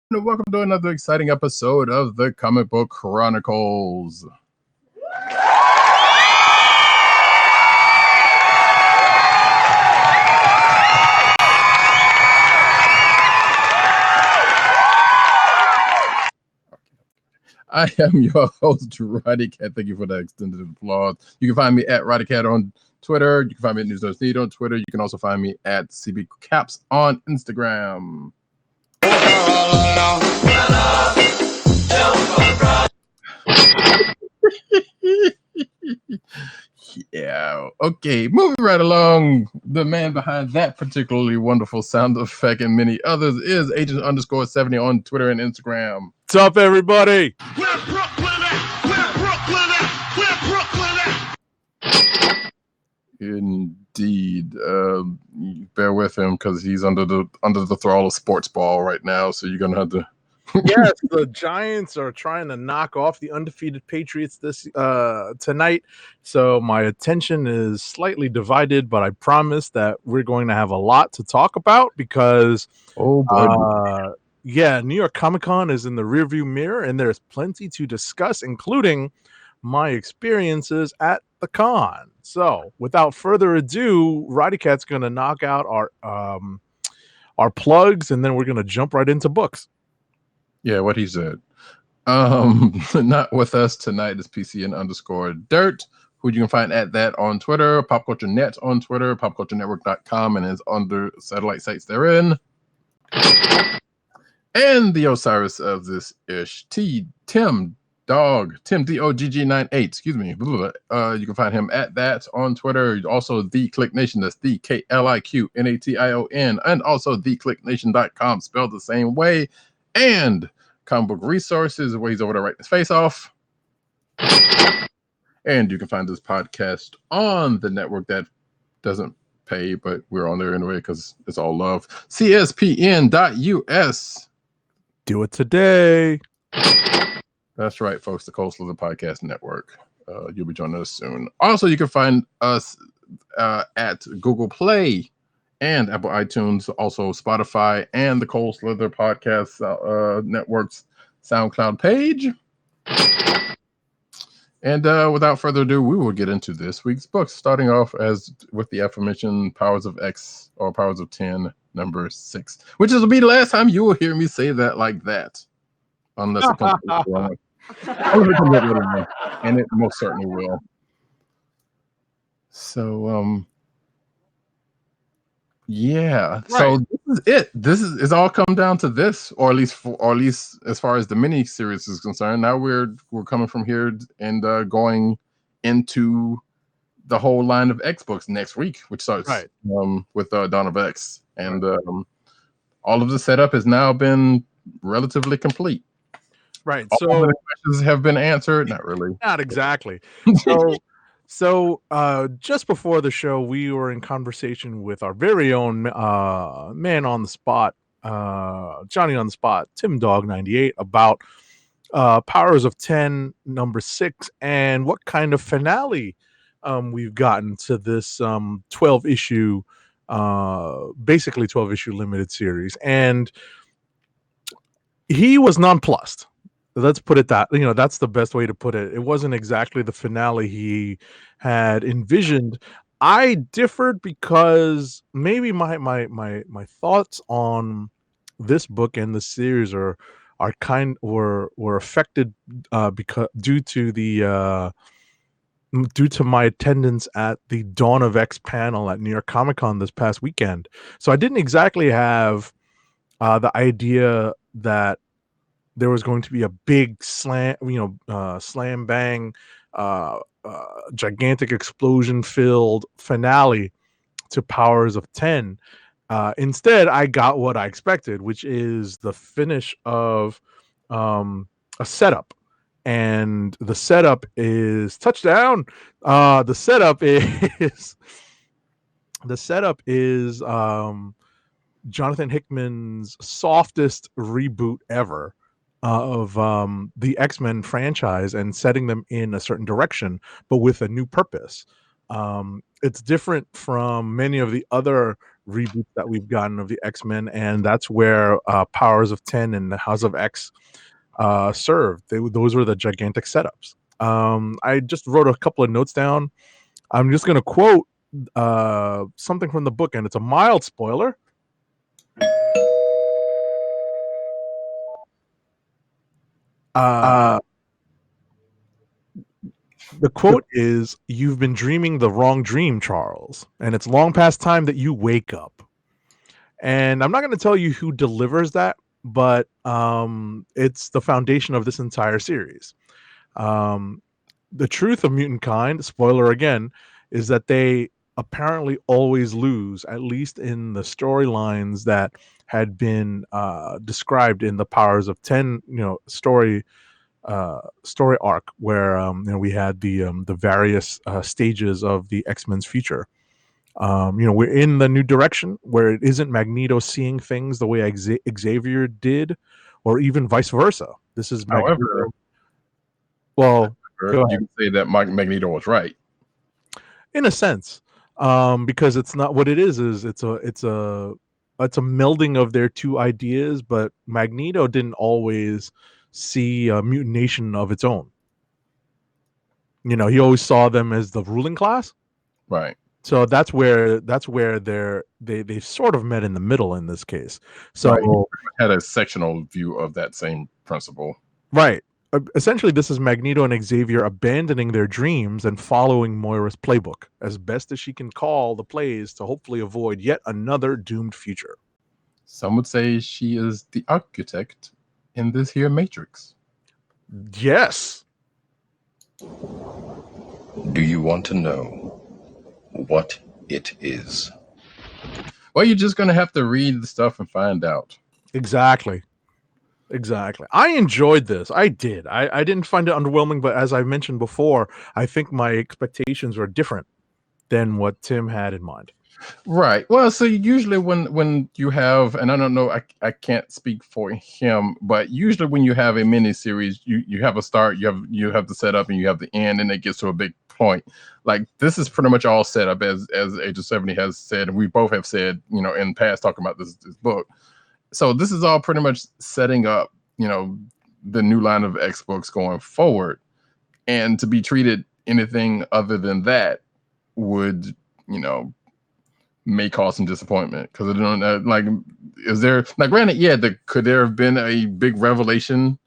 Welcome to another exciting episode of the Comic Book Chronicles. I am your host, Roddy Cat. Thank you for the extended applause. You can find me at Roddy Cat on Twitter. You can find me at News Does Need on Twitter. You can also find me at CB Caps on Instagram. Yeah. Okay. Moving right along. The man behind that particularly wonderful sound effect and many others is Agent_70 on Twitter and Instagram. What's up, everybody? Where Brooklyn at? Where Brooklyn at? Where Brooklyn at? Indeed. Bear with him because he's under the thrall of sports ball right now. So you're gonna have to. Yes, the Giants are trying to knock off the undefeated Patriots this tonight. So my attention is slightly divided, but I promise that we're going to have a lot to talk about because Oh boy. New York Comic Con is in the rearview mirror, and there's plenty to discuss, including my experiences at the con. So without further ado, Roddy Cat's going to knock out our plugs, and then we're going to jump right into books. Yeah, what he said. Not with us tonight is PCN_Dirt, who you can find at that on Twitter, Pop Culture Net on Twitter, popculturenetwork.com, and his under satellite sites therein. And the Osiris of this ish, Tim DOGG98, excuse me. You can find him at that on Twitter. Also, The Click Nation, that's the KLIQ NATION, and also theclicknation.com, spelled the same way. And Comic Book Resources, where he's over there writing his face off. And you can find this podcast on the network that doesn't pay, but we're on there anyway because it's all love. CSPN.us. Do it today. That's right, folks. The Coastal Podcast Network. You'll be joining us soon. Also, you can find us at Google Play and Apple iTunes, also Spotify, and the Cold Slither Podcast Network's SoundCloud page. And without further ado, we will get into this week's books, starting off with the aforementioned Powers of X, or Powers of 10, number 6, which will be the last time you will hear me say that like that. Unless it comes wrong. And it most certainly will. So, yeah. Right. So this is it. This is all come down to this, or at least as far as the mini series is concerned. Now we're coming from here and going into the whole line of X books next week, which starts with Dawn of X, and all of the setup has now been relatively complete. Right. All of the questions have been answered. Not really. Not exactly. So just before the show, we were in conversation with our very own man on the spot, Johnny on the spot, Tim Dog98, about Powers of 10, number 6, and what kind of finale we've gotten to this 12-issue, basically 12-issue limited series. And he was nonplussed. Let's put it that, that's the best way to put it. It wasn't exactly the finale he had envisioned. I differed because maybe my thoughts on this book and the series were affected because due to my attendance at the Dawn of X panel at New York Comic Con this past weekend. So I didn't exactly have the idea that there was going to be a big slam bang, gigantic explosion-filled finale to Powers of 10. Instead, I got what I expected, which is the finish of a setup. And the setup is touchdown. The setup is Jonathan Hickman's softest reboot ever of the X-Men franchise, and setting them in a certain direction, but with a new purpose. It's different from many of the other reboots that we've gotten of the X-Men, and that's where Powers of 10 and the House of X served. Those were the gigantic setups. I just wrote a couple of notes down. I'm just going to quote something from the book, and it's a mild spoiler. The quote is, "You've been dreaming the wrong dream, Charles, and it's long past time that you wake up." And I'm not going to tell you who delivers that, but it's the foundation of this entire series. The truth of mutant kind, spoiler again, is that they apparently always lose, at least in the storylines that had been described in the Powers of 10, story arc, where we had the various stages of the X-Men's future. We're in the new direction where it isn't Magneto seeing things the way Xavier did, or even vice versa. This is Magneto. However, well, you can say that Magneto was right in a sense, because it's not what it is. It's a melding of their two ideas, but Magneto didn't always see a mutination of its own. He always saw them as the ruling class, right? So that's where they've sort of met in the middle in this case. So right. Had a sectional view of that same principle, right? Essentially, this is Magneto and Xavier abandoning their dreams and following Moira's playbook as best as she can call the plays to hopefully avoid yet another doomed future. Some would say she is the architect in this here matrix. Yes. Do you want to know what it is? Well, you're just going to have to read the stuff and find out. Exactly. I enjoyed this. I did. I didn't find it underwhelming, but as I mentioned before, I think my expectations were different than what Tim had in mind. Right. Well, so usually when you have, and I don't know, I can't speak for him, but usually when you have a mini series, you have a start, you have the setup, and you have the end, and it gets to a big point. Like this is pretty much all set up as Age of 70 has said, and we both have said, in past talking about this book. So this is all pretty much setting up, the new line of X books going forward, and to be treated anything other than that would, may cause some disappointment, because I don't know, is there, granted, could there have been a big revelation,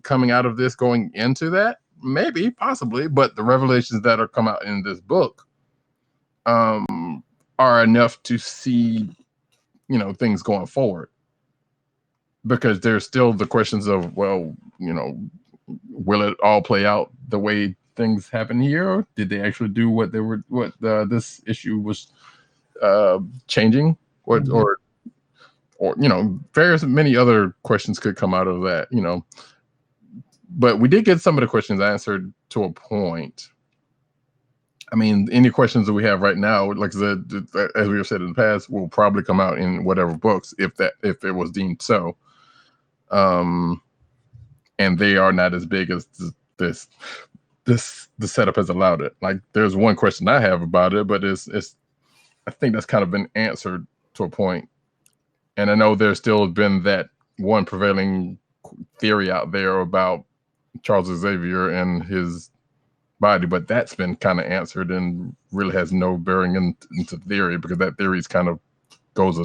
coming out of this, going into that? Maybe, possibly, but the revelations that are come out in this book are enough to see, things going forward, because there's still the questions of, well, will it all play out the way things happen here, or did they actually do what this issue was changing, or various many other questions could come out of that, but we did get some of the questions answered to a point. I mean, any questions that we have right now, like as we have said in the past, will probably come out in whatever books, if it was deemed so. And they are not as big as the setup has allowed it. Like, there's one question I have about it, but it's I think that's kind of been answered to a point. And I know there's still been that one prevailing theory out there about Charles Xavier and his body, but that's been kind of answered and really has no bearing into theory, because that theory is kind of goes a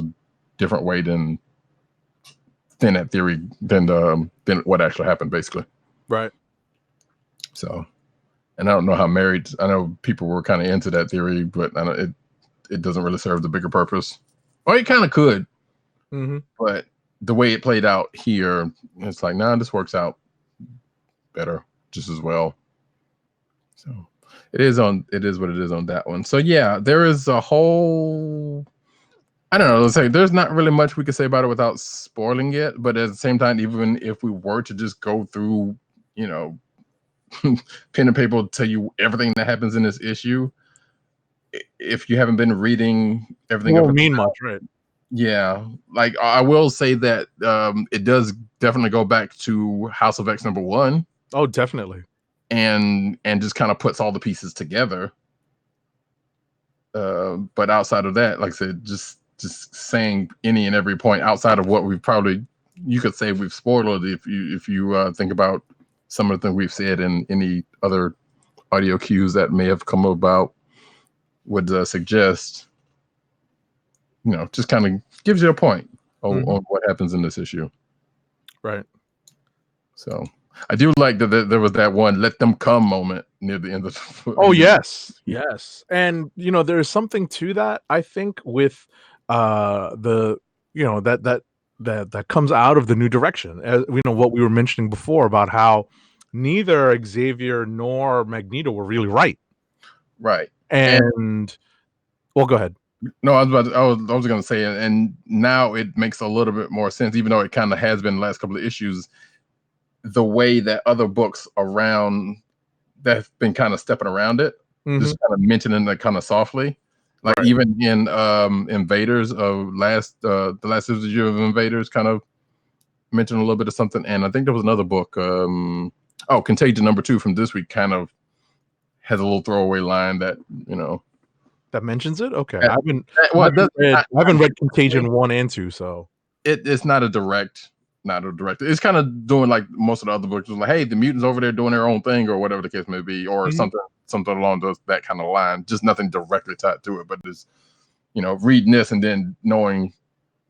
different way than that theory than what actually happened, basically. Right. So, and I don't know how married. I know people were kind of into that theory, but I know it doesn't really serve the bigger purpose. Or it kind of could, but the way it played out here, it's like, nah, this works out better, just as well. So it is what it is on that one. So yeah, there is a whole, I don't know, let's say there's not really much we could say about it without spoiling it, but at the same time, even if we were to just go through, pen and paper, tell you everything that happens in this issue, if you haven't been reading everything, won't mean much, right? Yeah, like I will say that it does definitely go back to House of X #1. Oh, definitely. And just kind of puts all the pieces together. But outside of that, like I said, just saying any and every point outside of what you could say we've spoiled if you think about some of the things we've said and any other audio cues that may have come about would suggest, just kind of gives you a point on what happens in this issue. Right. So I do like that there was that one "let them come" moment near the end of the Oh yes, and there's something to that. I think with that comes out of the new direction. As what we were mentioning before about how neither Xavier nor Magneto were really right. Right. And well, go ahead. No, I was going to say, and now it makes a little bit more sense, even though it kind of has been the last couple of issues. The way that other books around that have been kind of stepping around it, just kind of mentioning it kind of softly, like even in Invaders of the last issue of Invaders, kind of mentioned a little bit of something. And I think there was another book, Contagion #2 from this week, kind of has a little throwaway line that that mentions it. Okay, I haven't read Contagion 1 and 2, so it's not a direct. It's kind of doing like most of the other books, like, hey, the mutants over there doing their own thing, or whatever the case may be, or something along that kind of line. Just nothing directly tied to it, but it's reading this and then knowing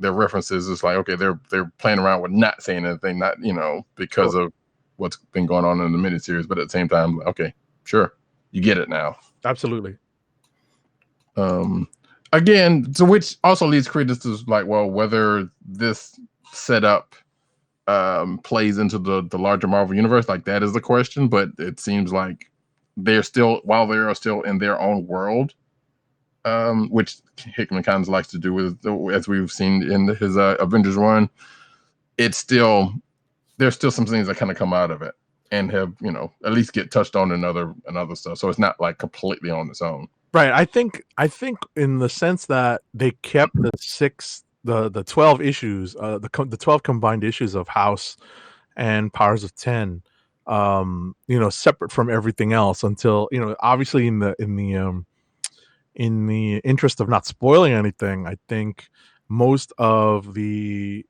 their references. It's like, okay, they're playing around with not saying anything, not because of what's been going on in the miniseries, but at the same time, okay, sure, you get it now. Absolutely. Again, so which also leads credence to like, well, whether this setup plays into the larger Marvel universe, like that is the question. But it seems like while they are still in their own world, which Hickman kind of likes to do with, as we've seen in his Avengers run, there's still some things that kind of come out of it and have at least get touched on in other stuff. So it's not like completely on its own. Right. I think in the sense that they kept the 12 issues, the 12 combined issues of House and Powers of 10, separate from everything else until, obviously in the interest of not spoiling anything, I think most of the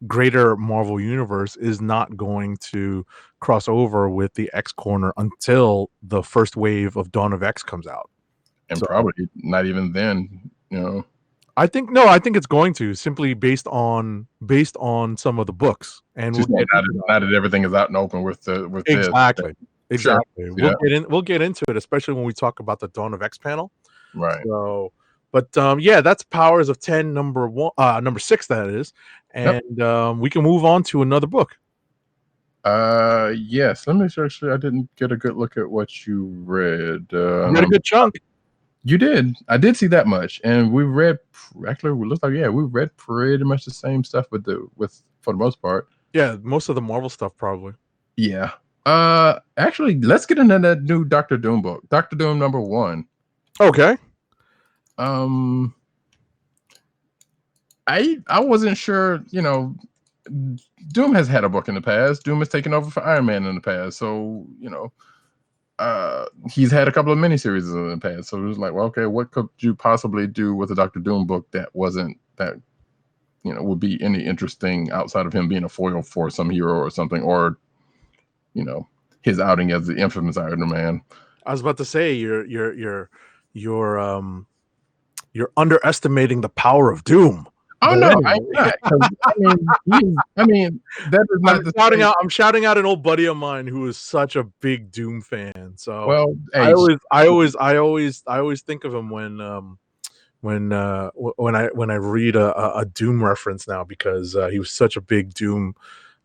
greater Marvel universe is not going to cross over with the X corner until the first wave of Dawn of X comes out, and probably not even then. I think it's going to, simply based on some of the books, and just not that everything is out and open with exactly. Sure. We'll get into it, especially when we talk about the Dawn of X panel. Right. So, but that's Powers of 10 number 6, that is, and we can move on to another book. Yes. Let me search. I didn't get a good look at what you read. You read a good chunk. You did. I did see that much, and we read. Actually, it looks like we read pretty much the same stuff for the most part. Yeah, most of the Marvel stuff probably. Yeah. Actually, let's get into that new Doctor Doom book, Doctor Doom #1. Okay. I wasn't sure. Doom has had a book in the past. Doom has taken over for Iron Man in the past, so he's had a couple of miniseries in the past. So it was like, well, okay, what could you possibly do with a Doctor Doom book that wasn't that would be any interesting outside of him being a foil for some hero or something, or his outing as the infamous Iron Man. I was about to say you're underestimating the power of Doom. Oh no, I'm not. I mean, that is not. I'm shouting out an old buddy of mine who is such a big Doom fan. So, well, I always think of him when I read a Doom reference now, because he was such a big Doom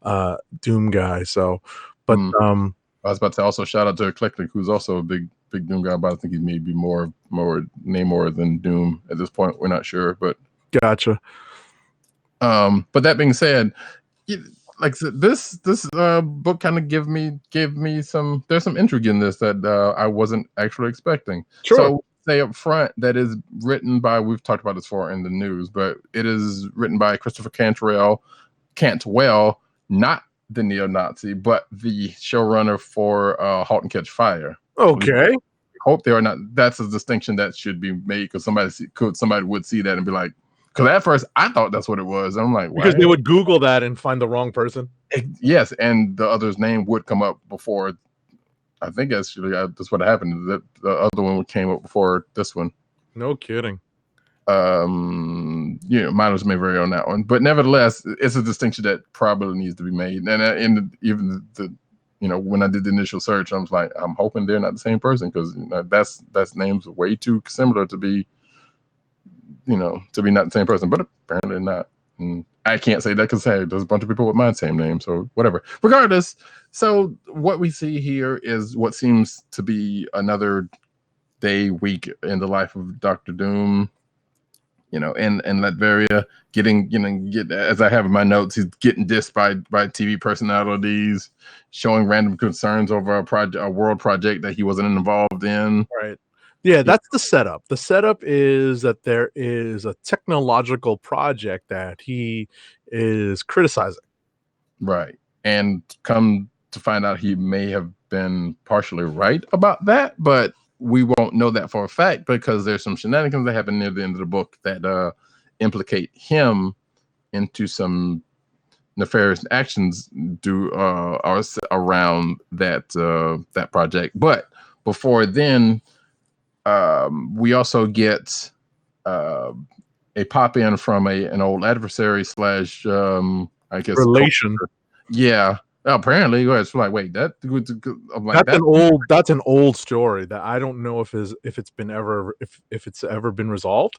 guy. So, but I was about to also shout out to KLIQ, who's also a big Doom guy, but I think he may be more Namor than Doom at this point. We're not sure, but gotcha. But that being said, like this book kind of gave me some. There's some intrigue in this that I wasn't actually expecting. Sure. So say up front that is written by, we've talked about this before in the news, but it is written by Christopher Cantwell, not the neo-Nazi, but the showrunner for *Halt and Catch Fire*. Okay. hope they are not. That's a distinction that should be made because somebody would see that and be like, because at first I thought that's what it was. I'm like, because they would Google that and find the wrong person. Yes, and the other's name would come up before. I think actually that's what happened. The other one came up before this one. No kidding. Mine was made very on that one, but nevertheless, it's a distinction that probably needs to be made. And even the when I did the initial search, I was like, I'm hoping they're not the same person because that's names way too similar to be, to be not the same person. But apparently not. And I can't say that because hey, there's a bunch of people with my same name, so whatever. Regardless, so what we see here is what seems to be another day, week in the life of Dr. Doom. And Latveria get as I have in my notes, he's getting dissed by TV personalities, showing random concerns over a world project that he wasn't involved in. Right. Yeah, that's the setup. The setup is that there is a technological project that he is criticizing. Right. And come to find out he may have been partially right about that, but we won't know that for a fact because there's some shenanigans that happen near the end of the book that implicate him into some nefarious actions around that project. But before then, we also get a pop in from an old adversary / I guess relation. Yeah. Apparently, it's like wait, that's an old story that I don't know if it's ever been resolved.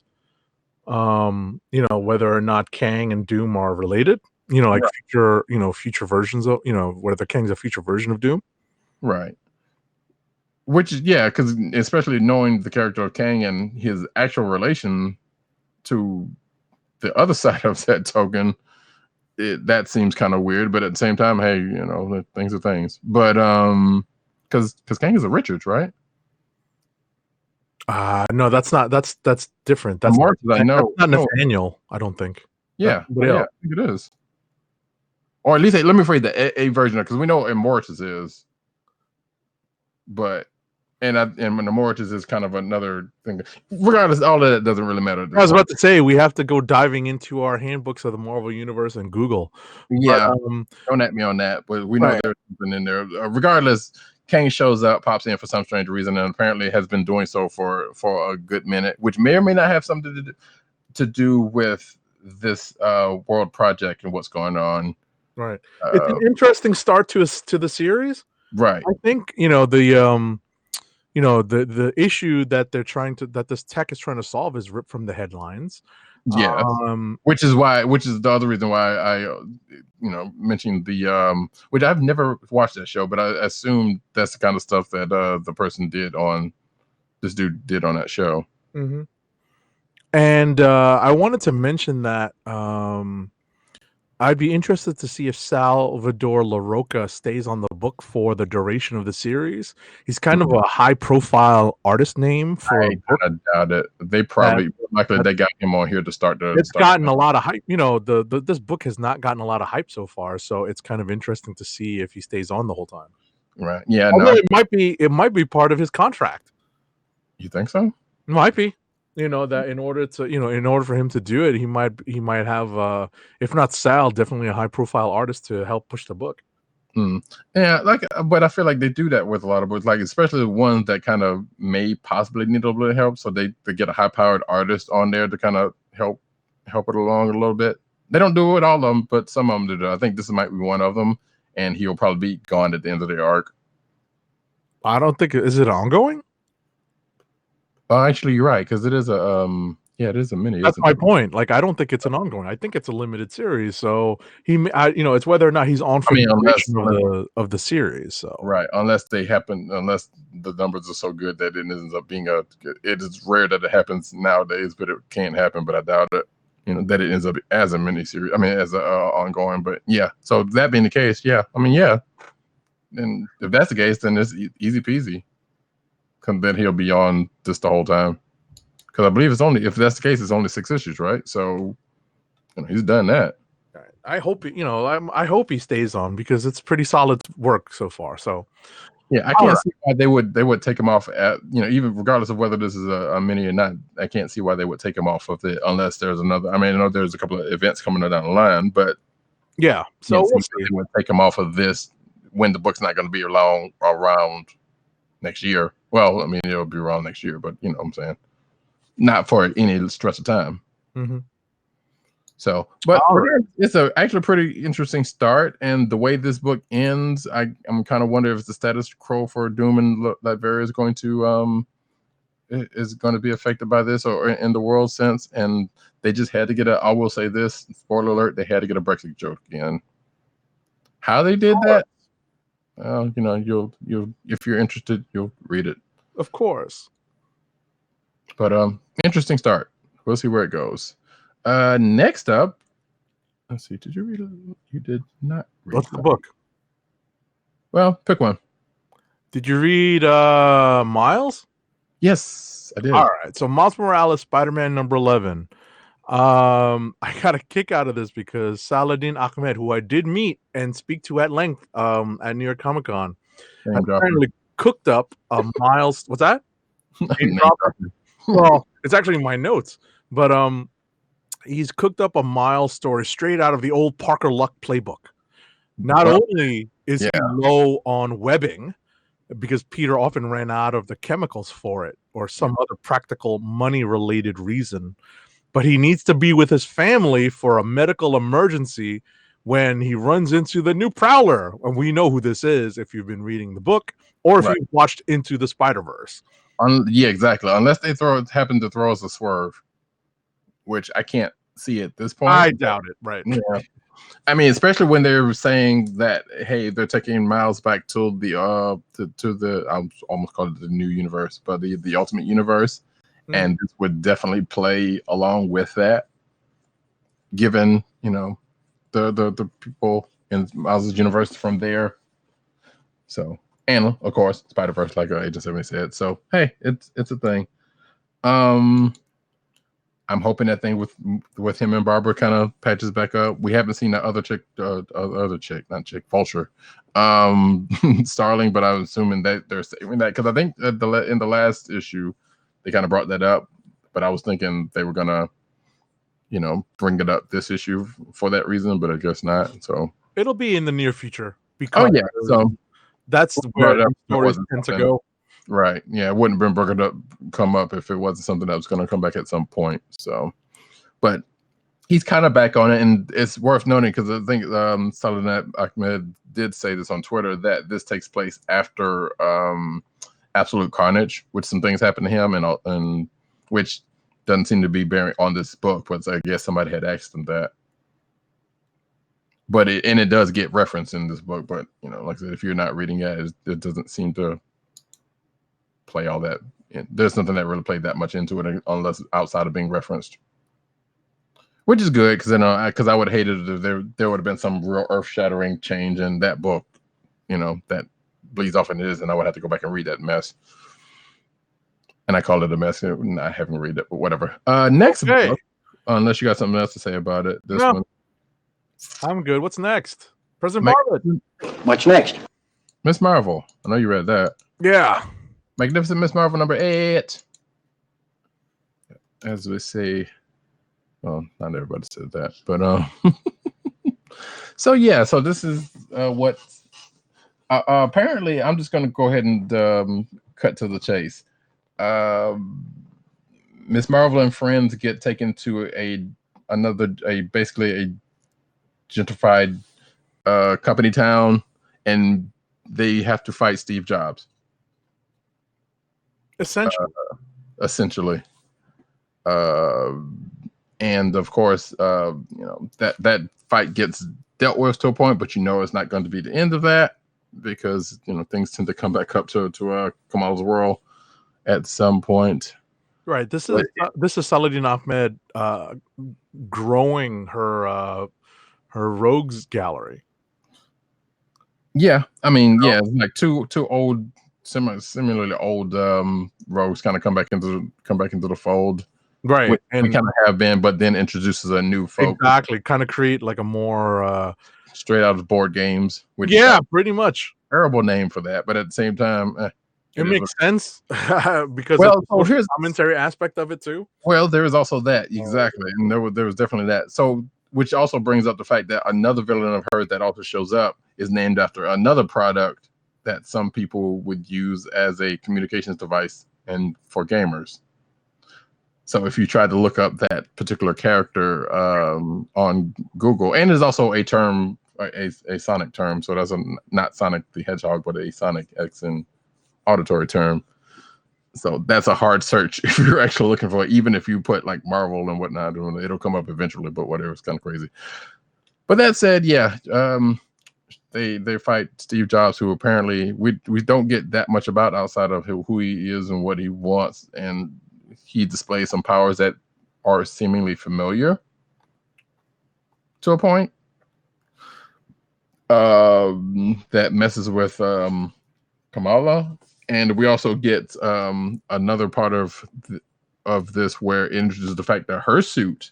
Whether or not Kang and Doom are related. Like right. future versions of whether Kang's a future version of Doom. Right. Which is because especially knowing the character of Kang and his actual relation to the other side of that token. That seems kind of weird, but at the same time, hey, things are things. But because Kang is a Richards, right? No, that's not. That's different. That's I know. That's not Nathaniel. I don't think. Yeah, I think it is. Or at least let me phrase a version of because we know what Immortus is, but. And Immortus is kind of another thing. Regardless, all of that doesn't really matter. I was about to say we have to go diving into our handbooks of the Marvel Universe and Google. Yeah, don't at me on that, but we know there's something in there. Regardless, Kang shows up, pops in for some strange reason, and apparently has been doing so for a good minute, which may or may not have something to do with this world project and what's going on. Right. It's an interesting start to the series. Right. I think the issue that that this tech is trying to solve is ripped from the headlines. Yeah, which is the other reason why I mentioned the which I've never watched that show, but I assume that's the kind of stuff that this dude did on that show. Mm-hmm. And I wanted to mention that I'd be interested to see if Salvador LaRocca stays on the book for the duration of the series. He's kind of a high-profile artist name for. I doubt it. They probably they got him on here to start the. It's gotten a lot of hype. This book has not gotten a lot of hype so far, so it's kind of interesting to see if he stays on the whole time. Right. Yeah. Although it might be part of his contract. You think so? It might be. That in order for him to do it, he might have if not Sal, definitely a high profile artist to help push the book. Yeah, but I feel like they do that with a lot of books, like especially the ones that kind of may possibly need a little bit of help. So they get a high powered artist on there to kind of help it along a little bit. They don't do it with all of them, but some of them do. I think this might be one of them, and he'll probably be gone at the end of the arc. I don't think is it ongoing. Actually, you're right because it is a it is a mini. That's my point. Like, I don't think it's an ongoing. I think it's a limited series. So it's whether or not he's on for of the series. So right, unless the numbers are so good that it ends up being it is rare that it happens nowadays, but it can happen. But I doubt it. That it ends up as a mini series. I mean, as a ongoing. But yeah. So that being the case, yeah. I mean, yeah. And if that's the case, then it's easy peasy. Then he'll be on this the whole time, because I believe if that's the case, it's only 6 issues, right? So he's done that. I hope I hope he stays on because it's pretty solid work so far. So Yeah, I can't see why they would take him off at, even regardless of whether this is a mini or not. I can't see why they would take him off of it unless there's another. I mean, I know there's a couple of events coming down the line, but yeah, so we'll see. They would take him off of this when the book's not going to be around next year. Well, I mean, it'll be around next year, but you know what I'm saying, not for any stretch of time. Mm-hmm. So, but it's actually a pretty interesting start, and the way this book ends, I'm kind of wondering if the status quo for Doom and Latveria is going to be affected by this, or in the world sense. And they just had to get I will say this, spoiler alert, they had to get a Brexit joke again. How they did that, you'll if you're interested, you'll read it, of course. But interesting start. We'll see where it goes. Next up, let's see. Did you read it? You did not read What's the book? Well, pick one. Did you read Miles? Yes, I did. All right. So Miles Morales, Spider-Man number 11. I got a kick out of this because Saladin Ahmed, who I did meet and speak to at length at New York Comic Con, apparently cooked up a Miles. What's that? Well, it's actually in my notes, but he's cooked up a Miles story straight out of the old Parker Luck playbook. Not only is he low on webbing, because Peter often ran out of the chemicals for it or some other practical money-related reason, but he needs to be with his family for a medical emergency when he runs into the new Prowler. And we know who this is if you've been reading the book or if you've watched Into the Spider-Verse. Yeah, exactly. Unless they happen to throw us a swerve, which I can't see at this point. I doubt it. Right. Yeah. I mean, especially when they're saying that, hey, they're taking Miles back to the I almost call it the new universe, but the Ultimate Universe, and this would definitely play along with that, given the people in Miles' universe from there. So, and of course, Spider-Verse, like Agent 70 said. So, hey, it's a thing. I'm hoping that thing with him and Barbara kind of patches back up. We haven't seen that other chick, Vulture, Starling, but I'm assuming that they're saving that because I think in the last issue they kind of brought that up, but I was thinking they were gonna, bring it up this issue for that reason, but I guess not. So it'll be in the near future because so that's where the stories tend to go. Right. Yeah, it wouldn't have been come up if it wasn't something that was going to come back at some point. So, but he's kind of back on it, and it's worth noting because I think Saladin Ahmed did say this on Twitter that this takes place after Absolute Carnage, which some things happened to him, and which doesn't seem to be bearing on this book, but I guess somebody had asked him that. But it does get referenced in this book, but like I said, if you're not reading it doesn't seem to play all that. There's nothing that really played that much into it unless outside of being referenced, which is good because I would have hated it if there would have been some real earth-shattering change in that book, that bleeds off into this, and I would have to go back and read that mess. And I call it a mess. I haven't read it, but whatever. Next book, unless you got something else to say about it. This one, I'm good. What's next? President Marvel. What's next? Miss Marvel. I know you read that. Yeah. Magnificent Miss Marvel number 8. As we say, well, not everybody said that, but so this is what apparently I'm just going to go ahead and cut to the chase. Miss Marvel and friends get taken to basically a gentrified company town, and they have to fight Steve Jobs. Essentially. And of course, that fight gets dealt with to a point, but it's not going to be the end of that because things tend to come back up to Kamala's world at some point. Right. This is Saladin Ahmed growing her rogues gallery. Yeah, I mean, it's like two old. Similarly old rogues kind of come back into the fold, right? And we kind of have been, but then introduces a new folk. Exactly, kind of create like a more straight out of board games. Pretty much. terrible name for that, but at the same time, it makes sense because well, of the so social here's commentary aspect of it too. well, there is also that exactly, and there was definitely that. So, which also brings up the fact that another villain of hers that also shows up is named after another product that some people would use as a communications device and for gamers. So if you try to look up that particular character on Google, and there's also a term, a Sonic term, so that's not Sonic the Hedgehog, but a Sonic X and auditory term. So that's a hard search if you're actually looking for it. Even if you put like Marvel and whatnot, it'll come up eventually, but whatever, it's kind of crazy. But that said, yeah, they fight Steve Jobs, who apparently we don't get that much about outside of who he is and what he wants, and he displays some powers that are seemingly familiar to a point. That messes with Kamala, and we also get another part of this where it introduces the fact that her suit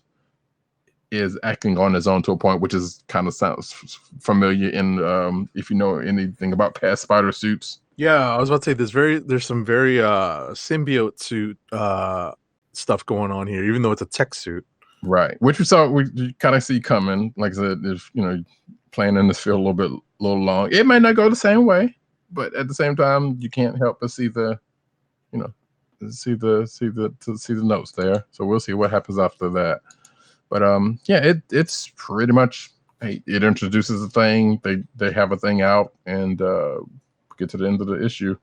is acting on its own to a point, which is kind of sounds familiar in if you know anything about past spider suits. Yeah, I was about to say there's some very symbiote suit stuff going on here, even though it's a tech suit. Right, which we kind of see coming. Like I said, if playing in this field a little long, it might not go the same way, but at the same time, you can't help but see the notes there. So we'll see what happens after that. But yeah, it's pretty much it introduces a thing. They have a thing out and get to the end of the issue.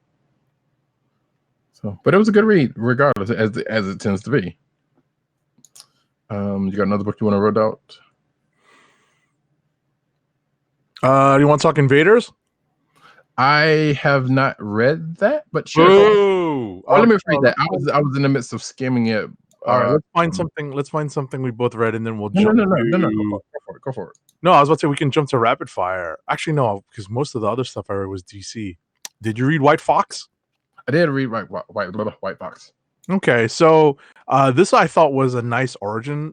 So, but it was a good read, regardless, as it tends to be. You got another book you want to read out? You want to talk Invaders? I have not read that, but sure. Oh, let me read that. I was in the midst of skimming it. All right, let's find something. Let's find something we both read, and then we'll jump. No. Go for it. No, I was about to say we can jump to rapid fire. Actually, no, because most of the other stuff I read was DC. Did you read White Fox? I did read White Fox. Okay, so this I thought was a nice origin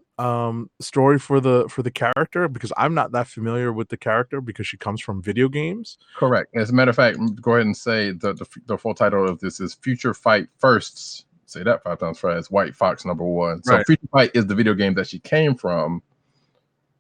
story for the character, because I'm not that familiar with the character because she comes from video games. Correct. As a matter of fact, go ahead and say the full title of this is Future Fight Firsts. Say that 5 times fast. White Fox #1. So right. Future Fight is the video game that she came from,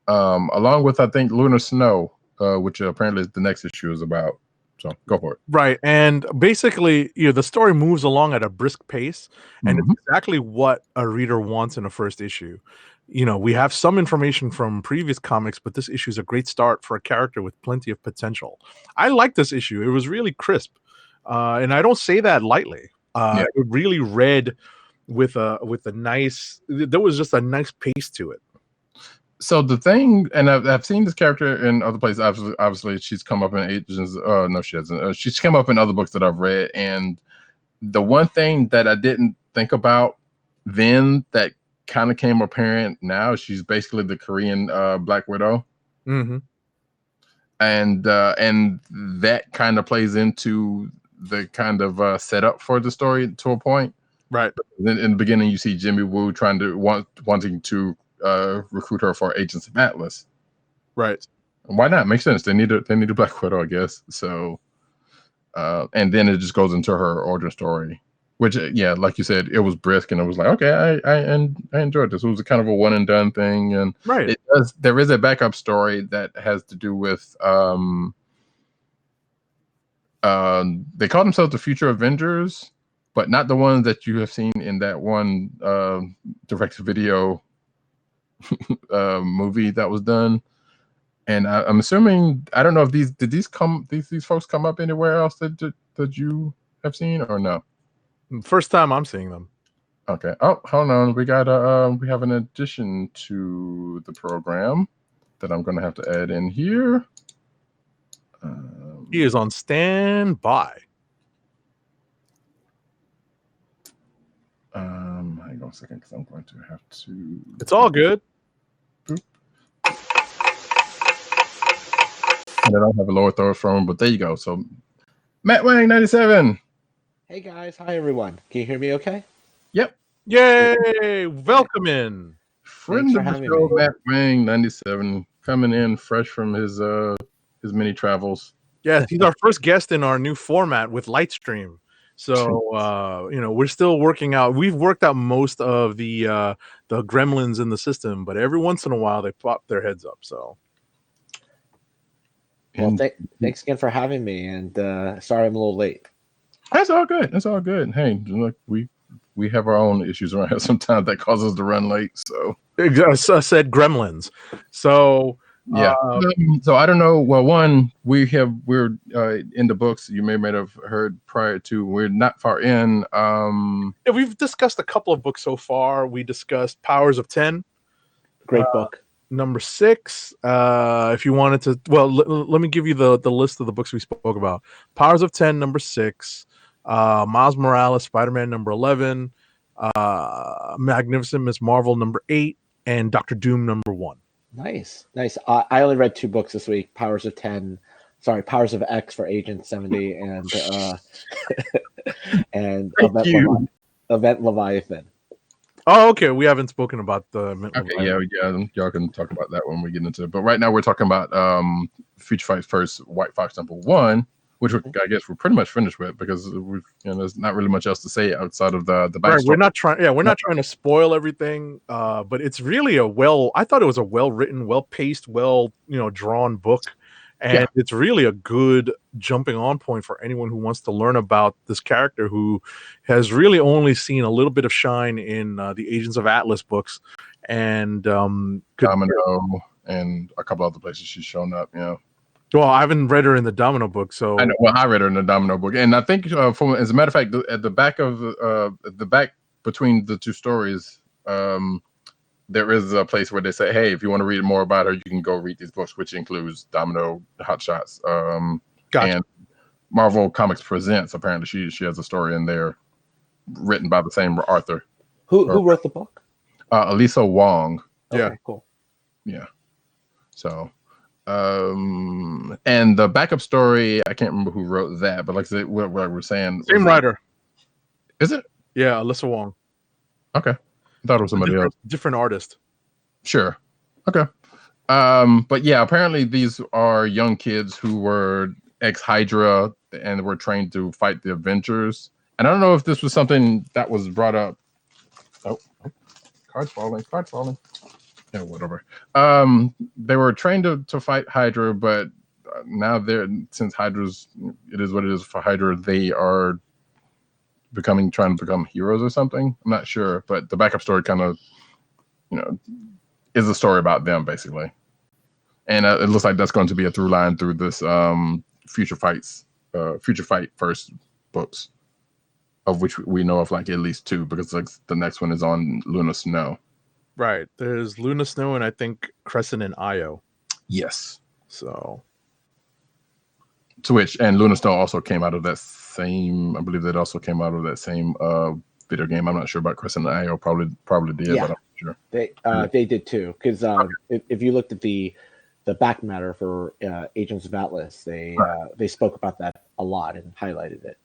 along with I think Lunar Snow, which apparently the next issue is about. So go for it. Right, and basically, the story moves along at a brisk pace, and it's exactly what a reader wants in a first issue. We have some information from previous comics, but this issue is a great start for a character with plenty of potential. I like this issue; it was really crisp, and I don't say that lightly. It really read with a nice. There was just a nice pace to it. So the thing, and I've seen this character in other places. Obviously, she's come up in Agents. No, she hasn't. She's come up in other books that I've read. And the one thing that I didn't think about then that kind of came apparent now, she's basically the Korean Black Widow. Mm-hmm. And that kind of plays into the kind of setup for the story to a point. Right. Then in the beginning, you see Jimmy Woo wanting to recruit her for Agents of Atlas. Right. Why not? Makes sense. They need a Black Widow, I guess. So and then it just goes into her origin story, which like you said, it was brisk, and it was like, okay, I enjoyed this. It was a kind of a one and done thing, and right. There is a backup story that has to do with they call themselves the Future Avengers, but not the ones that you have seen in that one direct-to-video movie that was done. And I'm assuming, I don't know if these folks come up anywhere else that you have seen or no? First time I'm seeing them. Okay. Oh, hold on. We got we have an addition to the program that I'm going to have to add in here. He is on standby. Hang on a second, because I'm going to have to. It's all good. Boop. And I don't have a lower third from, but there you go. So, Matt Wang 97. Hey guys, hi everyone. Can you hear me okay? Yep. Yay! Welcome in. Friend of the show, Matt Wang 97, coming in fresh from his mini travels. Yes, he's our first guest in our new format with Lightstream. So we're still working out. We've worked out most of the gremlins in the system, but every once in a while they pop their heads up. So, Well, thanks again for having me, and sorry I'm a little late. That's all good. That's all good. Hey, look, we have our own issues around here sometimes that cause us to run late. So I said gremlins. So yeah. So I don't know. Well, one, we're in the books. You may have heard prior to. We're not far in. Yeah, we've discussed a couple of books so far. We discussed Powers of 10. Great book. Number 6. If you wanted to, well, let me give you the list of the books we spoke about. Powers of 10, number 6. Miles Morales, Spider-Man, number 11. Magnificent Miss Marvel, number 8, and Doctor Doom, number 1. Nice. I only read 2 books this week: Powers of X for Agent 70, and and Event Leviathan. Oh, okay. We haven't spoken about the. Okay, yeah, y'all can talk about that when we get into it. But right now we're talking about Future Fight's first White Fox number 1, which I guess we're pretty much finished with because there's not really much else to say outside of the backstory. Right, we're not trying to spoil everything, but it's really I thought it was a well-written, well-paced, drawn book, and it's really a good jumping on point for anyone who wants to learn about this character who has really only seen a little bit of shine in the Agents of Atlas books and Domino and a couple other places she's shown up. Well, I haven't read her in the Domino book, so I know. Well, I read her in the Domino book, and I think, as a matter of fact, at the back between the 2 stories, there is a place where they say, "Hey, if you want to read more about her, you can go read these books," which includes Domino, Hot Shots, gotcha. And Marvel Comics Presents. Apparently, she has a story in there written by the same author. Who wrote the book? Elisa Wong. Okay, yeah, cool. Yeah. So. And the backup story, I can't remember who wrote that, but like I said, what we're saying, same writer. Is it? Yeah, Alyssa Wong. Okay, I thought it was somebody else. Different artist. Sure. Okay. But yeah, apparently these are young kids who were ex-Hydra and were trained to fight the Avengers. And I don't know if this was something that was brought up. Oh, cards falling. Yeah, whatever. They were trained to fight Hydra, but now since it is what it is for Hydra, they are trying to become heroes or something. I'm not sure, but the backup story kind of, is a story about them basically, and it looks like that's going to be a through line through this Future Fight first books, of which we know of like at least 2, because like the next one is on Luna Snow. Right. There's Luna Snow and I think Crescent and Io. Yes. So. And Luna Snow also came out of that same. I believe that also came out of that same video game. I'm not sure about Crescent and Io. Probably did, but I'm not sure. They did too, because if you looked at the back matter for Agents of Atlas, they spoke about that a lot and highlighted it.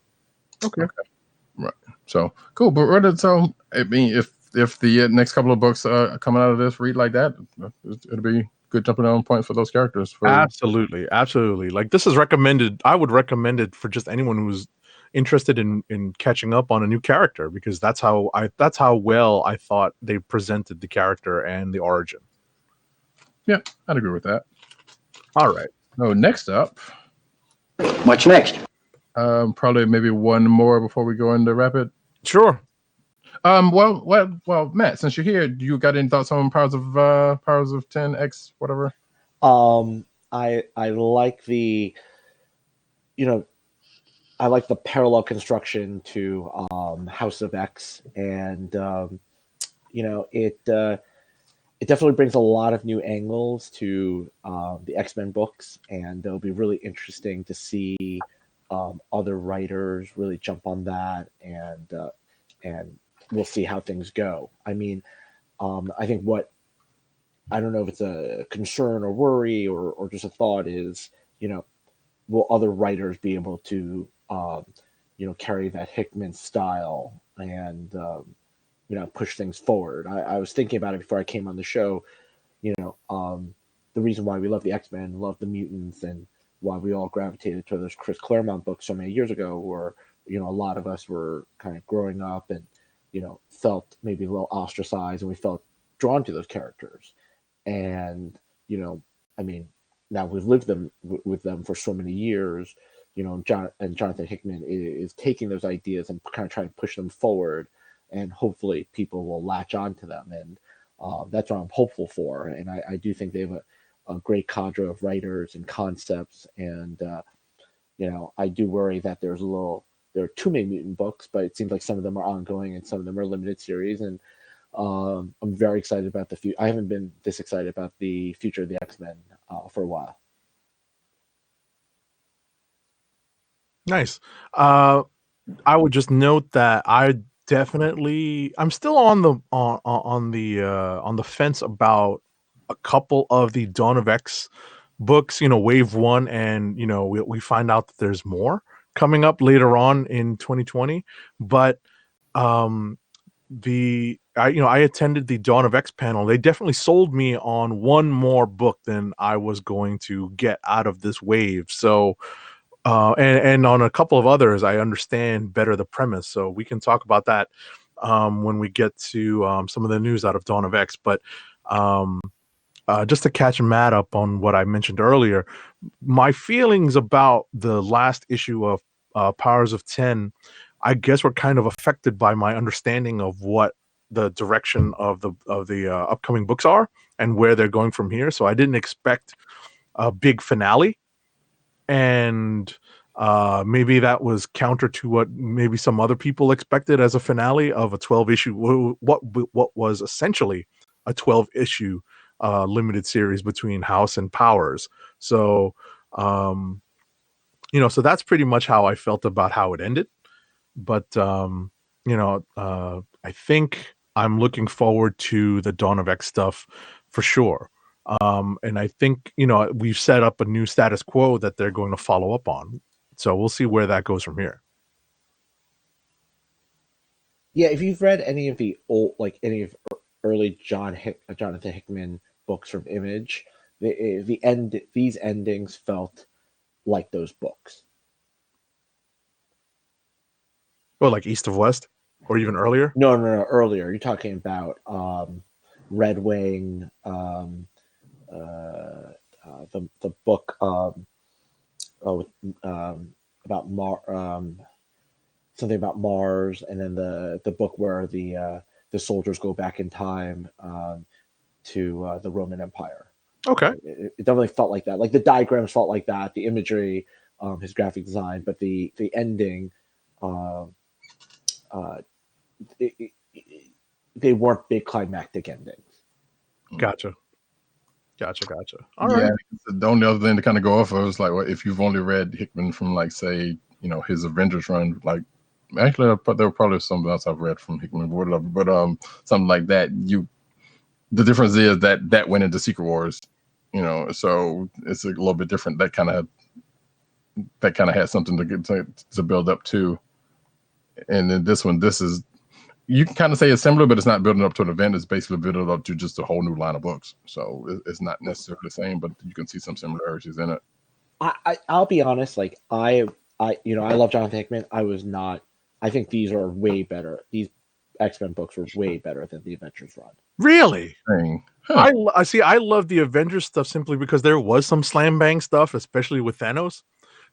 Okay. Right. So cool. But so I mean, if the next couple of books coming out of this read like that, it'll be good jumping on point for those characters. Absolutely. Like this is recommended. I would recommend it for just anyone who's interested in catching up on a new character, because that's how well I thought they presented the character and the origin. Yeah, I'd agree with that. All right. So next up, What's next? probably maybe one more before we go into Rapid. Sure. Well, Matt, since you're here, you got any thoughts on Powers of 10X, whatever? I like the, I like the parallel construction to House of X, and it definitely brings a lot of new angles to the X-Men books, and it'll be really interesting to see other writers really jump on that, and we'll see how things go. I mean, I think I don't know if it's a concern or worry or just a thought is, will other writers be able to, carry that Hickman style and, push things forward? I was thinking about it before I came on the show, the reason why we love the X-Men, love the mutants, and why we all gravitated to those Chris Claremont books so many years ago, where a lot of us were kind of growing up and felt maybe a little ostracized, and we felt drawn to those characters. And I mean, now we've lived with them for so many years. Jonathan Hickman is taking those ideas and kind of trying to push them forward, and hopefully people will latch on to them. And that's what I'm hopeful for. And I do think they have a great cadre of writers and concepts. And I do worry that there are too many mutant books, but it seems like some of them are ongoing and some of them are limited series. And I'm very excited about the future. I haven't been this excited about the future of the X-Men for a while. Nice. I would just note that I'm still on the fence about a couple of the Dawn of X books, Wave 1, and we find out that there's more coming up later on in 2020. But I attended the Dawn of X panel. They definitely sold me on one more book than I was going to get out of this wave. So and on a couple of others, I understand better the premise. So we can talk about that when we get to some of the news out of Dawn of X. But just to catch Matt up on what I mentioned earlier, my feelings about the last issue of Powers of 10, I guess, were kind of affected by my understanding of what the direction of the upcoming books are and where they're going from here. So I didn't expect a big finale. And maybe that was counter to what maybe some other people expected as a finale of a 12-issue, what was essentially a 12-issue limited series between House and Powers. So, so that's pretty much how I felt about how it ended. But, I think I'm looking forward to the Dawn of X stuff for sure. And I think, we've set up a new status quo that they're going to follow up on. So we'll see where that goes from here. Yeah, if you've read any of the old, any of early Jonathan Hickman books from Image, these endings felt like those books. Oh, like East of West, or even earlier? No, earlier. You're talking about Red Wing, the book about something about Mars, and then the book where the soldiers go back in time to the Roman Empire. Okay, it definitely felt like that. Like the diagrams felt like that, the imagery, his graphic design, but the ending, they weren't big climactic endings. Gotcha. All right. The only other thing to kind of go off of is like, if you've only read Hickman from, like, say, his Avengers run, like, actually there were probably something else I've read from Hickman, but something like that. The difference is that went into Secret Wars, so it's a little bit different. That kind of had something to build up to, and then this is. You can kind of say it's similar, but it's not building up to an event. It's basically building up to just a whole new line of books. So it's not necessarily the same, but you can see some similarities in it. I'll be honest. Like I love Jonathan Hickman. I think these are way better. These X-Men books were way better than the Avengers run. Really? Huh. I see. I love the Avengers stuff simply because there was some slam bang stuff, especially with Thanos.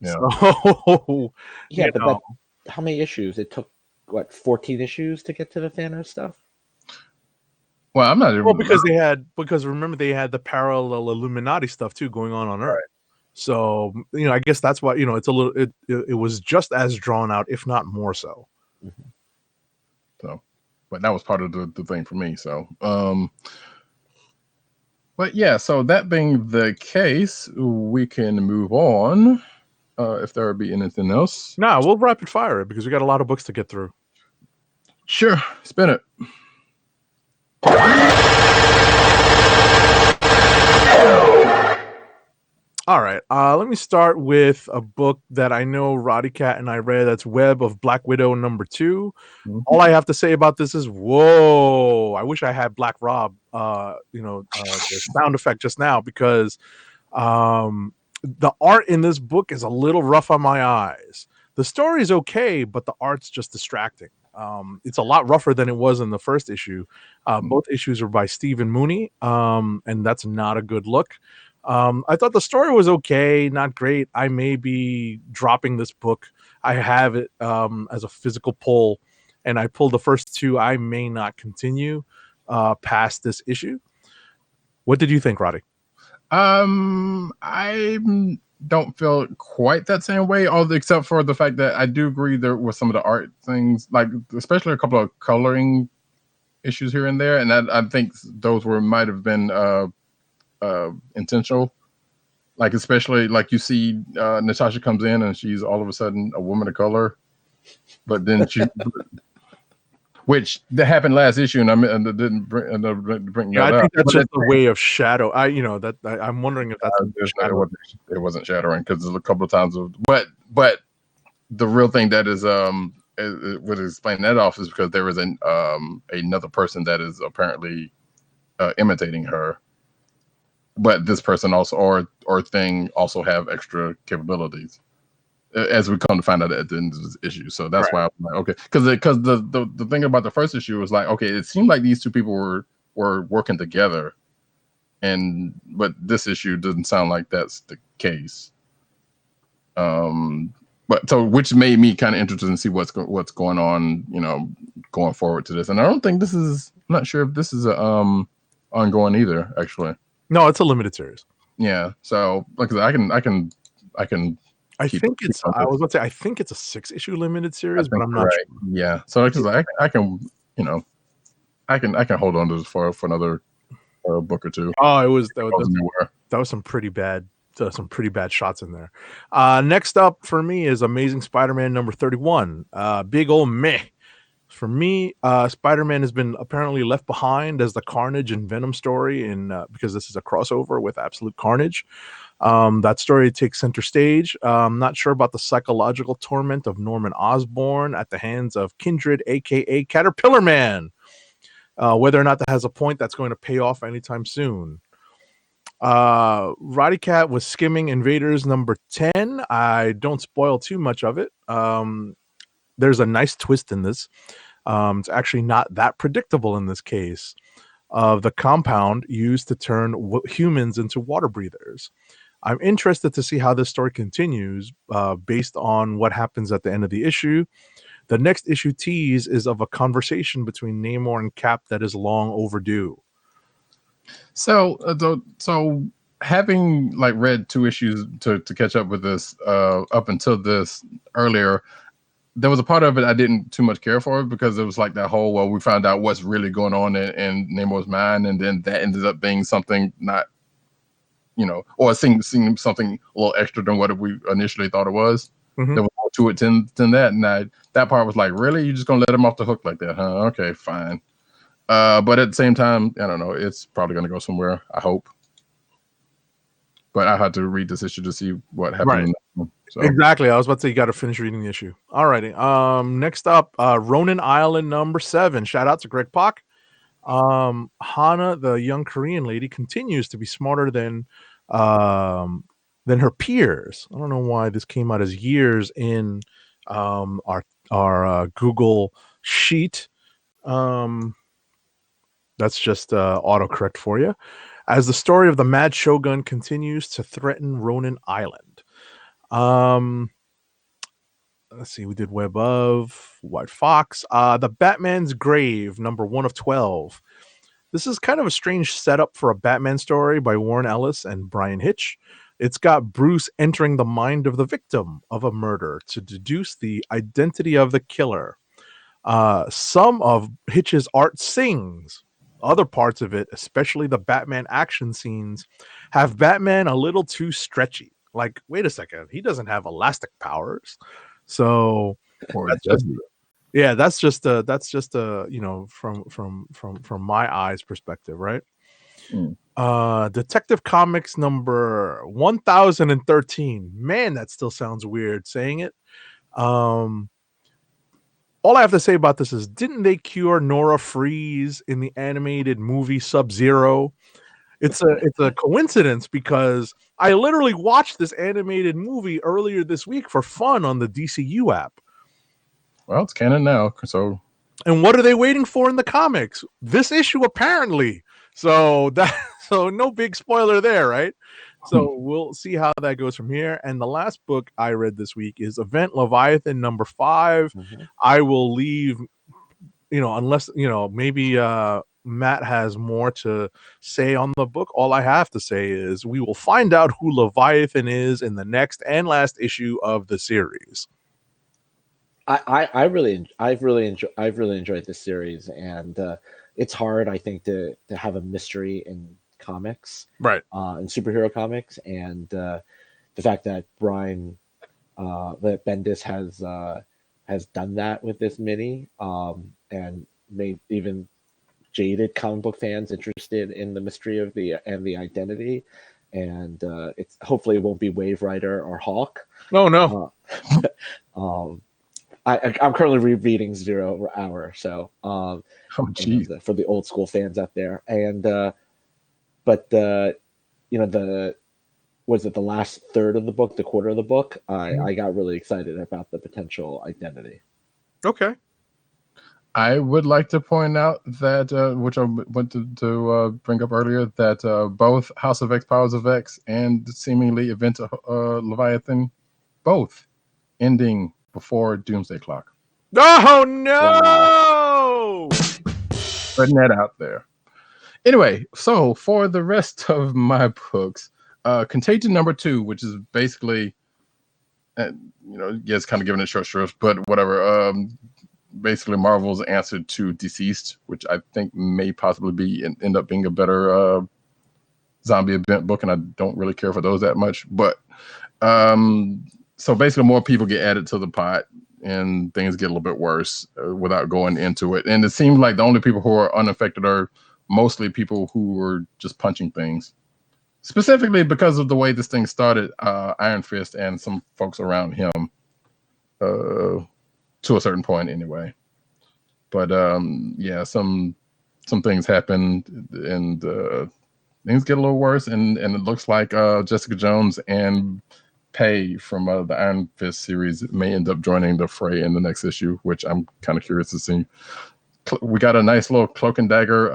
Yeah. So, yeah, but how many issues? It took 14 issues to get to the Thanos stuff? Well, I'm not even. Well, because remember they had the parallel Illuminati stuff too going on Earth. Right. So I guess that's why it's a little. It was just as drawn out, if not more so. Mm-hmm. So, but that was part of the thing for me. So, but yeah. So that being the case, we can move on. If there would be anything else. No, we'll rapid fire it because we got a lot of books to get through. Sure, spin it. All right. Let me start with a book that I know Roddy Cat and I read. That's Web of Black Widow #2. Mm-hmm. All I have to say about this is, whoa! I wish I had Black Rob, the sound effect just now, because the art in this book is a little rough on my eyes. The story is okay, but the art's just distracting. It's a lot rougher than it was in the first issue. Both issues are by Stephen Mooney, and that's not a good look. I thought the story was okay, not great. I may be dropping this book. I have it as a physical pull, and I pulled the first two. I may not continue past this issue. What did you think, Roddy? I don't feel quite that same way, except for the fact that I do agree there were some of the art things, like especially a couple of coloring issues here and there, and I think those might have been intentional. Like especially like you see Natasha comes in and she's all of a sudden a woman of color, but then she. Which that happened last issue, and I didn't bring that up. I think that's just a way of shadow. I'm wondering if that's it wasn't shadowing because there's a couple of times but the real thing that is would explain that off is because there is another person that is apparently imitating her, but this person also or thing also have extra capabilities. As we come to find out at the end of this issue, so that's why I'm like, okay, because the thing about the first issue was like, okay, it seemed like these two people were working together, but this issue doesn't sound like that's the case. But so which made me kind of interested in see what's going on, going forward to this, and I don't think I'm not sure if this is ongoing either, actually. No, it's a limited series. Yeah, so like I can. I think it's. I was going to say. I think it's a 6-issue limited series, but I'm not sure. Yeah, so because I can, I can hold on to this for another book or two. Oh, that was some pretty bad. Some pretty bad shots in there. Next up for me is Amazing Spider-Man number 31. Big old meh. For me, Spider-Man has been apparently left behind as the Carnage and Venom story, because this is a crossover with Absolute Carnage. That story takes center stage. I'm not sure about the psychological torment of Norman Osborn at the hands of Kindred, aka Caterpillar Man. Whether or not that has a point that's going to pay off anytime soon. Roddy Cat was skimming Invaders number 10. I don't spoil too much of it. There's a nice twist in this. It's actually not that predictable in this case. The compound used to turn humans into water breathers. I'm interested to see how this story continues based on what happens at the end of the issue. The next issue tease is of a conversation between Namor and Cap that is long overdue. So having like read 2 issues to catch up with this up until this earlier, there was a part of it I didn't too much care for because it was like that whole, well, we found out what's really going on in Namor's mind, and then that ended up being something not, or seeing something a little extra than what we initially thought it was. Mm-hmm. There was more to it than that, and that part was like, really, you're just gonna let him off the hook like that, huh? Okay, fine. But at the same time, I don't know. It's probably gonna go somewhere, I hope. But I had to read this issue to see what happened. Right. So. Exactly. I was about to say you got to finish reading the issue. All righty. Next up, Ronin Island number 7. Shout out to Greg Pak. Hana, the young Korean lady, continues to be smarter than her peers. I don't know why this came out as years in our Google sheet. That's just autocorrect for you. As the story of the Mad Shogun continues to threaten Ronin Island. Let's see, we did Web of White Fox. The Batman's Grave, number 1 of 12. This is kind of a strange setup for a Batman story by Warren Ellis and Brian Hitch. It's got Bruce entering the mind of the victim of a murder to deduce the identity of the killer. Some of Hitch's art sings. Other parts of it, especially the Batman action scenes, have Batman a little too stretchy. Like, wait a second, he doesn't have elastic powers. So that's just a from my eyes perspective, right? Detective Comics number 1013. Man, that still sounds weird saying it. All I have to say about this is, didn't they cure Nora Freeze in the animated movie Sub-Zero? It's a coincidence because I literally watched this animated movie earlier this week for fun on the DCU app. Well, it's canon now, so. And what are they waiting for in the comics? This issue, apparently. So no big spoiler there, right? So we'll see how that goes from here. And the last book I read this week is Event Leviathan number 5. Mm-hmm. I will leave, unless maybe Matt has more to say on the book. All I have to say is we will find out who Leviathan is in the next and last issue of the series. I've really enjoyed this series, and it's hard, I think, to have a mystery in comics, right? In superhero comics, and the fact that Brian that Bendis has done that with this mini, and made even jaded comic book fans interested in the mystery of the identity, and it's hopefully it won't be Wave Rider or Hawk. No. I'm currently rereading 0 Hour, so for the old school fans out there, and but the was it the last third of the book, the quarter of the book? I got really excited about the potential identity. Okay. I would like to point out that, which I wanted to bring up earlier, that both House of X, Powers of X, and seemingly Event Leviathan, both ending before Doomsday Clock. Oh no! Putting that out there. Anyway, so for the rest of my books, Contagion number 2, which is basically, yes, kind of giving it short shrift, but whatever. Basically, Marvel's answer to Deceased, which I think may possibly end up being a better zombie event book, and I don't really care for those that much. But so basically, more people get added to the pot, and things get a little bit worse without going into it. And it seems like the only people who are unaffected are mostly people who were just punching things. Specifically because of the way this thing started, Iron Fist and some folks around him, to a certain point anyway. But some things happened, and things get a little worse, and it looks like Jessica Jones and Pei from the Iron Fist series may end up joining the fray in the next issue, which I'm kind of curious to see. We got a nice little Cloak and Dagger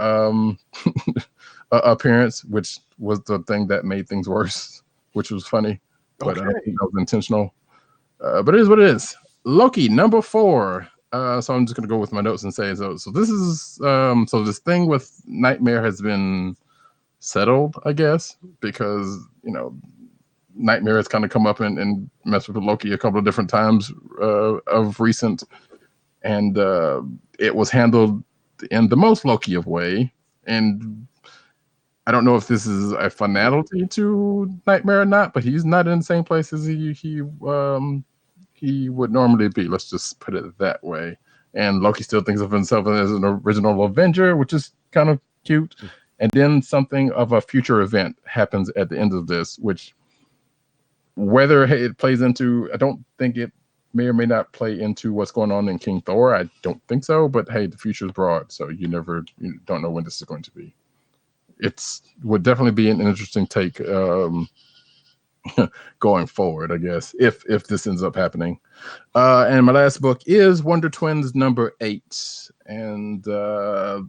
appearance, which was the thing that made things worse, which was funny, but I think that was intentional. But it is what it is. Loki number 4. So I'm just gonna go with my notes and say so. So this is so this thing with Nightmare has been settled, I guess, because Nightmare has kind of come up and messed with Loki a couple of different times of recent, and it was handled in the most Loki of way. And I don't know if this is a finality to Nightmare or not, but he's not in the same place as he would normally be. Let's just put it that way. And Loki still thinks of himself as an original Avenger, which is kind of cute. And then something of a future event happens at the end of this, which whether it plays into, I don't think it may or may not play into what's going on in King Thor. I don't think so, but hey, the future is broad, so you don't know when this is going to be. Would definitely be an interesting take going forward, I guess, if this ends up happening. And my last book is Wonder Twins number 8. And I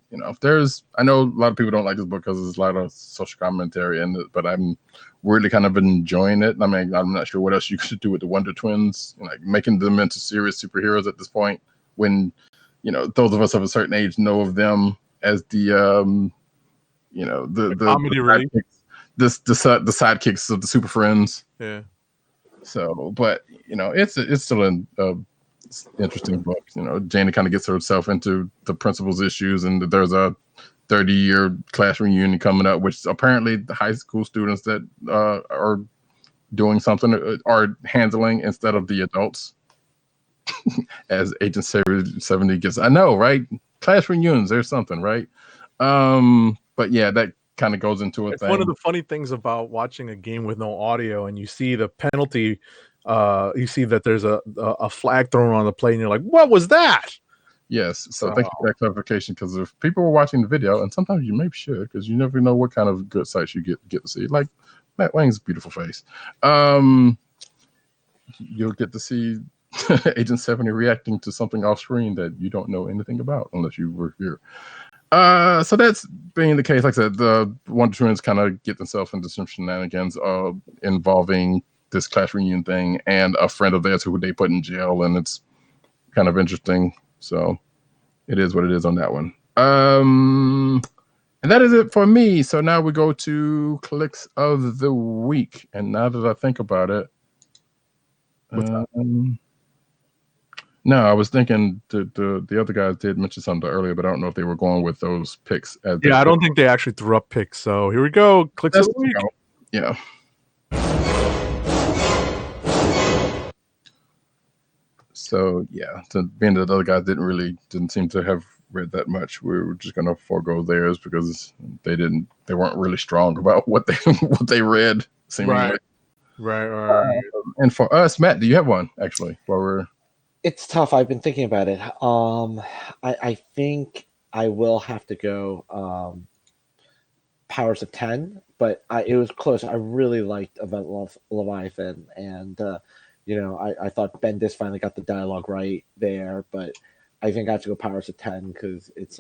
know a lot of people don't like this book because there's a lot of social commentary in it, but I'm really kind of enjoying it. I mean, I'm not sure what else you could do with the Wonder Twins, like making them into serious superheroes at this point, when those of us of a certain age know of them as the comedy relief, the sidekicks of the Super Friends. Yeah. So, but it's still an interesting book. Jana kind of gets herself into the principal's issues, and there's a 30-year class reunion coming up, which apparently the high school students that are doing something are handling instead of the adults. As Agent 70 gets, I know, right? Class reunions, there's something, right? But yeah, that kind of goes into it. It's one of the funny things about watching a game with no audio, and you see the penalty. You see that there's a flag thrown on the play, and you're like, "What was that?" Yes. So thank you for that clarification. Because if people were watching the video, and sometimes you maybe should, because you never know what kind of good sites you get to see. Like Matt Wang's beautiful face. You'll get to see Agent 70 reacting to something off screen that you don't know anything about unless you were here. So that's being the case. Like I said, the Wonder Twins kind of get themselves into some shenanigans involving this class reunion thing and a friend of theirs who they put in jail, and it's kind of interesting. So it is what it is on that one. And that is it for me. So now we go to clicks of the week. And now that I think about it, no, I was thinking the other guys did mention something earlier, but I don't know if they were going with those picks. Yeah, I don't think they actually threw up picks. So here we go. Clicks of the week. Yeah. So yeah, being that the other guys didn't seem to have read that much, we were just gonna forego theirs because they weren't really strong about what they read. Seemingly. Right. And for us, Matt, do you have one actually? It's tough. I've been thinking about it. I think I will have to go Powers of 10, but it was close. I really liked Event Leviathan, and I thought Bendis finally got the dialogue right there, but I think I have to go Powers of 10 because it's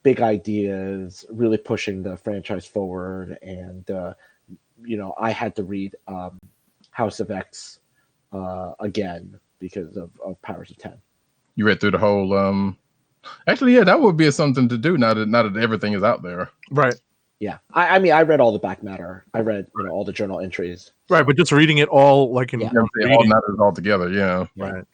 big ideas, really pushing the franchise forward, and I had to read House of X again because of Powers of 10. You read through the whole actually, yeah, that would be something to do now that everything is out there. Right. Yeah. I mean, I read all the back matter. I read all the journal entries. Right, but just reading it all like in all together, yeah. Right.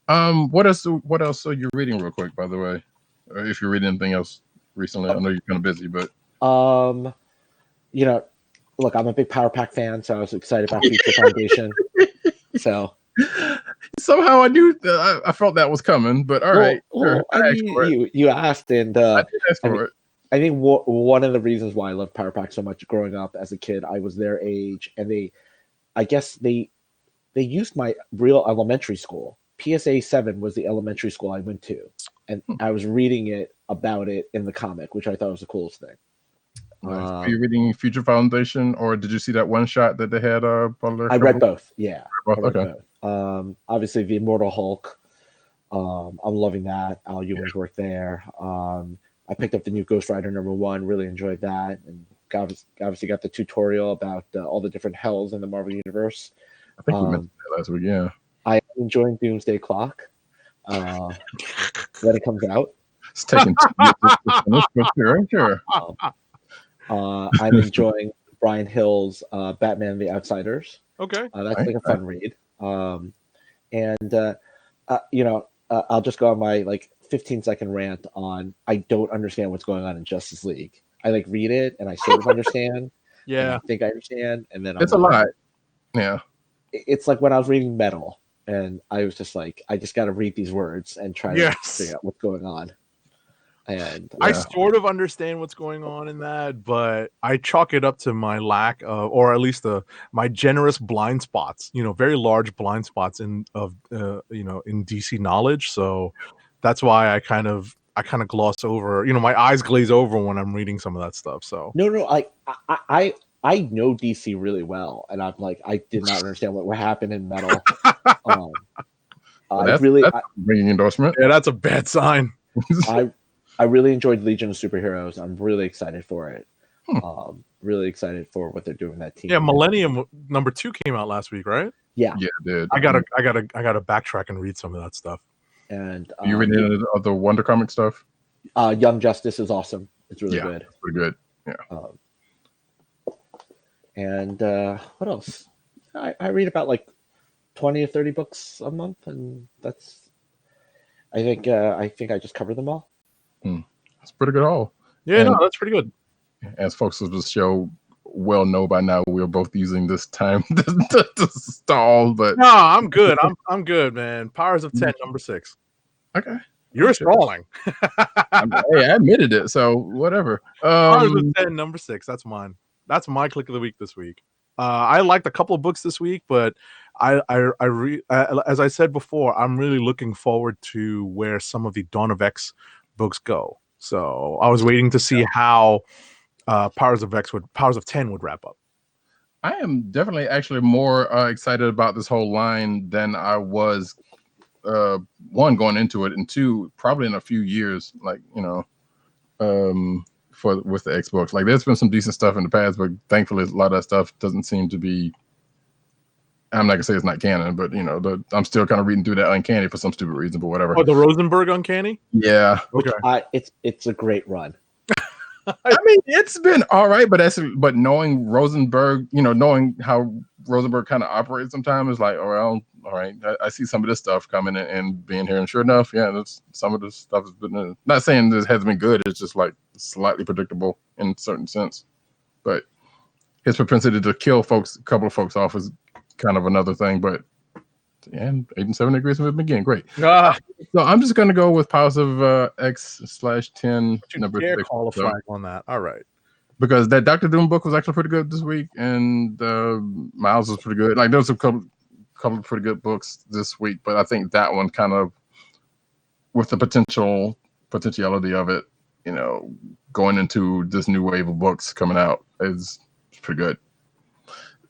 What else are you reading real quick, by the way? Or if you're reading anything else recently? I know you're kind of busy, but look, I'm a big Power Pack fan, so I was excited about Future Foundation. So somehow I knew that I felt that was coming, but all right. Well, sure. You asked, and I did ask for it. I think one of the reasons why I loved Power Pack so much growing up as a kid, I was their age, and they used my real elementary school. PSA 7 was the elementary school I went to, and I was reading about it in the comic, which I thought was the coolest thing. Are you reading Future Foundation, or did you see that one shot that they had? I read both. Yeah, okay. Both. Obviously, the Immortal Hulk. I'm loving that. Al Ewing's work there. I picked up the new Ghost Rider #1. Really enjoyed that, and obviously got the tutorial about all the different hells in the Marvel universe. I think we mentioned that last week. Yeah, I am enjoying Doomsday Clock when it comes out. It's taking sure. I'm enjoying Brian Hill's Batman and the Outsiders. Okay. That's like a fun read. I'll just go on my 15-second rant on I don't understand what's going on in Justice League. I read it and I sort of understand. Yeah. I think I understand. And then it's a lot. Yeah. It's like when I was reading Metal and I was just I just got to read these words and try to figure out what's going on. And I sort of understand what's going on in that, but I chalk it up to my lack of, or at least my generous blind spots. Very large blind spots in DC knowledge. So that's why I kind of gloss over. My eyes glaze over when I'm reading some of that stuff. So no, I know DC really well, and I'm I did not understand what happened in Metal. That's ringing endorsement. Yeah, that's a bad sign. I really enjoyed Legion of Superheroes. I'm really excited for it. Really excited for what they're doing with that team. Yeah, Millennium #2 came out last week, right? Yeah, it did. I gotta backtrack and read some of that stuff. And you read any of the Wonder Comic stuff? Young Justice is awesome. It's really good. It's pretty good. Yeah. And what else? I read about 20 or 30 books a month, and that's. I think I just covered them all. That's pretty good. All. Yeah, no, that's pretty good. As folks of the show well know by now, we're both using this time to stall. But no, I'm good. I'm good, man. Powers of 10, #6. Okay, you're stalling. Hey, I admitted it, so whatever. Powers of 10, #6. That's mine. That's my click of the week this week. I liked a couple of books this week, but as I said before, I'm really looking forward to where some of the Dawn of X books go. So I was waiting to see how Powers of 10 would wrap up. I am definitely actually more excited about this whole line than I was. One, going into it, and two, probably in a few years, like with the X books. Like, there's been some decent stuff in the past, but thankfully a lot of that stuff doesn't seem to be. I'm not gonna say it's not canon, but I'm still kind of reading through that Uncanny for some stupid reason, but whatever. Oh, the Rosenberg Uncanny? Yeah. Okay. It's a great run. I mean, it's been all right, but knowing Rosenberg, knowing how Rosenberg kind of operates sometimes, is like, oh, well, all right, I see some of this stuff coming and being here, and sure enough, yeah, some of this stuff has been. Not saying this hasn't been good; it's just like slightly predictable in a certain sense. But his propensity to kill a couple of folks off, is kind of another thing. But yeah, 8 and 7 degrees with him again, great. So I'm just going to go with Powers of X/10 number 6. Call a flag on that. All right. Because that Doctor Doom book was actually pretty good this week, and Miles was pretty good. Like, there was a couple of pretty good books this week, but I think that one kind of, with the potentiality of it, going into this new wave of books coming out, is pretty good.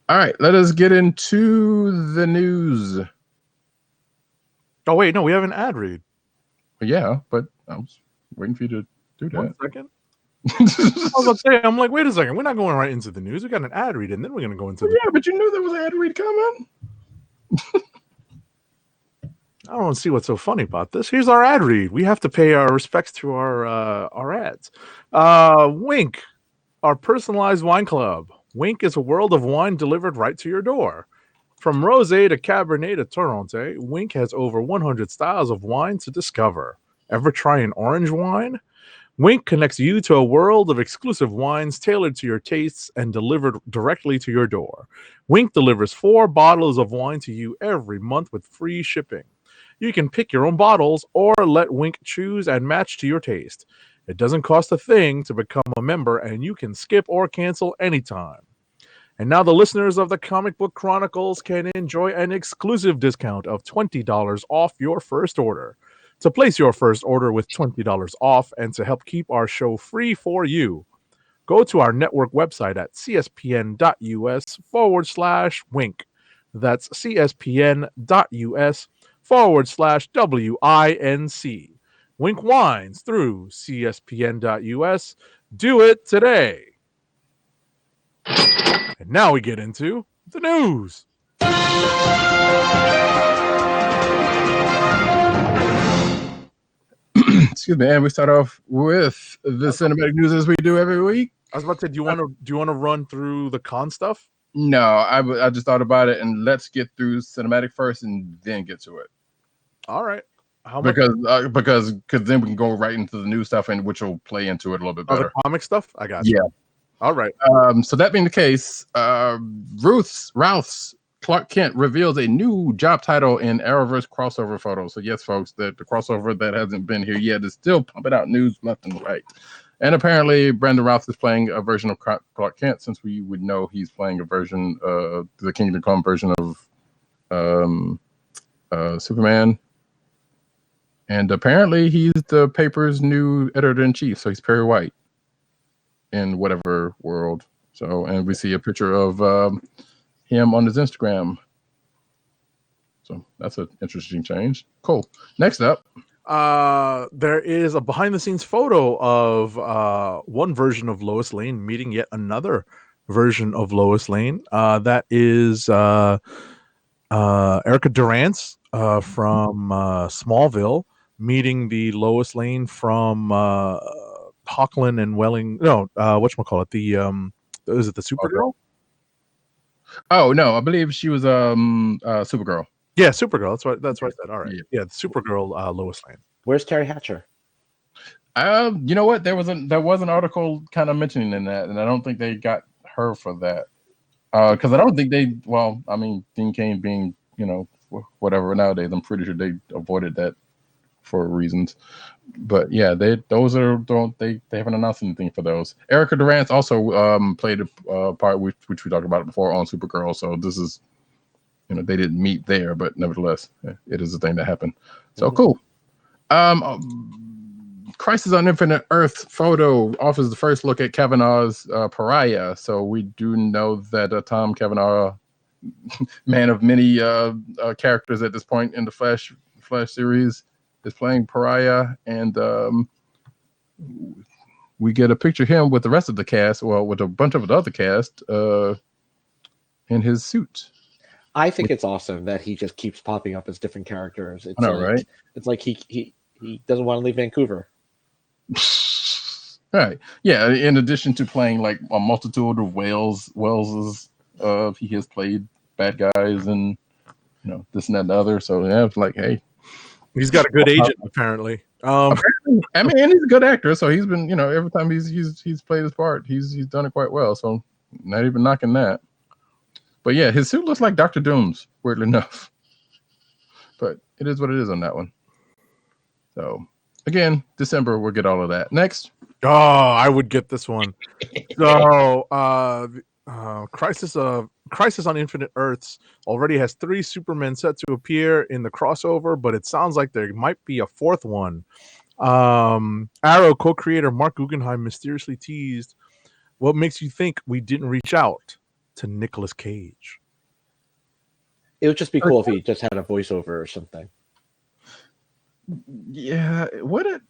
All right, let us get into the news. Oh, wait, no, we have an ad read. Yeah, but I was waiting for you to do that. 1 second. I was about to say, I'm like, wait a second, we're not going right into the news. We got an ad read, and then we're going to go into Yeah, but you knew there was an ad read coming. I don't see what's so funny about this. Here's our ad read. We have to pay our respects to our ads. Wink, our personalized wine club. Wink is a world of wine delivered right to your door. From rosé to Cabernet to Torronté, Wink has over 100 styles of wine to discover. Ever try an orange wine? Wink connects you to a world of exclusive wines tailored to your tastes and delivered directly to your door. Wink delivers 4 bottles of wine to you every month with free shipping. You can pick your own bottles or let Wink choose and match to your taste. It doesn't cost a thing to become a member, and you can skip or cancel anytime. And now the listeners of the Comic Book Chronicles can enjoy an exclusive discount of $20 off your first order. To place your first order with $20 off and to help keep our show free for you, go to our network website at cspn.us/wink. That's cspn.us/WINC. Wink Wines through cspn.us. Do it today. And now we get into the news. Excuse me, and we start off with the cinematic news as we do every week. I was about to say, do you want to run through the con stuff? No, I just thought about it, and let's get through cinematic first, and then get to it. All right. How much? Because then we can go right into the new stuff, and which will play into it a little bit better. The comic stuff? I got you. Yeah. All right. So that being the case, Ralph's Clark Kent reveals a new job title in Arrowverse crossover photos. So yes, folks, that the crossover that hasn't been here yet is still pumping out news left and right. And apparently, Brandon Routh is playing a version of Clark Kent, since we would know he's playing a version, the Kingdom Come version of Superman. And apparently, he's the paper's new editor-in-chief, so he's Perry White in whatever world. So, and we see a picture of him on his Instagram. So that's an interesting change. Cool. Next up, there is a behind-the-scenes photo of one version of Lois Lane meeting yet another version of Lois Lane. That is Erica Durance from Smallville meeting the Lois Lane from Hockland and Welling. No, whatchamacallit? Is it the Supergirl? Oh no, I believe she was Supergirl. Yeah, Supergirl. That's right. I said. All right. Yeah, Supergirl, Lois Lane. Where's Terry Hatcher? You know what? There was an article kind of mentioning in that, and I don't think they got her for that. Because I don't think they. Well, I mean, Dean Cain being whatever nowadays, I'm pretty sure they avoided that for reasons. But yeah, they haven't announced anything for those. Erica Durance also played a part which we talked about before on Supergirl. So this is, they didn't meet there, but nevertheless, it is a thing that happened. So cool. Crisis on Infinite Earth photo offers the first look at Kavanaugh's Pariah. So we do know that Tom Cavanaugh, man of many characters at this point in the Flash series, is playing Pariah, and we get a picture of him with the rest of the cast, well, with a bunch of the other cast in his suit. I think it's awesome that he just keeps popping up as different characters. It's right? It's like he doesn't want to leave Vancouver. Right. Yeah. In addition to playing like a multitude of Wells's, he has played bad guys and this and that and the other. So yeah, it's like, hey, he's got a good agent apparently. Apparently, I mean, and he's a good actor, so he's been, every time he's played his part, he's done it quite well. So not even knocking that. But yeah, his suit looks like Dr. Doom's, weirdly enough. But it is what it is on that one. So again, December, we'll get all of that. Next. Oh, I would get this one. So Crisis on Infinite Earths already has 3 Supermen set to appear in the crossover, but it sounds like there might be a 4th one. Arrow co-creator Mark Guggenheim mysteriously teased, "What makes you think we didn't reach out to Nicolas Cage?" It would just be cool if he just had a voiceover or something. Yeah, would it?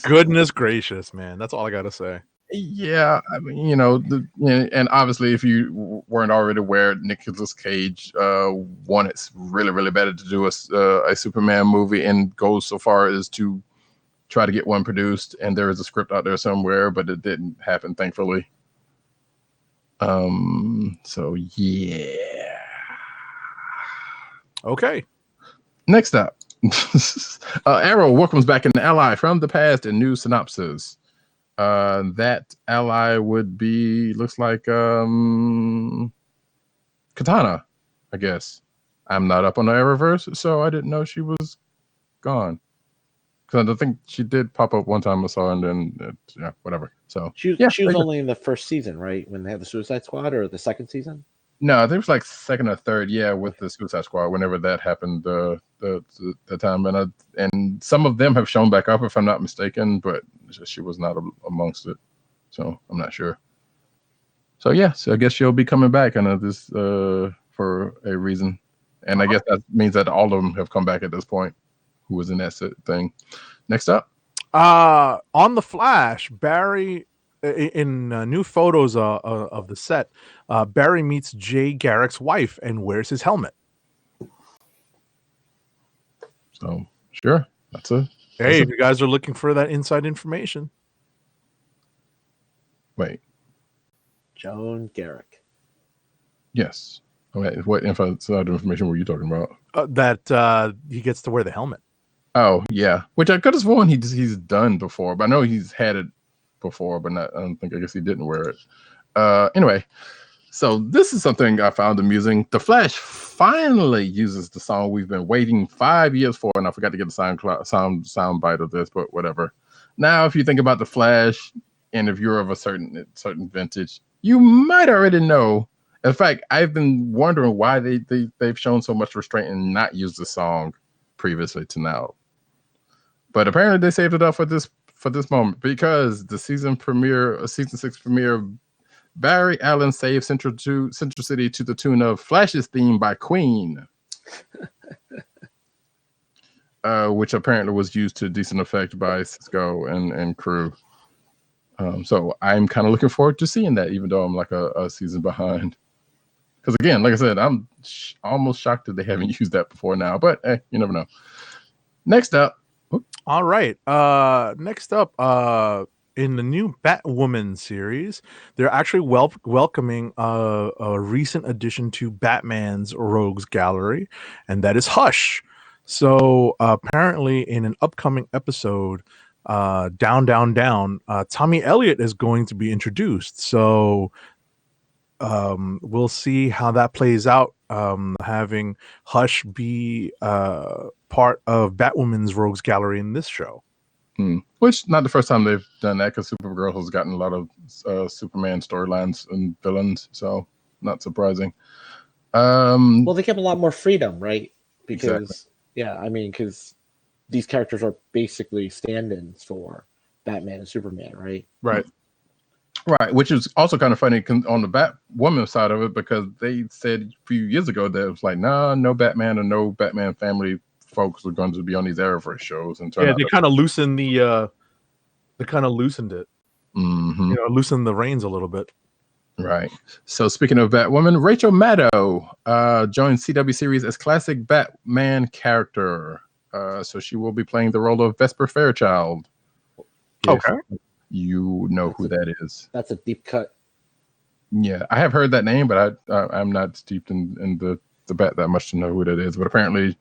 Goodness gracious, man. That's all I got to say. Yeah, I mean, and obviously, if you weren't already aware, Nicolas Cage wanted really, really better to do a Superman movie, and goes so far as to try to get one produced. And there is a script out there somewhere, but it didn't happen, thankfully. So yeah. Okay. Next up, Arrow welcomes back an ally from the past in new synopsis. That ally would be, looks like Katana, I guess. I'm not up on the Arrowverse, so I didn't know she was gone. Because I think she did pop up one time I saw, and then whatever. So she was only in the first season, right? When they had the Suicide Squad, or the second season? No, I think it was like second or third, with the Suicide Squad. Whenever that happened, the time, and some of them have shown back up, if I'm not mistaken, but she was not amongst it, so I'm not sure. So yeah, so I guess she'll be coming back on this for a reason, and I guess that means that all of them have come back at this point. Who was in that thing? Next up, on the Flash, Barry. In new photos of the set, Barry meets Jay Garrick's wife and wears his helmet. So sure, If you guys are looking for that inside information. Wait, Joan Garrick. Yes. Okay. What inside information were you talking about? That he gets to wear the helmet. Oh yeah, which I could have sworn he's done before, but I know he's had it before, but not, I guess he didn't wear it. Anyway, so this is something I found amusing. The Flash finally uses the song we've been waiting 5 years for, and I forgot to get the sound bite of this, but whatever. Now, if you think about the Flash, and if you're of a certain vintage, you might already know. In fact, I've been wondering why they've shown so much restraint and not used the song previously to now. But apparently they saved it up for this moment, because the season 6 premiere, Barry Allen saved Central City to the tune of Flash's theme by Queen, which apparently was used to decent effect by Cisco and crew. So I'm kind of looking forward to seeing that, even though I'm like a season behind. Because again, like I said, I'm almost shocked that they haven't used that before now, but you never know. Next up. All right. Next up, in the new Batwoman series, they're actually welcoming a recent addition to Batman's Rogues Gallery, and that is Hush. So apparently, in an upcoming episode, Down, Tommy Elliott is going to be introduced. So we'll see how that plays out having Hush be part of Batwoman's Rogues Gallery in this show. Which not the first time they've done that, because Supergirl has gotten a lot of Superman storylines and villains, so not surprising. Well, they give a lot more freedom, right? Because Exactly. because these characters are basically stand-ins for Batman and Superman, right? Right. Right, which is also kind of funny on the Batwoman side of it, because they said a few years ago that it was like, nah, no Batman or no Batman family folks are going to be on these Arrowverse shows, and They kind of loosened they kind of loosened it, Mm-hmm. loosened the reins a little bit. Right. So speaking of Batwoman, Rachel Maddow joined CW series as classic Batman character. So she will be playing the role of Vesper Fairchild. Okay. You know who that is. That's a deep cut. Yeah, I have heard that name, but I'm not steeped in the Bat that much to know who that is. But apparently,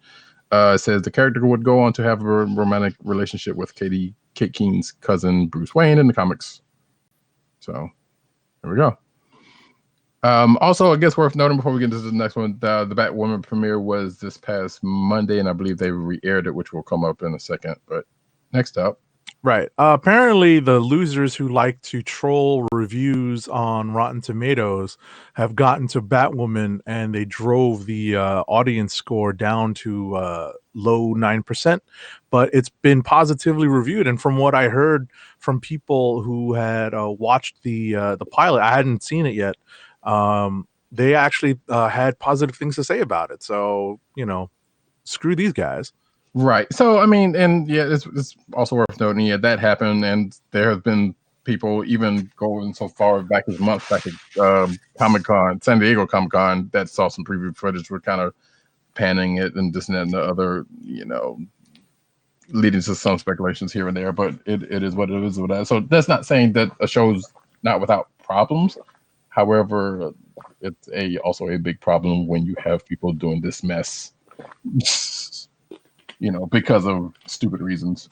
it says the character would go on to have a romantic relationship with Kate Keene's cousin Bruce Wayne in the comics. So there we go. Also, I guess worth noting before we get into the next one, the Batwoman premiere was this past Monday, and I believe they re-aired it, which will come up in a second. But next up. Right. Apparently, the losers who like to troll reviews on Rotten Tomatoes have gotten to Batwoman, and they drove the audience score down to low 9%. But it's been positively reviewed, and from what I heard from people who had watched the pilot, I hadn't seen it yet. They actually had positive things to say about it. So screw these guys. Right. So, I mean, and yeah, it's also worth noting, yeah, that happened, and there have been people even going so far back as months back at Comic-Con, San Diego Comic-Con, that saw some preview footage, were kind of panning it and this and that and the other, leading to some speculations here and there, but it is what it is with that. So that's not saying that a show's not without problems. However, it's also a big problem when you have people doing this mess. Because of stupid reasons,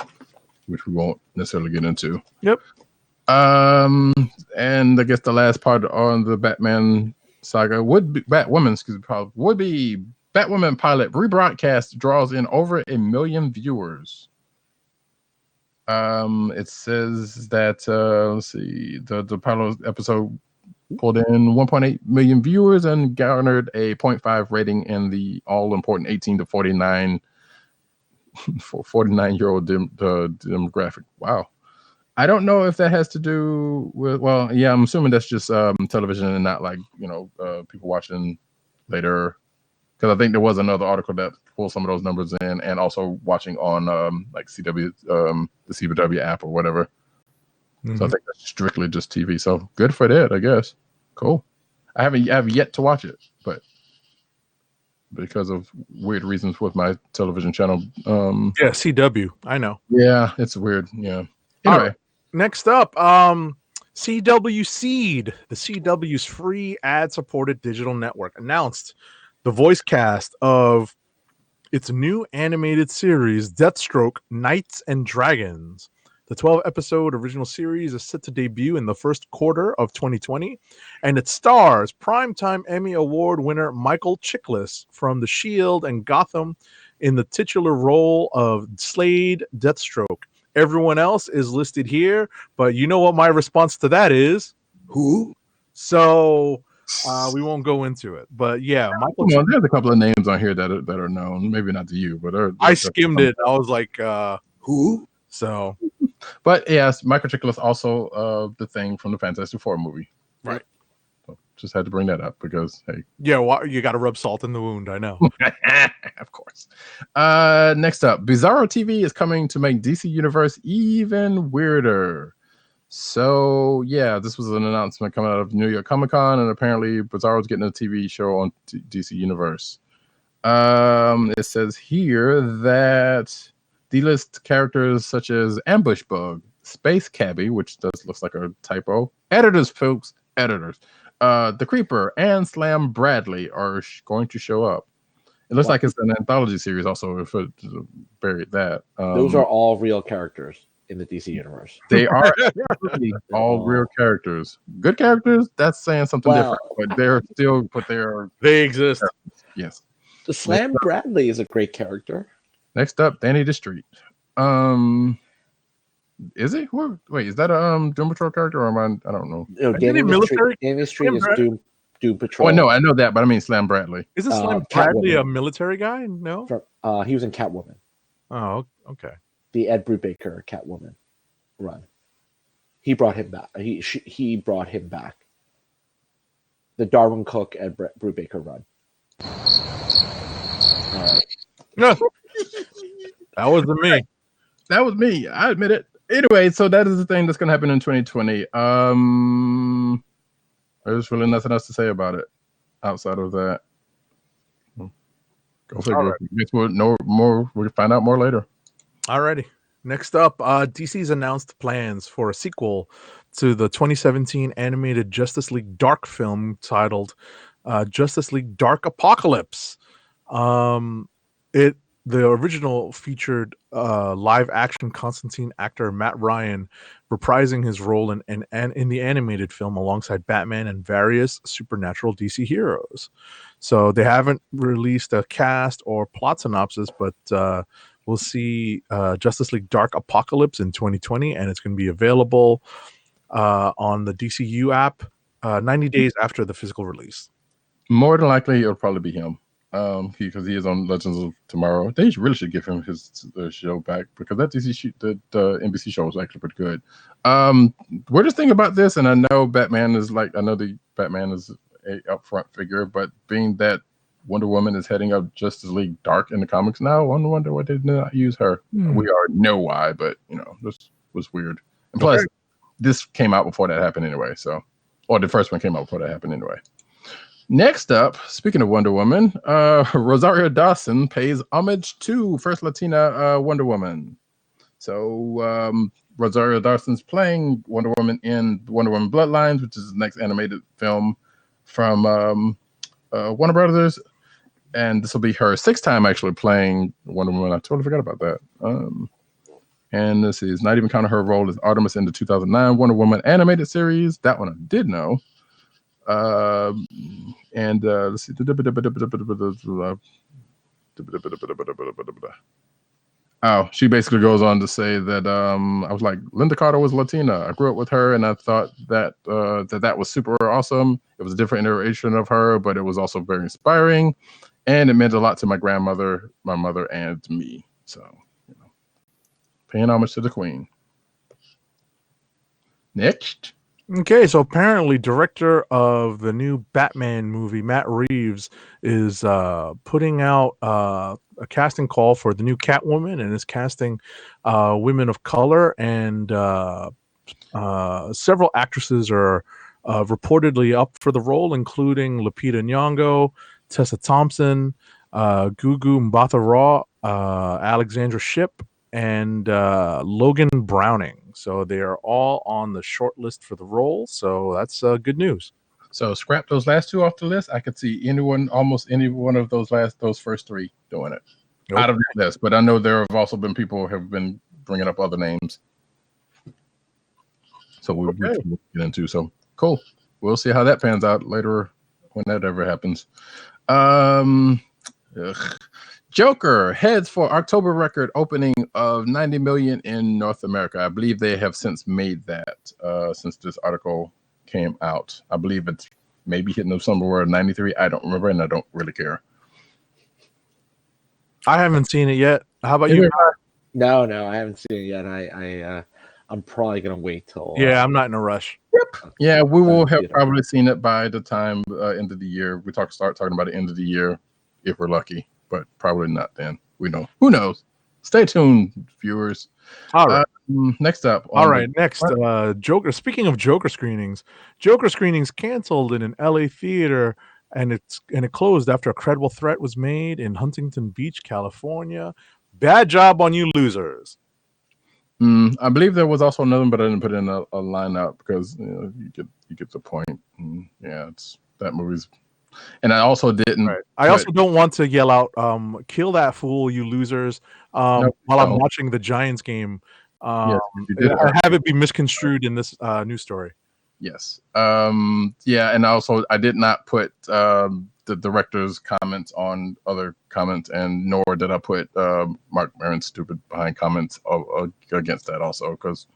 which we won't necessarily get into. Yep. And I guess the last part on the Batman saga would be Batwoman pilot rebroadcast draws in over 1 million viewers. It says that let's see, the pilot episode pulled in 1.8 million viewers and garnered a 0.5 rating in the all important 18 to 49 for 49-year-old demographic. Wow. I don't know if that has to do with, well, yeah, I'm assuming that's just television and not like, people watching later. Because I think there was another article that pulled some of those numbers in, and also watching on like CW, the CW app or whatever. Mm-hmm. So I think that's strictly just TV. So good for that, I guess. Cool. I have yet to watch it, but because of weird reasons with my television channel. Yeah, CW. I know. Yeah, it's weird. Yeah. Anyway. Right. Next up, CW Seed, the CW's free ad-supported digital network, announced the voice cast of its new animated series, Deathstroke: Knights and Dragons. The 12-episode original series is set to debut in the first quarter of 2020, and it stars primetime Emmy Award winner Michael Chiklis from The Shield and Gotham in the titular role of Slade Deathstroke. Everyone else is listed here, but you know what my response to that is? Who? So we won't go into it. But yeah, Michael. There's a couple of names on here that are known. Maybe not to you, but I skimmed it. I was like, who? So. But yes, Michael Chiklis also the Thing from the Fantastic Four movie. Right. So just had to bring that up because, hey. Yeah, well, you got to rub salt in the wound. I know. Of course. Next up, Bizarro TV is coming to make DC Universe even weirder. So, yeah, this was an announcement coming out of New York Comic Con, and apparently Bizarro's getting a TV show on DC Universe. It says here that D-list characters such as Ambush Bug, Space Cabbie, which looks like a typo, editors, The Creeper, and Slam Bradley are going to show up. It looks like it's an anthology series also, if it buried that. Those are all real characters in the DC universe. They are all real characters. Good characters, that's saying something different, but they exist. Yes. The Slam Bradley is a great character. Next up, Danny DeStreet. Is he? Wait, is that a Doom Patrol character or am I don't know. No, Danny DeStreet is Doom Patrol. Oh no, I know that, but I mean Slam Bradley. Isn't Slam Bradley a military guy? No. He was in Catwoman. Oh, okay. The Ed Brubaker Catwoman run. He brought him back. He brought him back. The Darwin Cook Ed Brubaker run. All right. No, that wasn't me. That was me. I admit it. Anyway, so that is the thing that's going to happen in 2020. There's really nothing else to say about it outside of that. Go figure. Right. Guess we'll know more. We'll find out more later. Alrighty. Next up, DC's announced plans for a sequel to the 2017 animated Justice League Dark film titled Justice League Dark Apocalypse. The original featured live-action Constantine actor Matt Ryan reprising his role in the animated film alongside Batman and various supernatural DC heroes. So they haven't released a cast or plot synopsis, but we'll see Justice League Dark Apocalypse in 2020, and it's going to be available on the DCU app 90 days after the physical release. More than likely, it'll probably be him. Because he is on Legends of Tomorrow. They really should give him his show back because that the NBC show was actually pretty good. Weirdest thing about this, and I know Batman is the Batman is a upfront figure, but being that Wonder Woman is heading up Justice League Dark in the comics now, I wonder why they did not use her. We already know why, but this was weird. And plus, this came out before that happened anyway. Or the first one came out before that happened anyway. Next up, speaking of Wonder Woman, Rosario Dawson pays homage to first Latina Wonder Woman. So Rosario Dawson's playing Wonder Woman in Wonder Woman Bloodlines, which is the next animated film from Warner Brothers. And this will be her sixth time actually playing Wonder Woman. I totally forgot about that. And this is not even counting her role as Artemis in the 2009 Wonder Woman animated series. That one I did know. And let's see. Oh, she basically goes on to say that I was like, Linda Carter was Latina. I grew up with her, and I thought that that was super awesome. It was a different iteration of her, but it was also very inspiring, and it meant a lot to my grandmother, my mother, and me. So, paying homage to the Queen. Next. Okay, so apparently director of the new Batman movie, Matt Reeves, is putting out a casting call for the new Catwoman and is casting women of color, and several actresses are reportedly up for the role, including Lupita Nyong'o, Tessa Thompson, Gugu Mbatha-Raw, Alexandra Shipp, and Logan Browning. So they are all on the short list for the role. So that's good news. So scrap those last two off the list. I could see almost any one of those first thrhree doing it out of the list. But I know there have also been people who have been bringing up other names. So we'll get into. So cool. We'll see how that pans out later when that ever happens. Joker heads for October record opening of 90 million in North America. I believe they have since made that since this article came out. I believe it's maybe hitting them somewhere 93. I don't remember, and I don't really care. I haven't seen it yet. How about you? No, I haven't seen it yet. I'm probably gonna wait till. Yeah, I'm not in a rush. Yep. Yeah, we will have probably seen it by the time end of the year. We start talking about the end of the year if we're lucky. But probably not then. We know. Who knows? Stay tuned, viewers. All right. Next up. Next, Joker. Speaking of Joker screenings canceled in an LA theater, and it closed after a credible threat was made in Huntington Beach, California. Bad job on you losers. I believe there was also another one, but I didn't put in a lineup because you get the point. That movie's. And I also didn't. Right. I also don't want to yell out, "Kill that fool, you losers!" While I'm watching the Giants game. I have it be misconstrued in this news story. Yes. And also I did not put the director's comments on other comments, and nor did I put Mark Maron's stupid behind comments against that also, because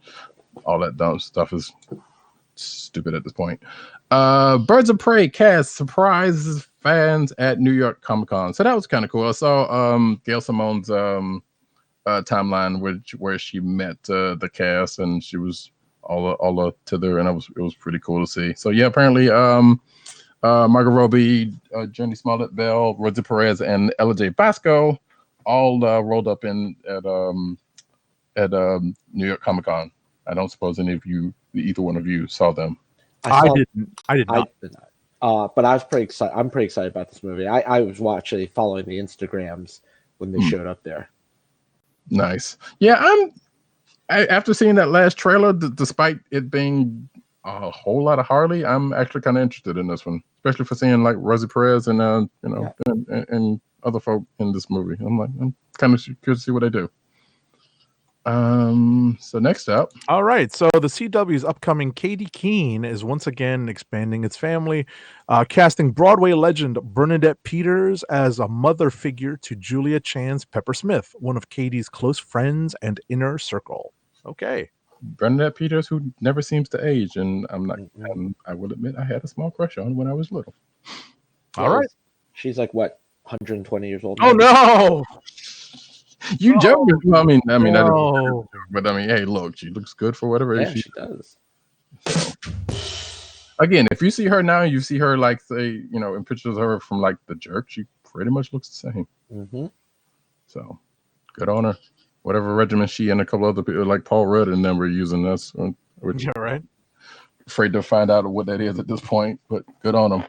all that dumb stuff is stupid at this point. Birds of Prey cast surprises fans at New York Comic Con, so that was kind of cool. I saw Gail Simone's timeline where she met the cast, and she was all thither, and it was pretty cool to see. So yeah, apparently Margot Robbie, Jenny Smollett Bell, Rosie Perez, and Ella J. Basco all rolled up at New York Comic Con. I don't suppose either one of you saw them. I did not. But I was pretty excited. I'm pretty excited about this movie. I was actually following the Instagrams when they showed up there. Nice. Yeah, after seeing that last trailer, despite it being a whole lot of Harley, I'm actually kind of interested in this one, especially for seeing like Rosie Perez and and other folk in this movie. I'm kind of curious to see what they do. So next up. All right. So the CW's upcoming Katie Keene is once again expanding its family, casting Broadway legend Bernadette Peters as a mother figure to Julia Chan's Pepper Smith, one of Katie's close friends and inner circle. Okay. Bernadette Peters, who never seems to age, and I will admit I had a small crush on when I was little. All right. She's like what, 120 years old? Oh no. You joke. Well, I mean, no. but I mean, hey, look, she looks good for whatever age she does. So, again, if you see her now, you see her like say, in pictures of her from like The Jerk, she pretty much looks the same. Mm-hmm. So, good on her. Whatever regimen she and a couple other people like Paul Rudd and them were using, that's yeah, right. Afraid to find out what that is at this point, but good on them.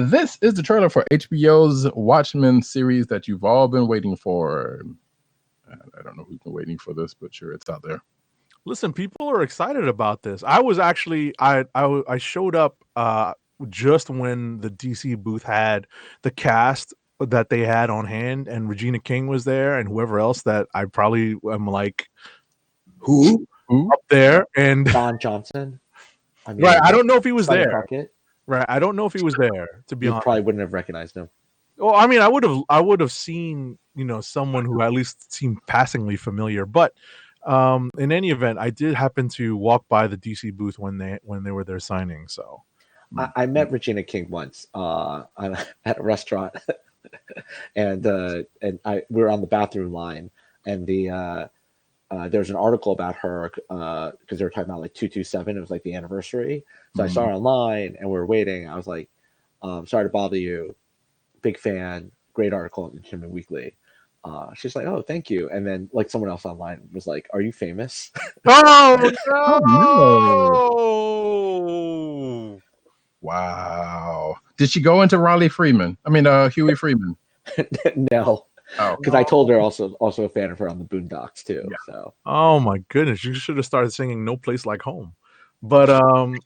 This is the trailer for HBO's Watchmen series that you've all been waiting for. I don't know who's been waiting for this, but sure, it's out there. Listen, people are excited about this. I was actually I showed up just when the DC booth had the cast that they had on hand, and Regina King was there, and whoever else that I probably am like, who up there, and Don Johnson. I mean, right. I don't know if he was there. Bucket. Right. I don't know if he was there. To be honest, probably wouldn't have recognized him. Well, I mean, I would have seen, someone who at least seemed passingly familiar. But in any event, I did happen to walk by the DC booth when they were there signing. So I met Regina King once at a restaurant, and we were on the bathroom line, and there's an article about her because they were talking about like 227. It was like the anniversary. So I saw her online, and we were waiting. I was like, sorry to bother you. Big fan, great article in Entertainment Weekly. She's like, oh, thank you. And then like someone else online was like, are you famous? Oh no! Wow. Did she go into Huey Freeman? No. Oh, because I told her also a fan of her on the Boondocks too. Yeah. So. Oh my goodness, you should have started singing "No Place Like Home." But you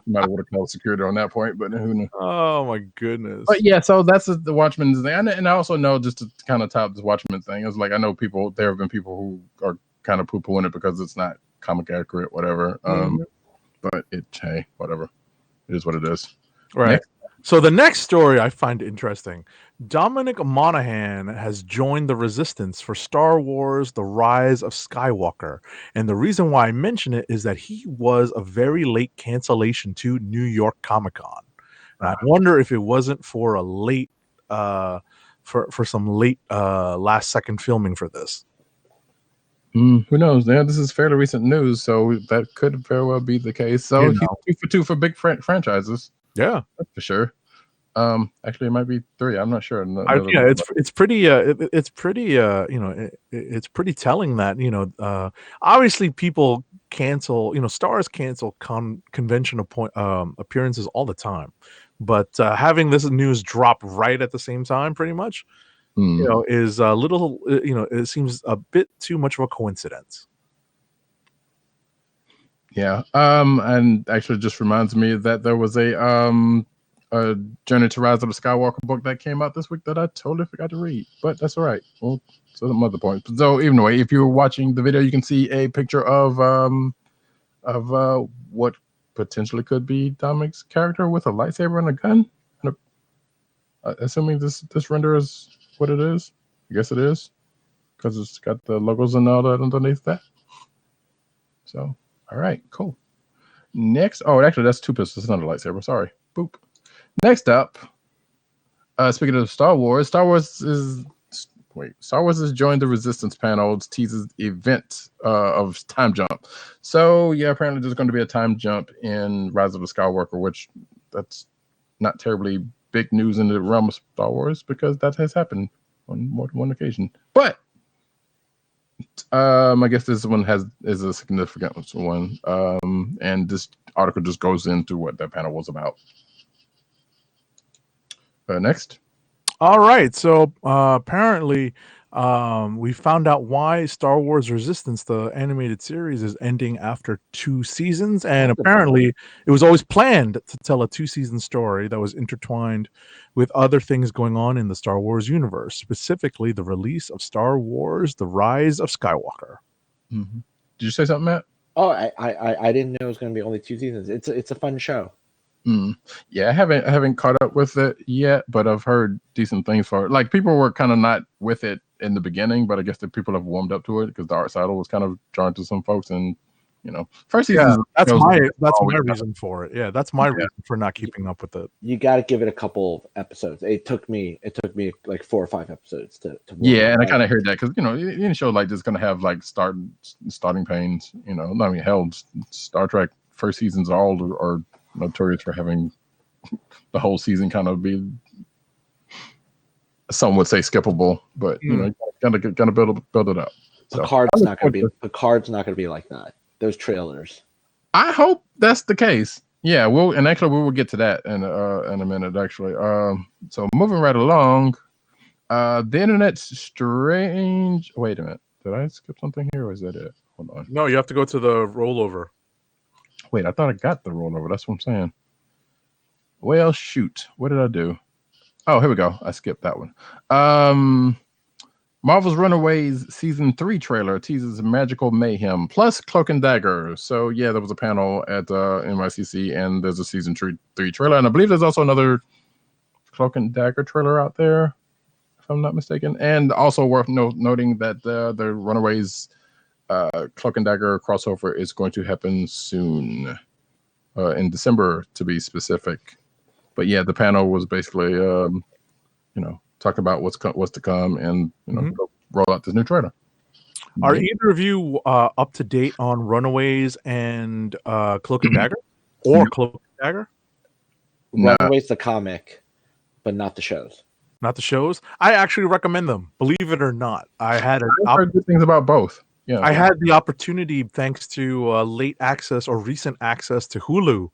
might want to call security on that point, but who knows? Oh my goodness! But yeah, so that's the Watchmen thing, and I also know, just to kind of top this Watchmen thing, it's like I know there have been people who are kind of poo-pooing it because it's not comic accurate, whatever. But hey, whatever, it is what it is. Right. Next. So the next story I find interesting. Dominic Monaghan has joined the resistance for Star Wars: The Rise of Skywalker. And the reason why I mention it is that he was a very late cancellation to New York Comic Con. And I wonder if it wasn't for a late for some late last second filming for this. Who knows? Yeah, this is fairly recent news, so that could very well be the case. So he's 2 for 2 for big franchises. Yeah, that's for sure. Actually, it might be 3. I'm not sure. It's pretty it's pretty telling that obviously people cancel stars cancel convention appearances all the time, but having this news drop right at the same time, pretty much, is a little it seems a bit too much of a coincidence. Yeah. And actually just reminds me that there was a Journey to Rise of the Skywalker book that came out this week that I totally forgot to read, but that's all right. Well, so the other point. So even way, if you were watching the video, you can see a picture of what potentially could be Dominic's character with a lightsaber and a gun. Assuming this render is what it is. I guess it is, because it's got the logos and all that underneath that. So, all right, cool. Next, actually, that's two pistols. It's not a lightsaber. Sorry. Boop. Next up, speaking of Star Wars has joined the Resistance panel. It teases event of time jump. So yeah, apparently there's going to be a time jump in Rise of the Skywalker, which that's not terribly big news in the realm of Star Wars because that has happened on more than one occasion. But I guess this one is a significant one. And this article just goes into what that panel was about. Next. All right. So apparently we found out why Star Wars Resistance, the animated series, is ending after 2 seasons. And apparently it was always planned to tell a 2-season story that was intertwined with other things going on in the Star Wars universe, specifically the release of Star Wars: The Rise of Skywalker. Mm-hmm. Did you say something, Matt? Oh, I didn't know it was going to be only 2 seasons. It's a fun show. Yeah, I haven't caught up with it yet, but I've heard decent things for it. Like, people were kind of not with it in the beginning, but I guess the people have warmed up to it because the art style was kind of drawn to some folks, and first season. That's my reason for it. Yeah, that's my reason for not keeping up with it. You got to give it a couple episodes. It took me like 4 or 5 episodes to yeah, and I kind of heard that because any show like this is gonna have like starting pains. Star Trek first seasons are notorious for having the whole season kind of be, some would say, skippable, but gotta build it up. The card's not gonna be like that. Those trailers. I hope that's the case. Yeah, we will get to that in a minute actually. So moving right along, the internet's strange. Wait a minute, did I skip something here, or is that it? Hold on. No, you have to go to the rollover. Wait, I thought I got the rollover. That's what I'm saying. Well, shoot. What did I do? Oh, here we go. I skipped that one. Marvel's Runaways Season 3 trailer teases magical mayhem, plus Cloak and Dagger. So, yeah, there was a panel at NYCC, and there's a Season 3 trailer. And I believe there's also another Cloak and Dagger trailer out there, if I'm not mistaken. And also worth noting that the Runaways Cloak and Dagger crossover is going to happen soon, in December to be specific. But yeah, the panel was basically, talk about what's to come, and roll out this new trailer. Are either of you up to date on Runaways and Cloak and Dagger, or Cloak and Dagger? Runaways the comic, but not the shows. Not the shows. I actually recommend them. Believe it or not, I heard good things about both. Yeah, I had the opportunity, thanks to late access or recent access to Hulu,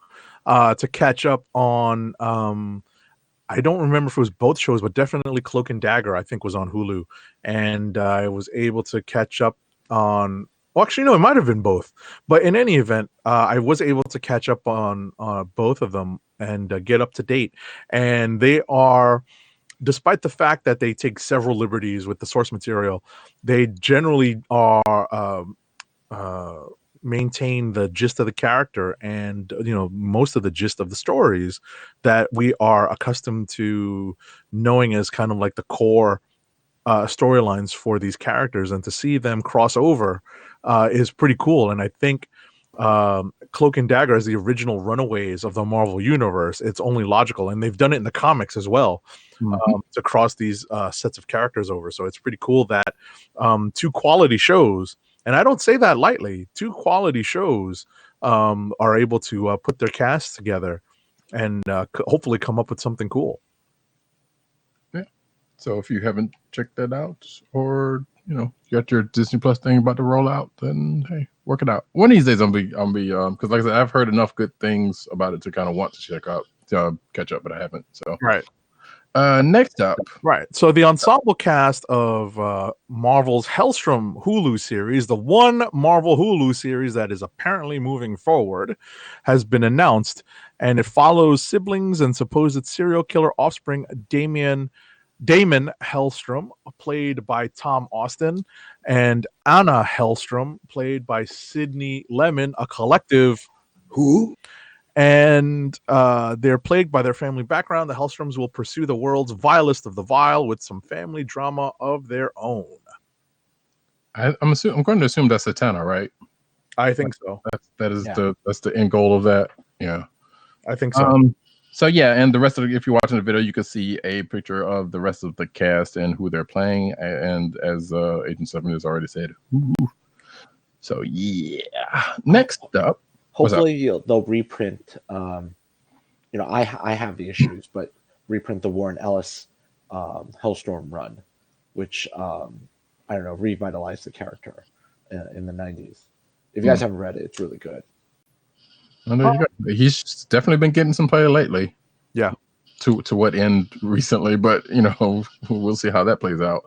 to catch up on. I don't remember if it was both shows, but definitely Cloak and Dagger, I think, was on Hulu, and I was able to catch up on. Well, actually, no, it might have been both. But in any event, I was able to catch up on both of them and get up to date. And they are, despite the fact that they take several liberties with the source material, they generally are maintain the gist of the character and most of the gist of the stories that we are accustomed to knowing as kind of like the core storylines for these characters, and to see them cross over is pretty cool. And I think Cloak and Dagger is the original Runaways of the Marvel Universe. It's only logical, and they've done it in the comics as well, to cross these sets of characters over. So it's pretty cool that 2 quality shows, and I don't say that lightly, 2 quality shows are able to put their casts together and hopefully come up with something cool. Yeah. So if you haven't checked that out, or you got your Disney Plus thing about to roll out, then hey, work it out. One of these days I'll be because like I said, I've heard enough good things about it to kind of want to catch up, but I haven't. So right. Next up, right. So the ensemble cast of Marvel's Hellstrom Hulu series, the one Marvel Hulu series that is apparently moving forward, has been announced, and it follows siblings and supposed serial killer offspring Damon Hellstrom, played by Tom Austin, and Anna Hellstrom, played by Sydney Lemon, a collective who And they're plagued by their family background. The Hellstroms will pursue the world's vilest of the vile with some family drama of their own. I'm going to assume that's Satana, right? I think so. That's the end goal of that. Yeah, I think so. So yeah, and the rest of if you're watching the video, you can see a picture of the rest of the cast and who they're playing. And as Agent 7 has already said, ooh. So yeah. Next up, hopefully they'll reprint. I have the issues, but reprint the Warren Ellis Hellstorm run, which I don't know, revitalized the character in the 90s. If you guys haven't read it, it's really good. Well, there you go. He's definitely been getting some play lately. Yeah. To what end recently, but we'll see how that plays out.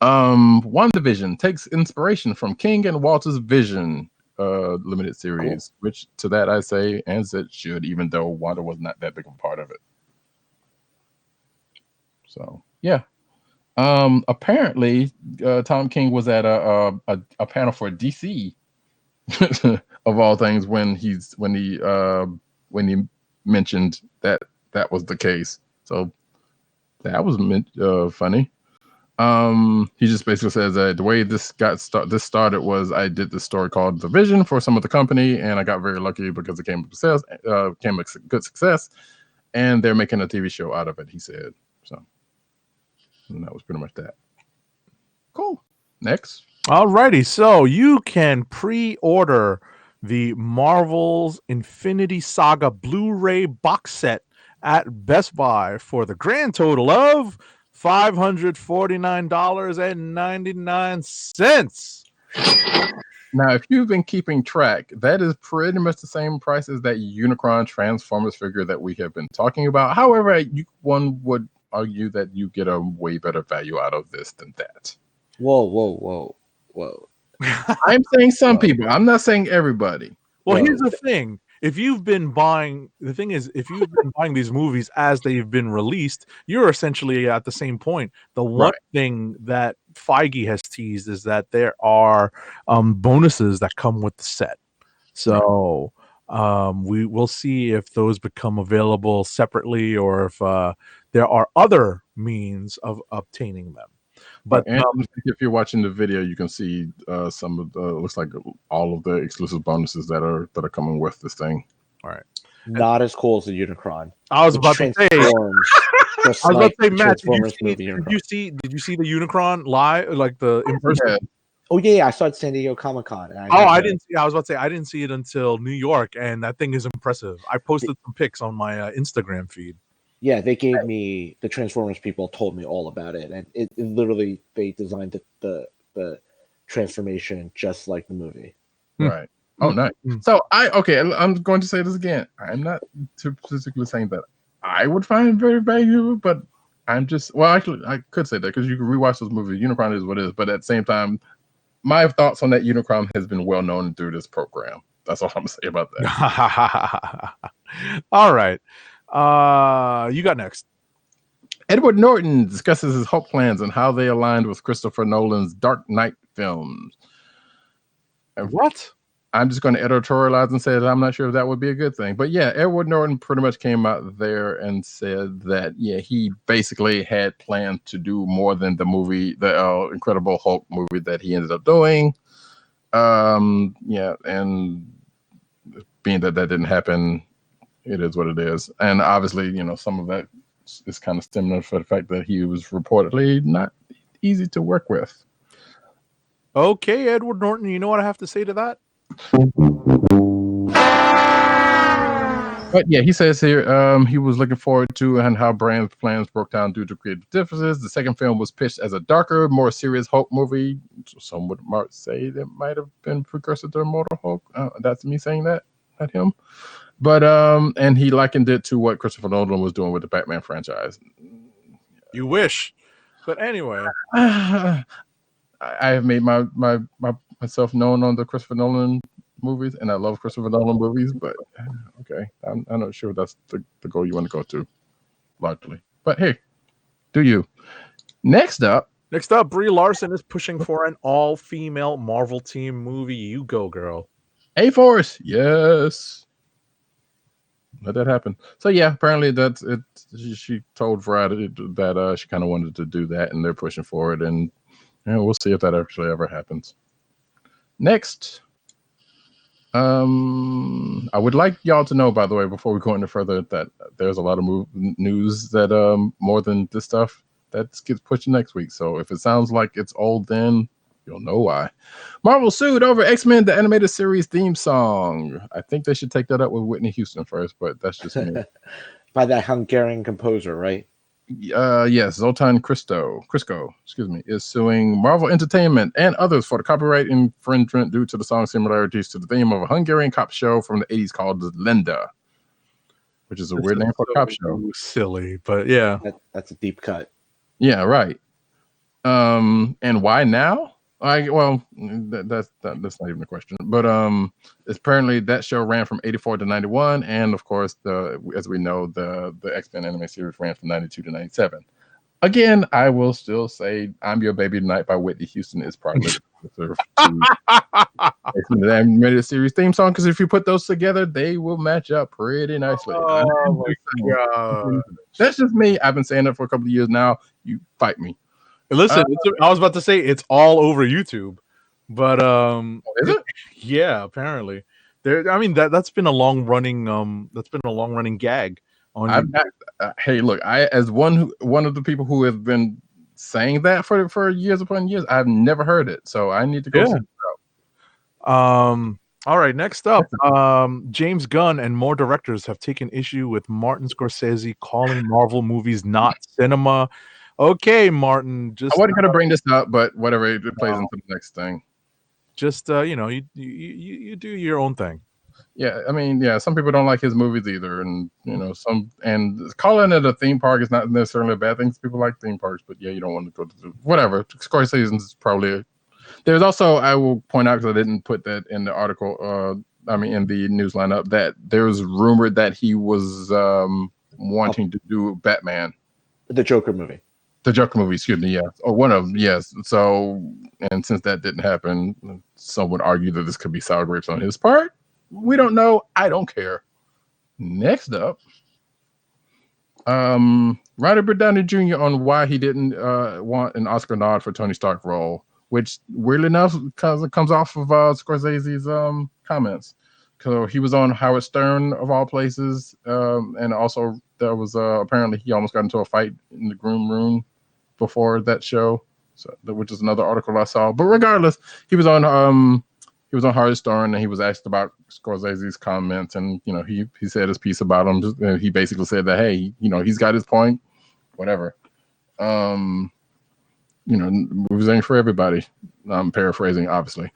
WandaVision takes inspiration from King and Walter's Vision limited series, which to that I say, as it should, even though Wanda was not that big of a part of it. So yeah. Apparently, Tom King was at a panel for DC, of all things, when he mentioned that was the case. So that was funny. He just basically says that the way this started was I did this story called The Vision for some of the company, and I got very lucky because it came a good success, and they're making a TV show out of it. He said so. And that was pretty much that. Cool. Next. Alrighty, so you can pre-order the Marvel's Infinity Saga Blu-ray box set at Best Buy for the grand total of $549.99. Now, if you've been keeping track, that is pretty much the same price as that Unicron Transformers figure that we have been talking about. However, one would argue that you get a way better value out of this than that. Whoa. I'm saying some people. I'm not saying everybody. Well, here's the thing. If you've been buying these movies as they've been released, you're essentially at the same point. The one thing that Feige has teased is that there are bonuses that come with the set. So we will see if those become available separately or if there are other means of obtaining them. But if you're watching the video, you can see some of the looks like all of the exclusive bonuses that are coming with this thing. All right, not as cool as the Unicron. I was about to say, Matt, did you see the Unicron live, like the in person? Yeah. Oh yeah, I saw it at San Diego Comic-Con. I didn't see. I was about to say I didn't see it until New York, and that thing is impressive. I posted some pics on my Instagram feed. Yeah, they gave me the Transformers people told me all about it, and it literally they designed the transformation just like the movie. Right. Oh, nice. So I'm going to say this again. I'm not specifically saying that I would find it very valuable, but I'm just actually I could say that because you can rewatch those movies. Unicron is what it is, but at the same time, my thoughts on that Unicron has been well known through this program. That's all I'm gonna say about that. All right. You got next. Edward Norton discusses his Hulk plans and how they aligned with Christopher Nolan's Dark Knight films. And what? I'm just going to editorialize and say that I'm not sure if that would be a good thing. But yeah, Edward Norton pretty much came out there and said that, he basically had planned to do more than the movie, the Incredible Hulk movie that he ended up doing. And being that didn't happen, it is what it is. And obviously, some of that is kind of stemming for the fact that he was reportedly not easy to work with. Okay, Edward Norton, you know what I have to say to that? But yeah, he says here he was looking forward to and how brand plans broke down due to creative differences. The second film was pitched as a darker, more serious Hulk movie. Some would say that might have been precursor to Immortal Hulk. That's me saying that, not him. But and he likened it to what Christopher Nolan was doing with the Batman franchise. You wish, but anyway, I have made myself known on the Christopher Nolan movies, and I love Christopher Nolan movies. But okay, I'm not sure that's the goal you want to go to, largely. But hey, do you? Next up, Brie Larson is pushing for an all-female Marvel team movie. You go, girl. A-Force, yes. let that happen. So yeah, apparently that's it. She told Variety that she kind of wanted to do that, and they're pushing for it, and we'll see if that actually ever happens. Next, I would like y'all to know, by the way, before we go any further, that there's a lot of news that more than this stuff that gets pushed next week. So if it sounds like it's old, then you'll know why. Marvel sued over X-Men the animated series theme song. I think they should take that up with Whitney Houston first, but that's just me. By that Hungarian composer, right? Yes, Zoltan Crisco, is suing Marvel Entertainment and others for the copyright infringement due to the song similarities to the theme of a Hungarian cop show from the 80s called Lenda, which is a weird name for a cop show. Silly, but yeah. That's a deep cut. Yeah, right. And why now? That's not even a question. But apparently that show ran from 84 to 91, and of course, as we know, the X-Men anime series ran from 92 to 97. Again, I will still say "I'm Your Baby Tonight" by Whitney Houston is probably the animated series theme song, because if you put those together, they will match up pretty nicely. Oh my god, that's just me. I've been saying that for a couple of years now. You fight me. Listen, I was about to say it's all over YouTube, but is it? Yeah, apparently. I mean that's been a long running gag on. Hey, look, I as one of the people who have been saying that for years upon years, I've never heard it, so I need to go see it out. All right, next up, James Gunn and more directors have taken issue with Martin Scorsese calling Marvel movies not cinema. Okay, Martin. I wasn't gonna bring this up, but whatever, it plays into the next thing. Just you do your own thing. Yeah, I mean, yeah, some people don't like his movies either, and calling it a theme park is not necessarily a bad thing. People like theme parks, but yeah, you don't want to go to whatever. Scorsese is probably. There's also, I will point out, because I didn't put that in the article. In the news lineup, that there's rumored that he was wanting to do Batman, the Joker movie. The Joker movie, excuse me, yeah. Or one of them, yes. So, and since that didn't happen, some would argue that this could be sour grapes on his part. We don't know. I don't care. Next up, Robert Downey Jr. on why he didn't want an Oscar nod for Tony Stark role, which weirdly enough comes off of Scorsese's comments. So he was on Howard Stern of all places, and also there was apparently he almost got into a fight in the groom room before that show, so which is another article I saw. But regardless, he was on Howard Stern, and he was asked about Scorsese's comments, and he said his piece about him. He basically said that, hey, he's got his point, whatever. Movies ain't for everybody. I'm paraphrasing, obviously.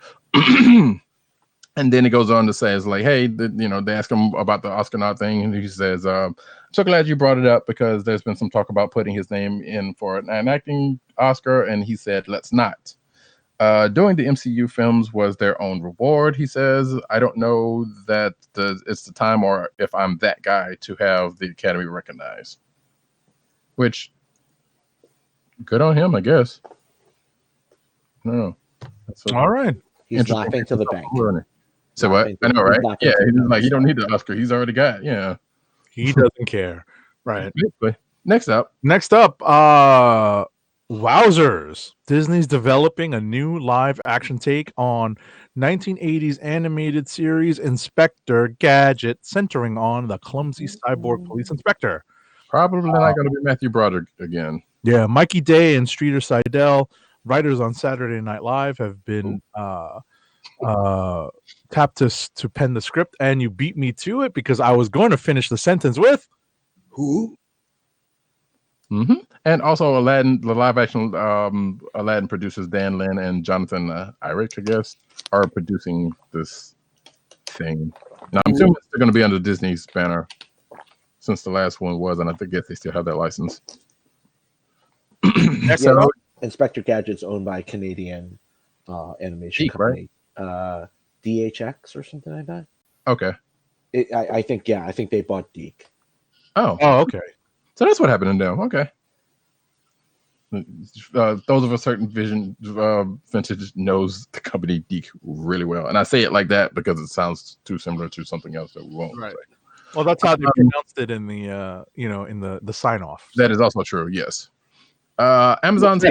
And then it goes on to say, it's like, hey, they ask him about the Oscar nod thing, and he says, I'm so glad you brought it up, because there's been some talk about putting his name in for an acting Oscar, and he said, let's not. Doing the MCU films was their own reward, he says. I don't know that it's the time or if I'm that guy to have the Academy recognize. Which, good on him, I guess. No. All right. He's laughing to the bank. So what? I know, right? Yeah, he's like, he don't need the Oscar. He's already got, yeah. He doesn't care. Right. Next up. Wowzers. Disney's developing a new live action take on 1980s animated series Inspector Gadget, centering on the clumsy cyborg police inspector. Probably not going to be Matthew Broderick again. Yeah, Mikey Day and Streeter Seidel, writers on Saturday Night Live, have been tapped to pen the script, and you beat me to it because I was going to finish the sentence with who? Mm-hmm. And also Aladdin, the live action Aladdin producers Dan Lin and Jonathan Irick, I guess, are producing this thing. Now I'm assuming it's going to be under Disney's banner, since the last one was, and I guess they still have that license. Inspector Gadget's owned by a Canadian animation company, right? DHX or something like that. Okay. I think they bought Deke. Oh, okay. So that's what happened to them. Okay. Those of a certain vintage knows the company Deke really well, and I say it like that because it sounds too similar to something else that we won't say. Well, that's how they pronounced it in the in the sign off. That is also true. Yes. Amazon's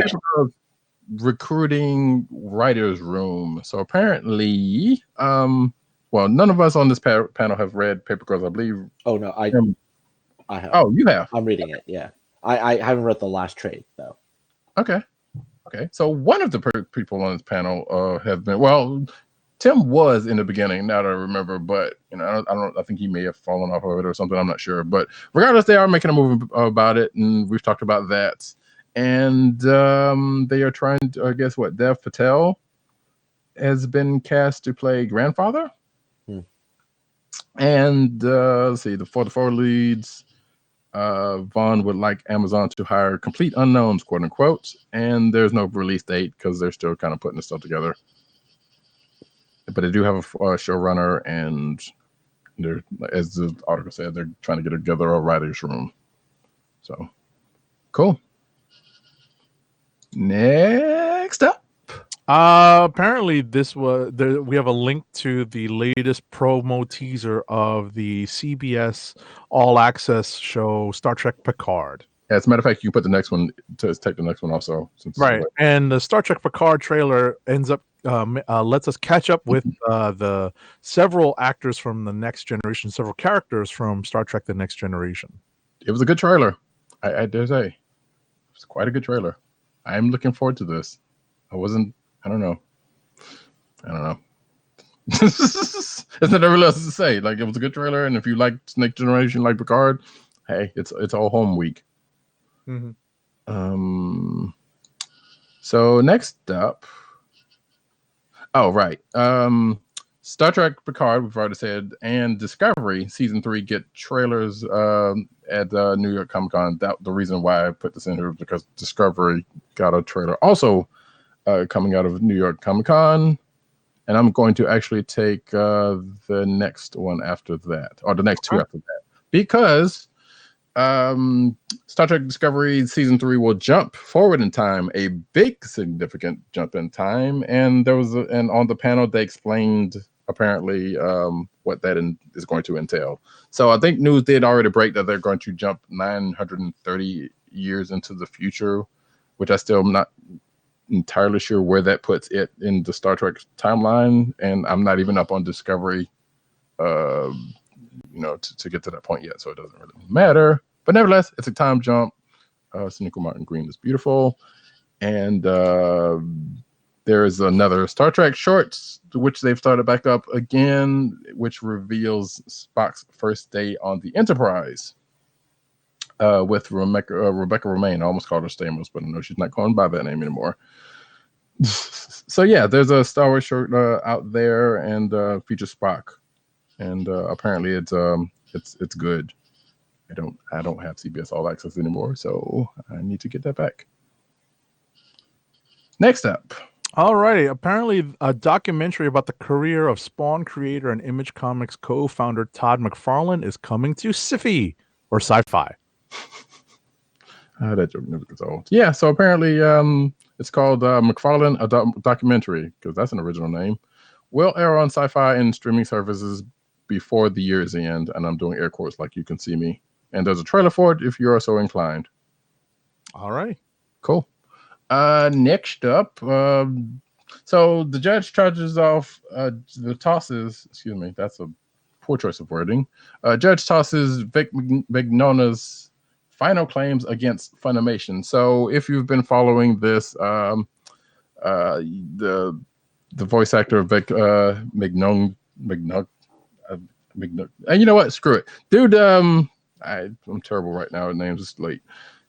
recruiting writers room. So apparently, well, none of us on this panel have read Paper Girls, I believe. Oh no, I have. Oh, you have. I'm reading it. Yeah, I haven't read the last trade though. Okay. So one of the people on this panel have been, well, Tim was in the beginning. Now that I remember, but I think he may have fallen off of it or something. I'm not sure. But regardless, they are making a movie about it, and we've talked about that. And they are trying to, I guess, Dev Patel has been cast to play grandfather. And let's see, for the four leads, Vaughn would like Amazon to hire complete unknowns, quote unquote, and there's no release date because they're still kind of putting this stuff together. But they do have a showrunner, and they're, as the article said, they're trying to get together a writer's room. So cool. Next up. Apparently we have a link to the latest promo teaser of the CBS All Access show Star Trek Picard. As a matter of fact, you can put the next one to take the next one also. Right. And the Star Trek Picard trailer ends up lets us catch up with the several actors from the Next Generation, several characters from Star Trek The Next Generation. It was a good trailer. I dare say. It was quite a good trailer. I'm looking forward to this. I don't know. There's nothing really else to say. Like, it was a good trailer, and if you like Next Generation, like Picard, hey, it's all home week. Mm-hmm. So next up, right. Star Trek Picard, we've already said, and Discovery Season 3 get trailers at New York Comic Con. The reason why I put this in here is because Discovery got a trailer also coming out of New York Comic Con. And I'm going to actually take the next one after that, or the next two after that, because Star Trek Discovery Season 3 will jump forward in time, a big significant jump in time. And there was and on the panel they explained apparently what that is going to entail. So I think news did already break that they're going to jump 930 years into the future, which I still am not entirely sure where that puts it in the Star Trek timeline, and I'm not even up on Discovery to get to that point yet, so it doesn't really matter. But nevertheless, it's a time jump. Sonequa Martin Green is beautiful, and there is another Star Trek shorts which they've started back up again, which reveals Spock's first day on the Enterprise with Rebecca Romaine. I almost called her Stamos, but I know she's not going by that name anymore. So yeah, there's a Star Wars short out there, and features Spock, and apparently it's good. I don't have CBS All Access anymore, so I need to get that back. Next up. All right. Apparently, a documentary about the career of Spawn creator and Image Comics co-founder Todd McFarlane is coming to Sci-Fi or Sci-Fi. That joke never gets old. Yeah, so apparently it's called McFarlane, a documentary, because that's an original name. Will air on Sci-Fi and streaming services before the year's end, and I'm doing air quotes like you can see me. And there's a trailer for it if you're so inclined. All right. Cool. Next up, so the judge charges off tosses. Excuse me, that's a poor choice of wording. Judge tosses Vic Mignogna's final claims against Funimation. So if you've been following this, the voice actor of Vic Mignon, and you know what? Screw it, dude. I'm terrible right now with names. It's late.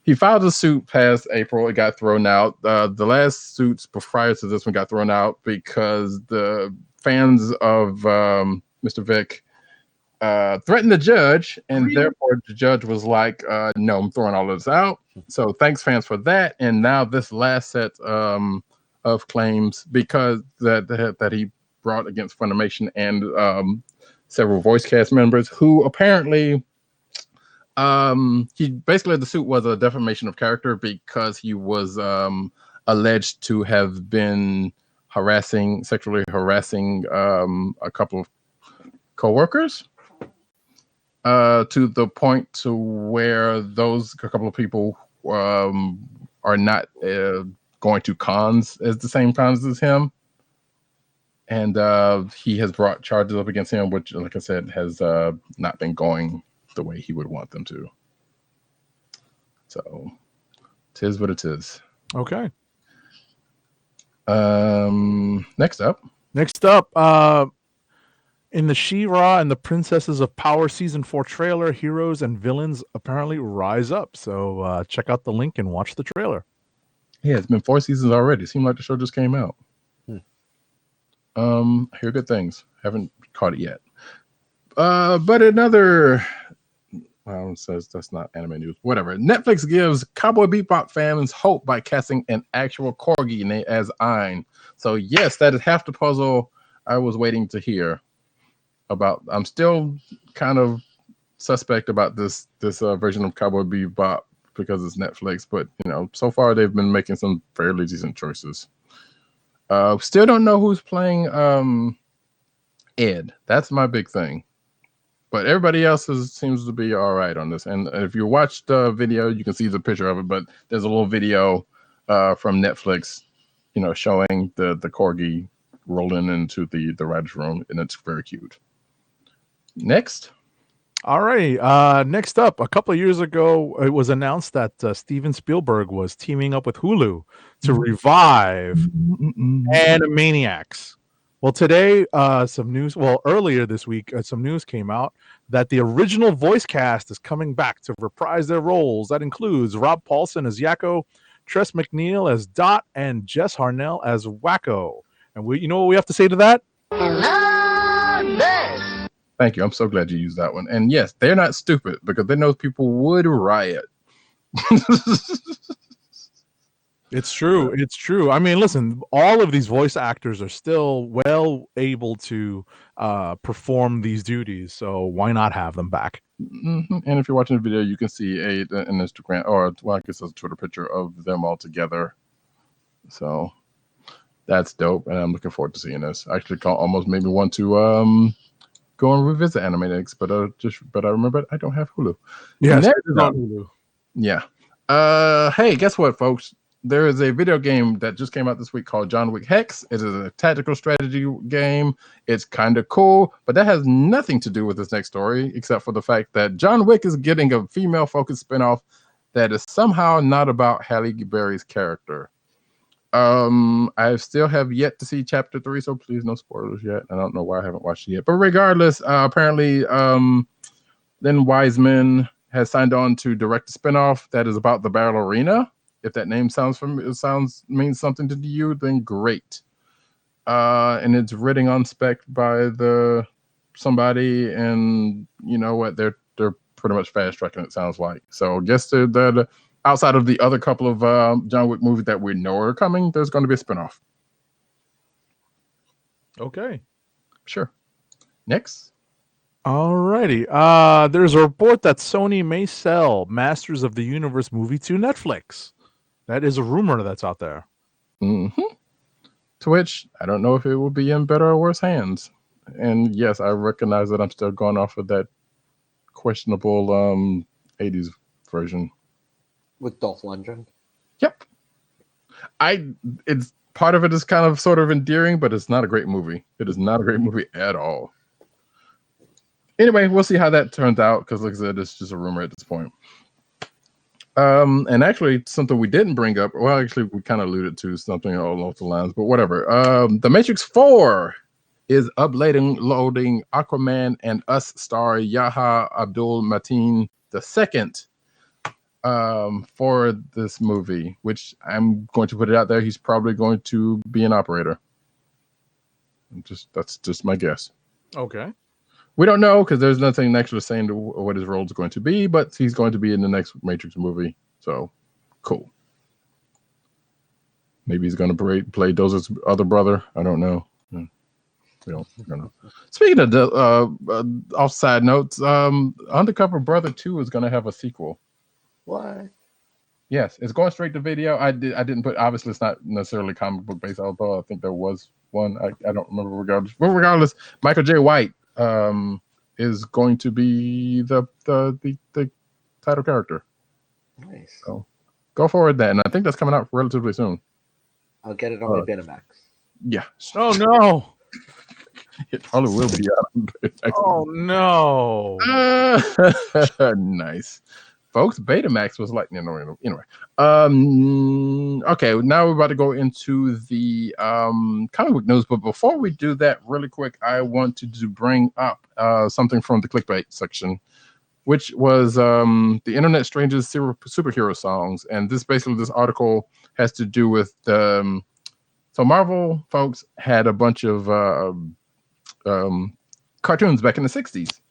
He filed a suit past April. It got thrown out. The last suits prior to this one got thrown out because the fans of Mr. Vic threatened the judge, and therefore the judge was like, no, I'm throwing all of this out. So thanks, fans, for that. And now this last set of claims, because that he brought against Funimation and several voice cast members who apparently... he basically, the suit was a defamation of character because he was alleged to have been sexually harassing a couple of co-workers. to the point to where those a couple of people are not going to cons as the same cons as him. And he has brought charges up against him, which, like I said, has not been going the way he would want them to. So, 'tis what it is. Okay. Next up, in the She-Ra and the Princesses of Power Season 4 trailer, heroes and villains apparently rise up. So check out the link and watch the trailer. yeah, it's been 4 seasons already. It seemed like the show just came out. I hear good things. Haven't caught it yet. But another says that's not anime news. Whatever. Netflix gives Cowboy Bebop fans hope by casting an actual corgi as Ein. So yes, that is half the puzzle I was waiting to hear about. I'm still kind of suspect about this version of Cowboy Bebop because it's Netflix, but so far they've been making some fairly decent choices. Still don't know who's playing Ed. That's my big thing. But everybody else seems to be all right on this. And if you watch the video, you can see the picture of it. But there's a little video from Netflix, showing the corgi rolling into the writer's room, and it's very cute. Next. All right. Next up, a couple of years ago, it was announced that Steven Spielberg was teaming up with Hulu to revive Animaniacs. Well, today, earlier this week, some news came out that the original voice cast is coming back to reprise their roles. That includes Rob Paulson as Yakko, Tress MacNeille as Dot, and Jess Harnell as Wacko. And you know what we have to say to that? Thank you. I'm so glad you used that one. And yes, they're not stupid because they know people would riot. It's true. It's true. I mean, listen, all of these voice actors are still well able to perform these duties. So why not have them back? Mm-hmm. And if you're watching the video, you can see an Instagram, or I guess it's a Twitter picture of them all together. So that's dope. And I'm looking forward to seeing this. Actually, almost made me want to go and revisit Animaniacs, but I remember I don't have Hulu. Yeah, Hulu. Yeah. Hey, guess what, folks? There is a video game that just came out this week called John Wick Hex. It is a tactical strategy game. It's kind of cool, but that has nothing to do with this next story, except for the fact that John Wick is getting a female-focused spinoff that is somehow not about Halle Berry's character. I still have yet to see chapter 3, so please no spoilers yet. I don't know why I haven't watched it yet. But regardless, apparently Lynn Wiseman has signed on to direct a spinoff that is about the Battle Arena. If that name means something to you, then great. And it's written on spec by somebody, and you know what? They're pretty much fast tracking, it sounds like. So I guess they're outside of the other couple of John Wick movies that we know are coming, there's going to be a spinoff. Okay. Sure. Next. Alrighty. There's a report that Sony may sell Masters of the Universe movie to Netflix. That is a rumor that's out there. Mm-hmm. To which I don't know if it will be in better or worse hands. And yes, I recognize that I'm still going off of that questionable 80s version. With Dolph Lundgren. Yep. It's part of it is kind of sort of endearing, but it's not a great movie. It is not a great movie at all. Anyway, we'll see how that turns out, because like I said, it's just a rumor at this point. And actually, something we didn't bring up, well, actually, we kind of alluded to something along those lines, but whatever. The Matrix 4 is uploading Aquaman and Us star Yahya Abdul-Mateen II for this movie, which I'm going to put it out there. He's probably going to be an operator. That's just my guess. Okay. We don't know because there's nothing actually saying what his role is going to be, but he's going to be in the next Matrix movie. So, cool. Maybe he's going to play Dozer's other brother. I don't know. We don't know. Speaking of the off-side notes, Undercover Brother 2 is going to have a sequel. What? Yes, it's going straight to video. I didn't put, obviously it's not necessarily comic book based, although I think there was one. I don't remember regardless. But regardless, Michael J. White is going to be the title character. Nice. So go forward then. I think that's coming out relatively soon. I'll get it on my Betamax. Yeah. Oh no! It probably will be out. Oh no! Nice. Folks, Betamax was like, anyway. Okay, now we're about to go into the comic book news. But before we do that, really quick, I wanted to bring up something from the clickbait section, which was the Internet Strangers superhero songs. And this article has to do with so Marvel folks had a bunch of cartoons back in the 60s.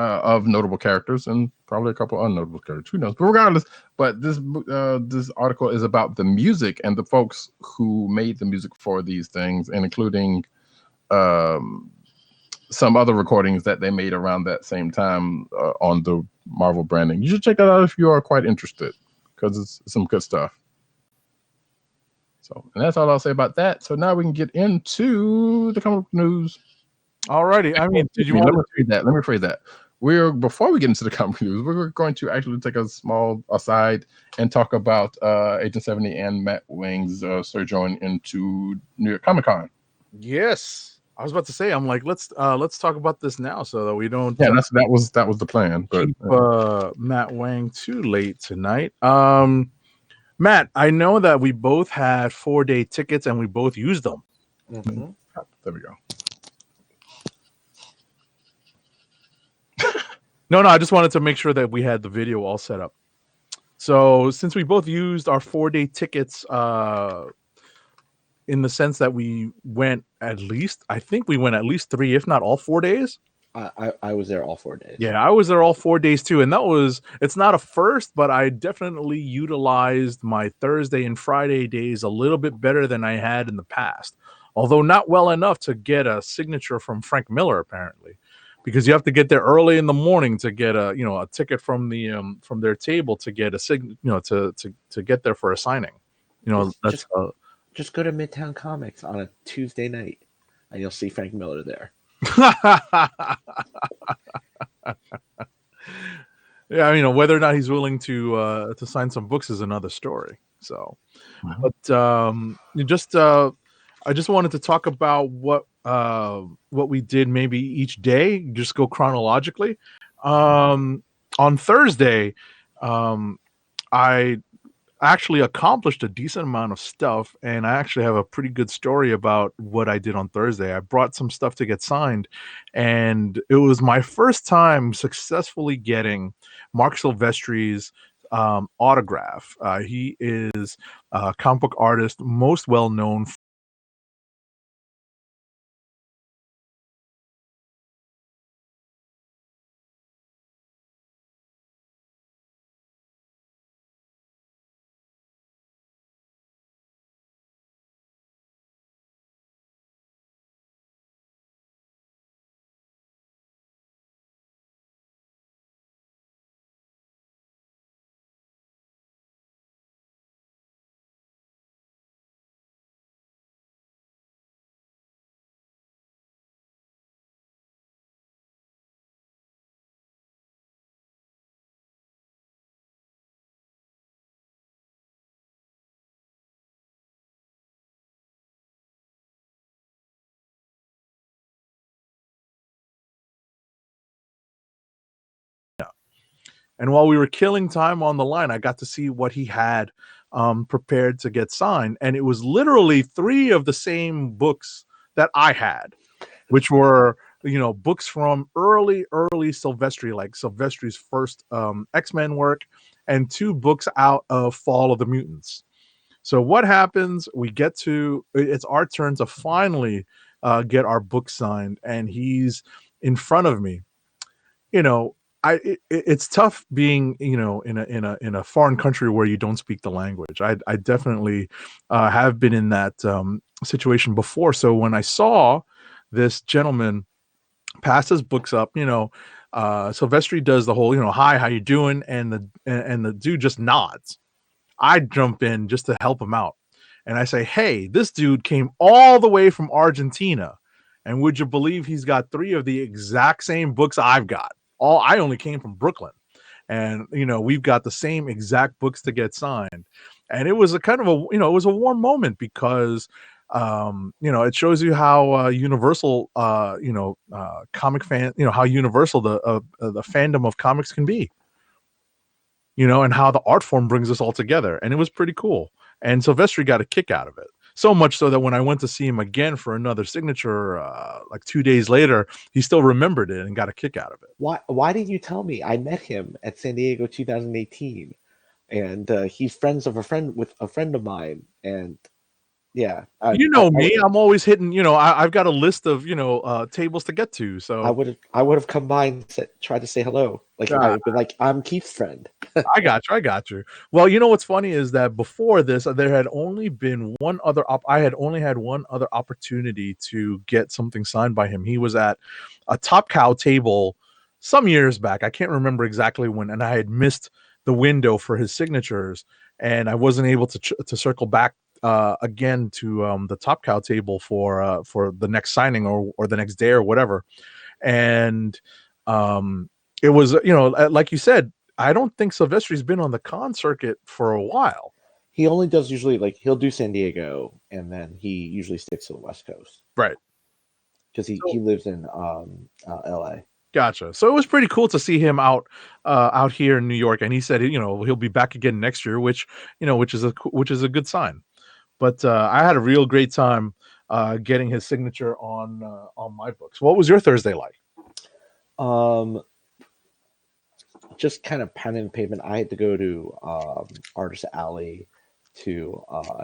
Of notable characters and probably a couple unnotable characters. Who knows? But regardless, this article is about the music and the folks who made the music for these things, and including some other recordings that they made around that same time on the Marvel branding. You should check that out if you are quite interested, because it's some good stuff. So, and that's all I'll say about that. So now we can get into the comic book news. Alrighty. I mean, did you want to Let me rephrase that. Before we get into the comic news, we're going to actually take a small aside and talk about Agent 70 and Matt Wing's sojourn into New York Comic Con. Yes, I was about to say. I'm like, let's talk about this now, so that we don't. Yeah, that was the plan. But keep Matt Wang too late tonight. Matt, I know that we both had 4-day tickets and we both used them. Mm-hmm. There we go. No, I just wanted to make sure that we had the video all set up. So since we both used our 4-day tickets, in the sense that we went I think we went at least 3, if not all 4 days. I was there all 4 days. Yeah, I was there all 4 days too. And it's not a first, but I definitely utilized my Thursday and Friday days a little bit better than I had in the past. Although not well enough to get a signature from Frank Miller, apparently. Because you have to get there early in the morning to get a ticket from the from their table to get a to get there for a signing. Just go to Midtown Comics on a Tuesday night, and you'll see Frank Miller there. Yeah, I mean, whether or not he's willing to sign some books is another story. So, but I just wanted to talk about what we did maybe each day, just go chronologically. On Thursday, I actually accomplished a decent amount of stuff, and I actually have a pretty good story about what I did on Thursday. I brought some stuff to get signed, and it was my first time successfully getting Mark Silvestri's autograph. He is a comic book artist, most well known And while we were killing time on the line, I got to see what he had prepared to get signed. And it was literally 3 of the same books that I had, which were, books from early Silvestri, like Silvestri's first X-Men work, and 2 books out of Fall of the Mutants. So what happens? It's our turn to finally get our book signed, and he's in front of me. It's tough being in a foreign country where you don't speak the language. I definitely have been in that situation before. So when I saw this gentleman pass his books up, Silvestri does the whole hi, how you doing, and the dude just nods. I jump in just to help him out, and I say, hey, this dude came all the way from Argentina, And would you believe he's got 3 of the exact same books I've got? I only came from Brooklyn, and we've got the same exact books to get signed. And it was a kind of it was a warm moment because it shows you how universal comic fan, how universal the fandom of comics can be. And how the art form brings us all together. And it was pretty cool. And Silvestri got a kick out of it. So much so that when I went to see him again for another signature, like 2 days later, he still remembered it and got a kick out of it. Why didn't you tell me? I met him at San Diego 2018, and he's friends of a friend with a friend of mine. And yeah, me, I'm always hitting. I've got a list of tables to get to. So I would have come by and tried to say hello. Like I would be like, I'm Keith's friend. I got you. Well, what's funny is that before this, there had only been one other. I had only had one other opportunity to get something signed by him. He was at a Top Cow table some years back. I can't remember exactly when, and I had missed the window for his signatures, and I wasn't able to circle back again to the Top Cow table for the next signing or the next day or whatever. And it was like you said, I don't think Silvestri's been on the con circuit for a while. He only does usually he'll do San Diego, and then he usually sticks to the West Coast, right? Because he lives in LA. Gotcha. So it was pretty cool to see him out here in New York, and he said he'll be back again next year, which is a good sign. But I had a real great time getting his signature on my books. What was your Thursday like? Just kind of pounding the pavement. I had to go to Artist Alley to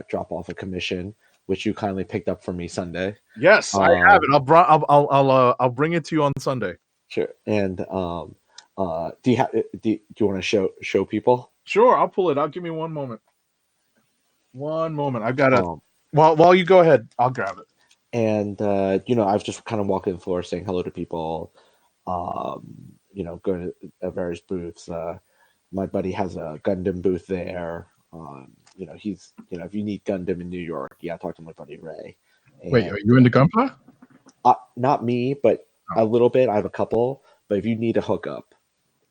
drop off a commission, which you kindly picked up for me Sunday. Yes, I have it. I'll bring it to you on Sunday. Sure. And do you want to show people? Sure, I'll pull it out. Give me one moment. I've got it. While you go ahead, I'll grab it. And I was just kind of walking the floor saying hello to people. Going to various booths. My buddy has a Gundam booth there. He's if you need Gundam in New York, talk to my buddy Ray. And, wait, are you into Gunpla? Not me, but a little bit. I have a couple. But if you need a hookup,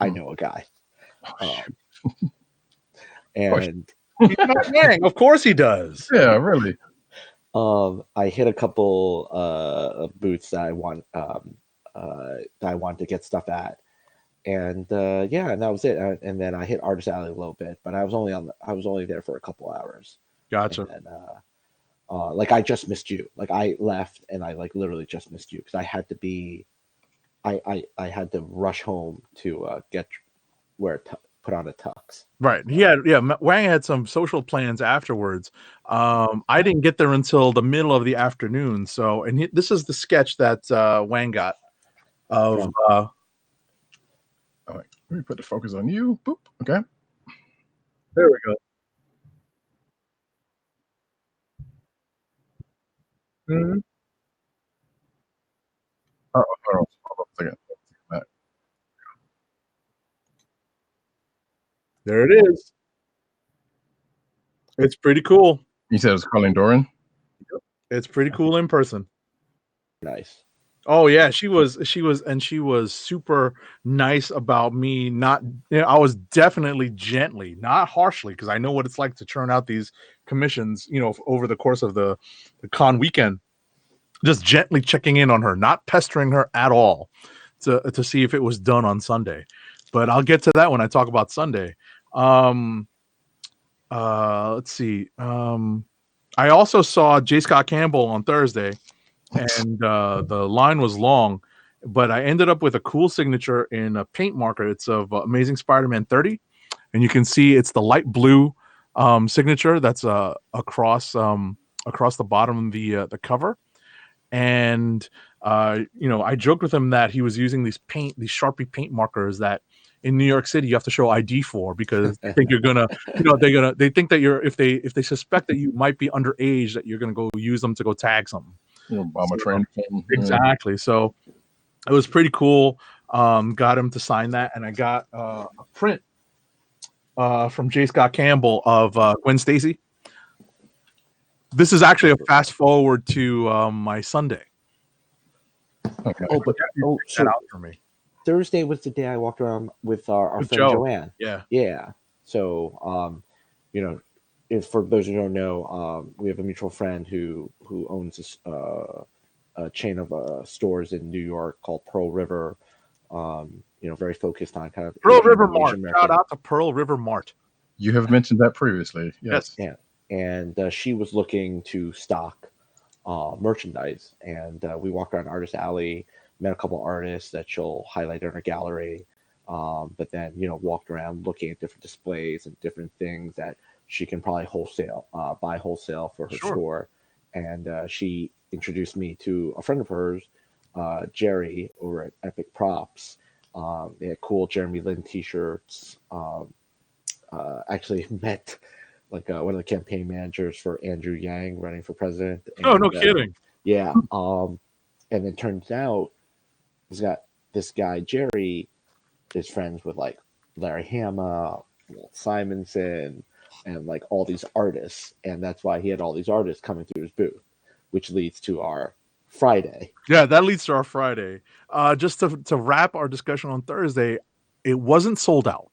I know a guy. And he's not Yang. Of course he does. Yeah, really. I hit a couple of booths that I want to get stuff at. And and that was it. And then I hit Artist Alley a little bit, but I was only there for a couple hours. Gotcha. And I just missed you. Like I left and I literally just missed you because I had to be, I had to rush home to put on a tux. Right. Wang had some social plans afterwards. I didn't get there until the middle of the afternoon. So, and this is the sketch that Wang got of. All right, let me put the focus on you. Boop. Okay. There we go. Mm-hmm. Hold on a second. There it is. It's pretty cool. You said it was Colleen Doran? It's pretty cool in person. Nice. Oh yeah, she was super nice about me. Not, I was definitely gently, not harshly, because I know what it's like to churn out these commissions, over the course of the con weekend. Just gently checking in on her, not pestering her at all, to see if it was done on Sunday. But I'll get to that when I talk about Sunday. Let's see. I also saw J. Scott Campbell on Thursday. And the line was long, but I ended up with a cool signature in a paint marker. It's of Amazing Spider-Man 30, and you can see it's the light blue signature that's across the bottom of the cover. And I joked with him that he was using these Sharpie paint markers that in New York City you have to show ID for, because they think you're gonna, they think that if they suspect that you might be underage, that you're gonna go use them to go tag something. Obama train. Exactly. So it was pretty cool. Got him to sign that, and I got a print from J. Scott Campbell of Gwen Stacy. This is actually a fast forward to my Sunday. Okay. Oh, but Check so that out for me. Thursday was the day I walked around with our With friend Joe. Joanne. Yeah. Yeah. So, you know, if for those who don't know, we have a mutual friend who owns this a chain of stores in New York called Pearl River. Very focused on kind of Pearl Asian- River Asian Mart. American- Shout out to Pearl River Mart. You have mentioned that previously. Yes. Yeah, and she was looking to stock merchandise, and we walked around Artist Alley, met a couple artists that she'll highlight in her gallery, but then walked around looking at different displays and different things that she can probably buy wholesale for her Sure. store, and she introduced me to a friend of hers, Jerry, over at Epic Props. They had cool Jeremy Lin t-shirts. Actually met like one of the campaign managers for Andrew Yang running for president. Oh, no kidding. Yeah. And it turns out this guy Jerry is friends with like Larry Hama, Walt Simonson, and like all these artists, and that's why he had all these artists coming through his booth, which leads to our Friday. Yeah, that leads to our Friday. Just to wrap our discussion on Thursday, it wasn't sold out.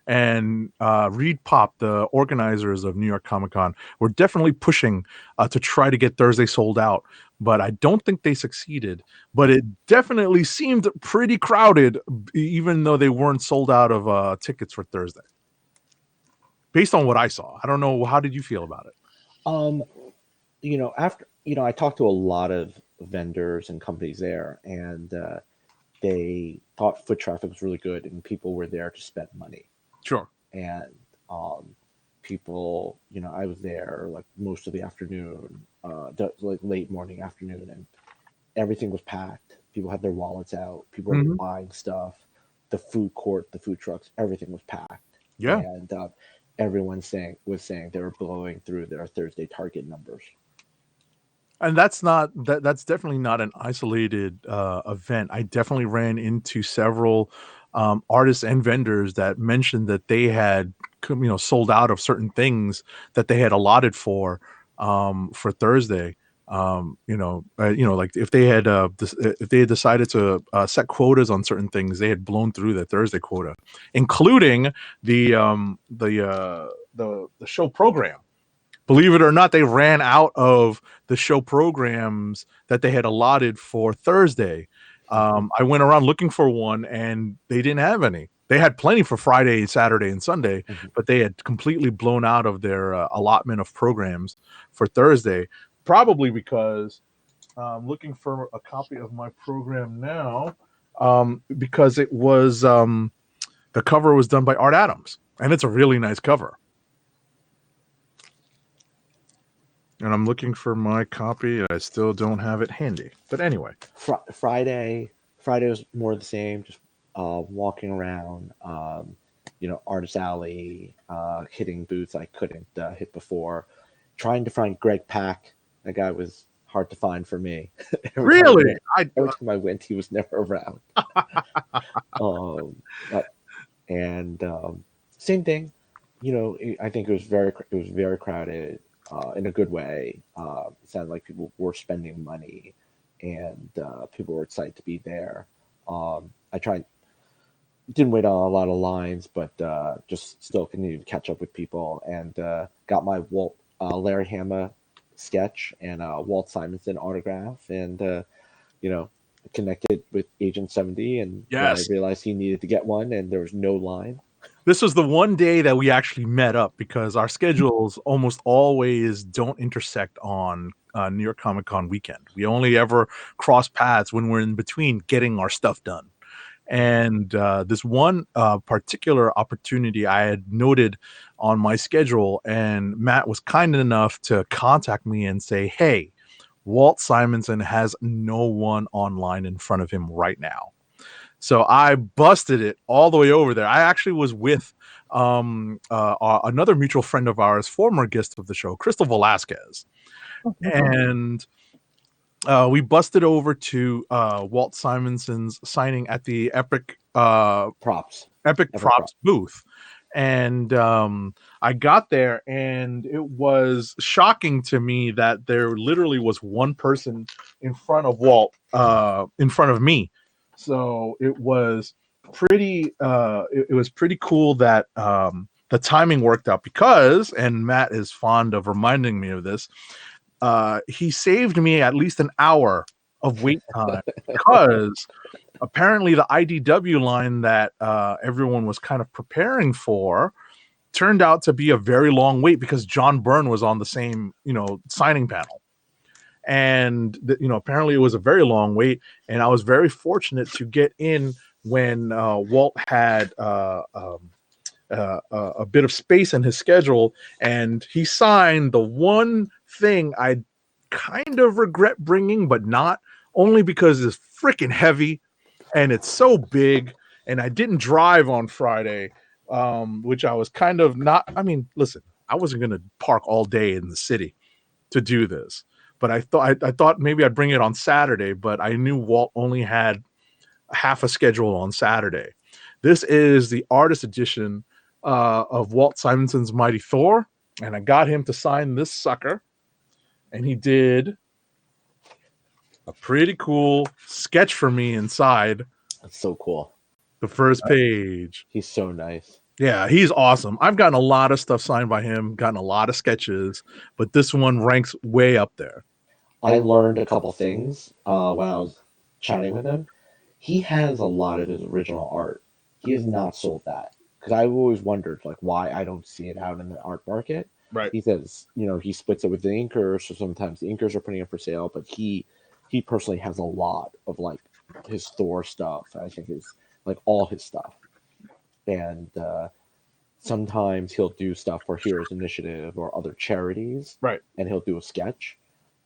And Reed Pop, the organizers of New York Comic Con, were definitely pushing to try to get Thursday sold out. But I don't think they succeeded. But it definitely seemed pretty crowded, even though they weren't sold out of tickets for Thursday. Based on what I saw. I don't know. How did you feel about it? After I talked to a lot of vendors and companies there, and they thought foot traffic was really good and people were there to spend money. Sure. And people, I was there like most of the afternoon, like late morning, afternoon, and everything was packed. People had their wallets out. People were buying stuff. The food court, the food trucks, everything was packed. Yeah. And everyone was saying they were blowing through their Thursday target numbers. And that's definitely not an isolated event. I definitely ran into several artists and vendors that mentioned that they had sold out of certain things that they had allotted for Thursday. Like if they had decided to set quotas on certain things, they had blown through their Thursday quota, including the show program. Believe it or not, they ran out of the show programs that they had allotted for Thursday. I went around looking for one, and they didn't have any. They had plenty for Friday, Saturday, and Sunday, but they had completely blown out of their allotment of programs for Thursday. Probably because I'm looking for a copy of my program now, because it was the cover was done by Art Adams, and it's a really nice cover. And I'm looking for my copy. I still don't have it handy. But anyway. Friday was more the same, just walking around, Artist Alley, hitting booths I couldn't hit before, trying to find Greg Pak. That guy was hard to find for me. Really? Every time I went, he was never around. Same thing. I think it was very crowded. In a good way. It sounded like people were spending money, and people were excited to be there. Didn't wait on a lot of lines, but just still continued to catch up with people, and got my Larry Hama sketch and Walt Simonson autograph, and connected with Agent 70, and yes. I realized he needed to get one, and there was no line. This was the one day that we actually met up, because our schedules almost always don't intersect on New York Comic Con weekend. We only ever cross paths when we're in between getting our stuff done. And this one particular opportunity I had noted on my schedule, and Matt was kind enough to contact me and say, hey, Walt Simonson has no one online in front of him right now. So I busted it all the way over there. I actually was with another mutual friend of ours, former guest of the show, Crystal Velasquez. And we busted over to Walt Simonson's signing at the Epic Props booth. And I got there, and it was shocking to me that there literally was one person in front of Walt, in front of me. So it was pretty. It was pretty cool that the timing worked out because, and Matt is fond of reminding me of this. He saved me at least an hour of wait time because apparently the IDW line that everyone was kind of preparing for turned out to be a very long wait because John Byrne was on the same, signing panel. And, apparently it was a very long wait. And I was very fortunate to get in when Walt had a bit of space in his schedule. And he signed the one thing I kind of regret bringing, but not, only because it's freaking heavy and it's so big. And I didn't drive on Friday. Which I was kind of not. I mean, listen, I wasn't going to park all day in the city to do this, but I thought maybe I'd bring it on Saturday, but I knew Walt only had half a schedule on Saturday. This is the artist edition of Walt Simonson's Mighty Thor, and I got him to sign this sucker, and he did a pretty cool sketch for me inside. That's so cool. The first page. He's so nice. Yeah, he's awesome. I've gotten a lot of stuff signed by him, gotten a lot of sketches, but this one ranks way up there. I learned a couple things when I was chatting with him. He has a lot of his original art. He has not sold that because I've always wondered why I don't see it out in the art market. Right. He says he splits it with the inkers, so sometimes the inkers are putting it for sale, but he personally has a lot of his Thor stuff. I think is all his stuff. And sometimes he'll do stuff for Heroes Initiative or other charities. Right. And he'll do a sketch.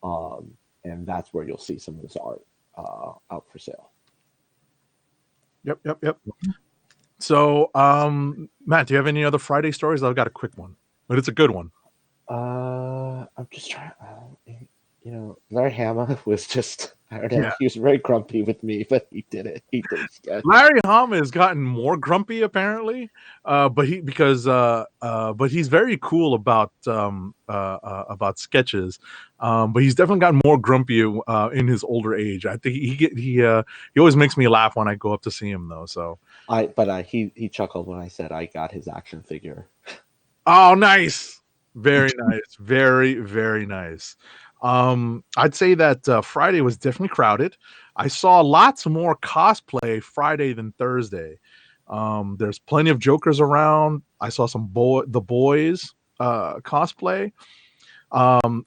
And that's where you'll see some of this art out for sale. Yep. So, Matt, do you have any other Friday stories? I've got a quick one, but it's a good one. I'm just trying. Larry Hama was just. I don't know. Yeah. He was very grumpy with me, but he did it. He did it. Larry Hama has gotten more grumpy apparently, but he's very cool about sketches. But he's definitely gotten more grumpy in his older age. I think he always makes me laugh when I go up to see him though. So he chuckled when I said I got his action figure. Oh, nice! Very nice. Very, very nice. I'd say that Friday was definitely crowded. I saw lots more cosplay Friday than Thursday. There's plenty of Jokers around. I saw some the boys cosplay.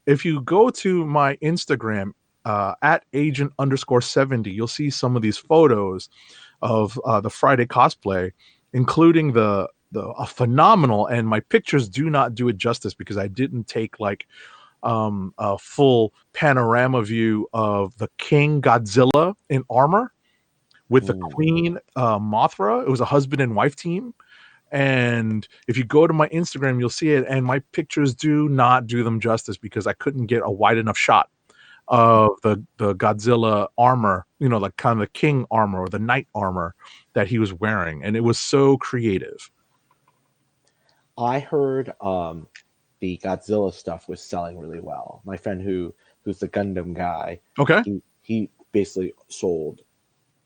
If you go to my Instagram at agent_70, you'll see some of these photos of the Friday cosplay, including a phenomenal, and my pictures do not do it justice because I didn't take a full panorama view of the King Godzilla in armor with the Queen Mothra. It was a husband and wife team. And if you go to my Instagram, you'll see it. And my pictures do not do them justice because I couldn't get a wide enough shot of the Godzilla armor, kind of the King armor or the Knight armor that he was wearing. And it was so creative. I heard the Godzilla stuff was selling really well. My friend who's the Gundam guy, okay, he basically sold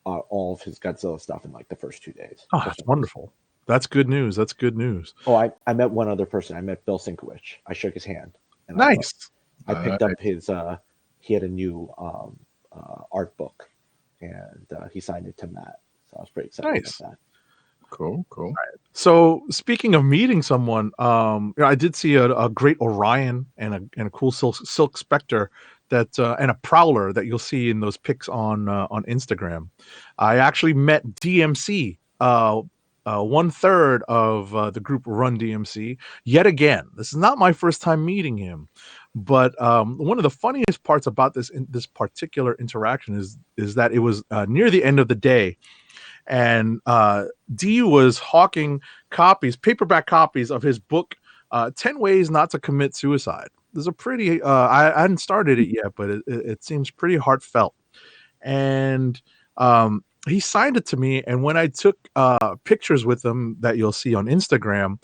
all of his Godzilla stuff in the first 2 days. Oh, that's wonderful. That's good news. That's good news. Oh, I met one other person. I met Bill Sienkiewicz. I shook his hand. And nice. I picked up his. He had a new art book, and he signed it to Matt. So I was pretty excited about that. Cool. Right. So speaking of meeting someone, I did see a great Orion and a cool Silk Spectre that and a Prowler that you'll see in those pics on Instagram. I actually met DMC, 1/3 of the group Run DMC. Yet again, this is not my first time meeting him, but one of the funniest parts about this particular interaction is that it was near the end of the day. And D was hawking paperback copies of his book, 10 Ways Not to Commit Suicide. There's a pretty, I hadn't started it yet, but it seems pretty heartfelt. And he signed it to me, and when I took pictures with him that you'll see on Instagram,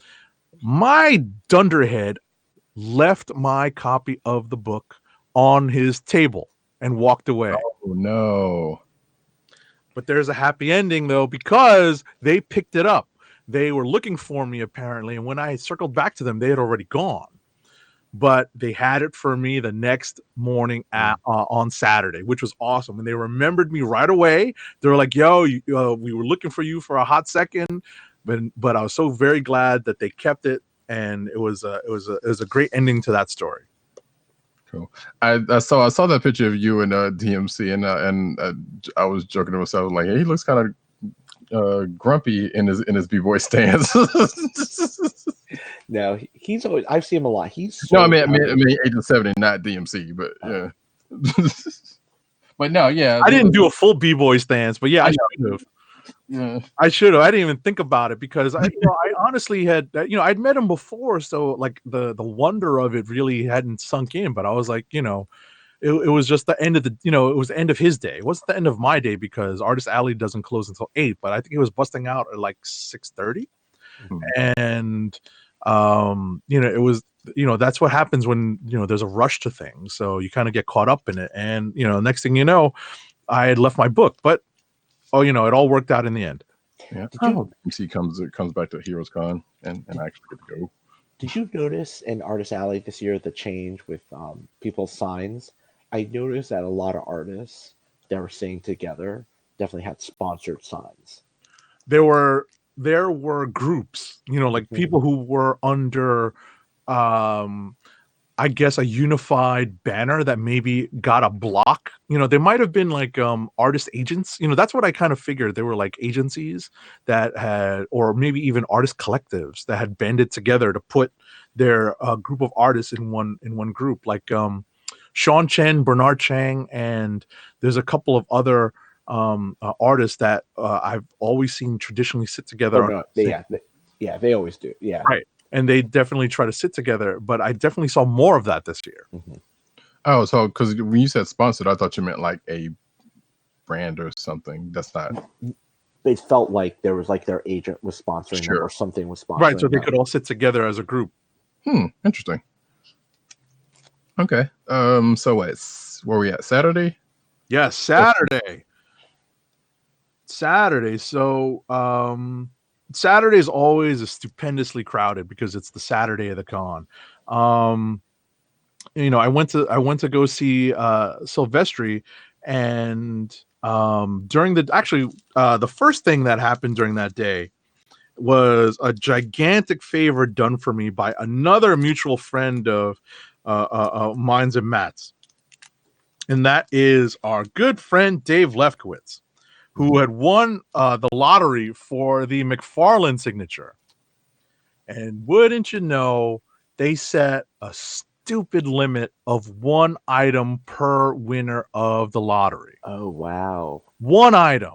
my dunderhead left my copy of the book on his table and walked away. Oh no. But there's a happy ending though, because they picked it up. They were looking for me apparently, and when I circled back to them, they had already gone. But they had it for me the next morning on Saturday, which was awesome. And they remembered me right away. They were like, "Yo, we were looking for you for a hot second," but I was so very glad that they kept it, and it was a great ending to that story. Cool. I saw that picture of you and DMC, and I was joking to myself like, hey, he looks kind of grumpy in his b-boy stance. No, he's always. I've seen him a lot. He's no, I mean, Agent 70, not DMC, but yeah. But no, yeah, I didn't do a full b-boy stance, but yeah, I should have. Yeah, I should have. I didn't even think about it because I honestly had, I'd met him before, so like the wonder of it really hadn't sunk in. But I was like, it was just the end of the, it was the end of his day. It wasn't the end of my day because Artist Alley doesn't close until 8. But I think it was busting out at like 6:30, and it was, that's what happens when there's a rush to things. So you kind of get caught up in it, and next thing you know, I had left my book, but. Oh, it all worked out in the end. Yeah. DMC comes back to Heroes Con and actually get to go. Did you notice in Artist Alley this year the change with people's signs? I noticed that a lot of artists that were singing together definitely had sponsored signs. There were groups, like people who were under I guess a unified banner that maybe got a block. There might have been like artist agents. That's what I kind of figured. There were like agencies that had, or maybe even artist collectives that had banded together to put their group of artists in one group. Like Sean Chen, Bernard Chang, and there's a couple of other artists that I've always seen traditionally sit together. They always do. Yeah, right. And they definitely try to sit together, but I definitely saw more of that this year. Mm-hmm. Oh, so because when you said sponsored, I thought you meant like a brand or something. That's not. They felt like there was like their agent was sponsoring them or something was sponsoring. Right, so they could all sit together as a group. Interesting. Okay. So where we at? Saturday? Yes, Saturday. Saturday. So Saturday is always stupendously crowded because it's the Saturday of the con. I went to go see Silvestri, and during the first thing that happened during that day was a gigantic favor done for me by another mutual friend of mine's and Matt's, and that is our good friend Dave Lefkowitz, who had won the lottery for the McFarlane signature. And wouldn't you know, they set a stupid limit of one item per winner of the lottery. Oh, wow. One item.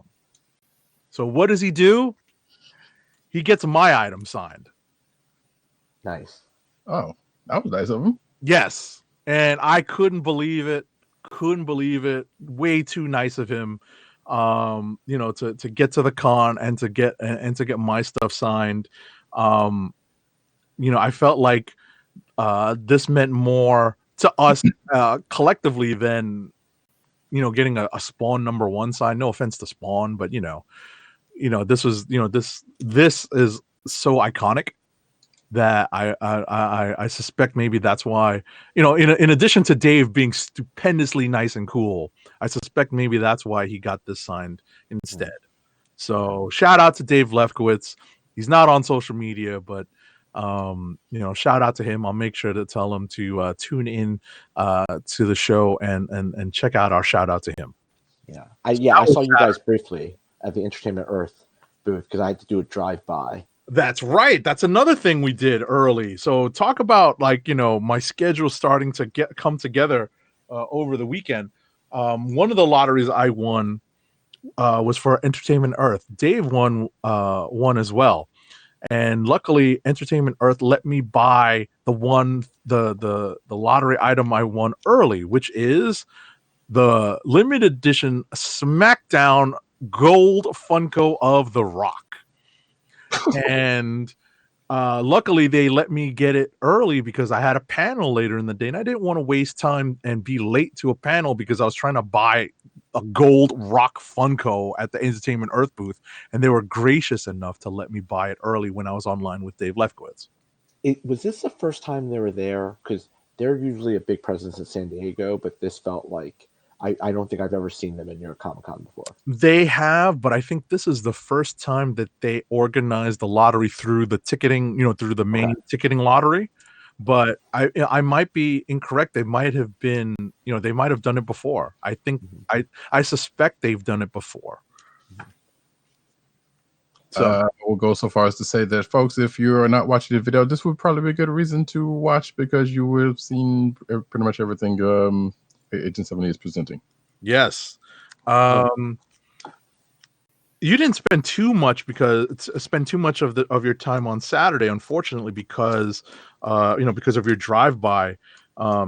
So what does he do? He gets my item signed. Nice. Oh, that was nice of him. Yes. And I couldn't believe it. Way too nice of him. To get to the con and to get my stuff signed. I felt like this meant more to us collectively than getting a Spawn #1 signed. No offense to Spawn, but this was this is so iconic that I suspect maybe that's why, in addition to Dave being stupendously nice and cool, I suspect maybe that's why he got this signed instead. So shout out to Dave Lefkowitz. He's not on social media, but shout out to him. I'll make sure to tell him to tune in to the show and check out our shout out to him. I saw you guys briefly at the Entertainment Earth booth because I had to do a drive-by. That's right. That's another thing we did early. So talk about my schedule starting to come together over the weekend. One of the lotteries I won was for Entertainment Earth. Dave won as well, and luckily Entertainment Earth let me buy the lottery item I won early, which is the limited edition SmackDown gold Funko of The Rock. And luckily they let me get it early because I had a panel later in the day, and I didn't want to waste time and be late to a panel because I was trying to buy a gold Rock Funko at the Entertainment Earth booth, and they were gracious enough to let me buy it early when I was online with Dave Lefkowitz. Was this the first time they were there? Because they're usually a big presence in San Diego, but this felt like I don't think I've ever seen them in New York Comic Con before. They have, but I think this is the first time that they organized the lottery through the ticketing, through the main ticketing lottery. But I might be incorrect. They might have been, they might have done it before. I think I suspect they've done it before. So we'll go so far as to say that, folks, if you are not watching the video, this would probably be a good reason to watch because you would have seen pretty much everything Agent 70 is presenting. Yes. You didn't spend too much of your time on Saturday, unfortunately, because because of your drive-by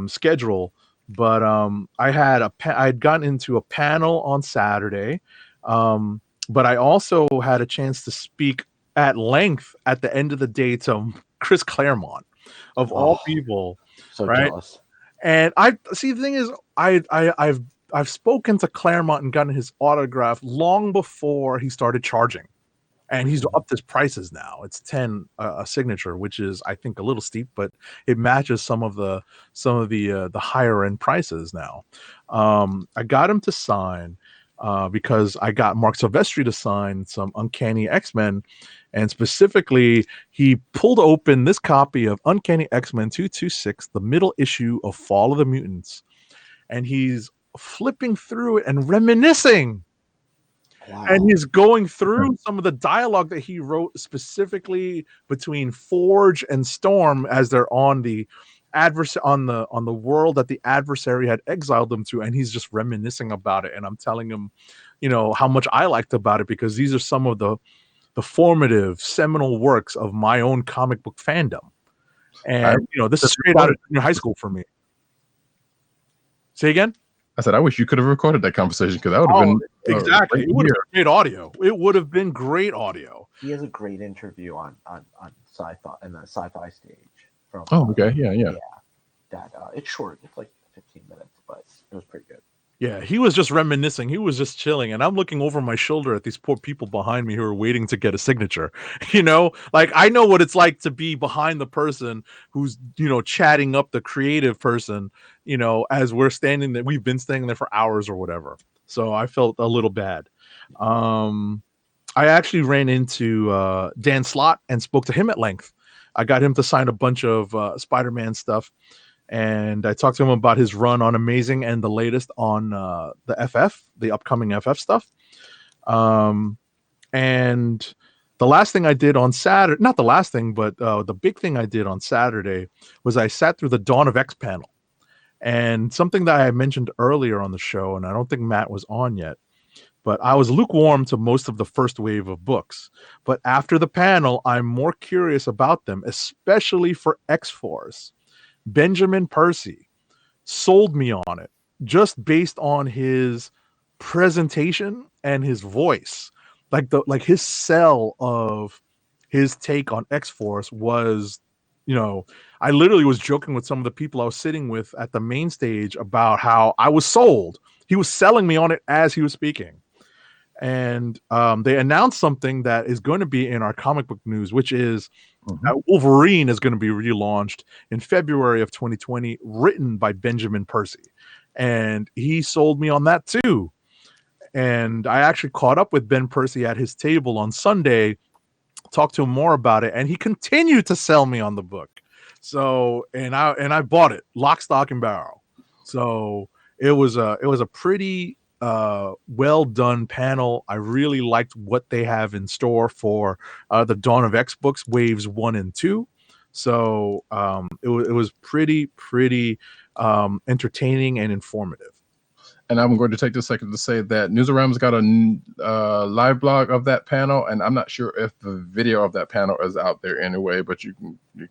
schedule. But I had gotten into a panel on Saturday, but I also had a chance to speak at length at the end of the day to Chris Claremont, of all people. So right? jealous. And I see the thing is, I've spoken to Claremont and gotten his autograph long before he started charging, and he's upped his prices now. It's 10 a signature, which is I think a little steep, but it matches some of the higher end prices now. I got him to sign because I got Mark Silvestri to sign some Uncanny X-Men, and specifically he pulled open this copy of Uncanny X-Men 226, the middle issue of Fall of the Mutants, and he's flipping through it and reminiscing. Wow. And he's going through some of the dialogue that he wrote specifically between Forge and Storm as they're on the on the world that the adversary had exiled them to, and he's just reminiscing about it. And I'm telling him, how much I liked about it, because these are some of the formative seminal works of my own comic book fandom. And this is straight out of junior high school for me. Say again? I said, I wish you could have recorded that conversation, because that would have been exactly. It would have been great audio. It would have been great audio. He has a great interview on sci-fi and the sci-fi stage. From, okay, yeah. That it's short. It's like 15 minutes, but it was pretty good. Yeah, he was just reminiscing. He was just chilling, and I'm looking over my shoulder at these poor people behind me who are waiting to get a signature. Like I know what it's like to be behind the person who's chatting up the creative person. As we're standing there, we've been standing there for hours or whatever. So I felt a little bad. I actually ran into Dan Slott and spoke to him at length. I got him to sign a bunch of Spider-Man stuff, and I talked to him about his run on Amazing and the latest on the upcoming FF stuff. And the last thing I did on Saturday, not the last thing, but the big thing I did on Saturday was I sat through the Dawn of X panel. And something that I mentioned earlier on the show, and I don't think Matt was on yet, but I was lukewarm to most of the first wave of books. But after the panel, I'm more curious about them, especially for X-Force. Benjamin Percy sold me on it just based on his presentation and his voice. Like his sell of his take on X-Force was, I literally was joking with some of the people I was sitting with at the main stage about how I was sold. He was selling me on it as he was speaking. And they announced something that is going to be in our comic book news, which is that Wolverine is going to be relaunched in February of 2020, written by Benjamin Percy. And he sold me on that too. And I actually caught up with Ben Percy at his table on Sunday, talked to him more about it, and he continued to sell me on the book. So, and I bought it, lock, stock, and barrel. So it was a pretty well done panel. I really liked what they have in store for the Dawn of X books, waves 1 and 2. So it was pretty entertaining and informative. And I'm going to take this second to say that Newsarama's got a live blog of that panel, and I'm not sure if the video of that panel is out there anyway, but you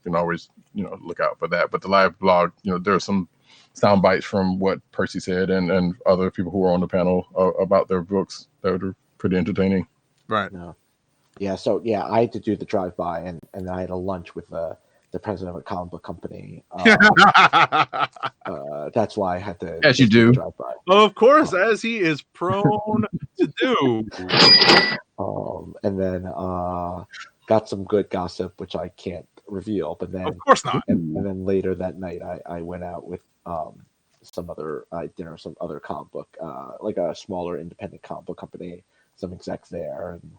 can always look out for that. But the live blog, there are some sound bites from what Percy said and other people who were on the panel about their books that are Pretty entertaining. Right. No. Yeah, so yeah, I had to do the drive-by, and then I had a lunch with the president of a comic book company. That's why I had to As you just do the do. drive-by. Of course, as he is prone to do. And then got some good gossip, which I can't reveal. But then, Of course not. and then later that night, I went out with some other dinner, some other comic book, like a smaller independent comic book company, some execs there, and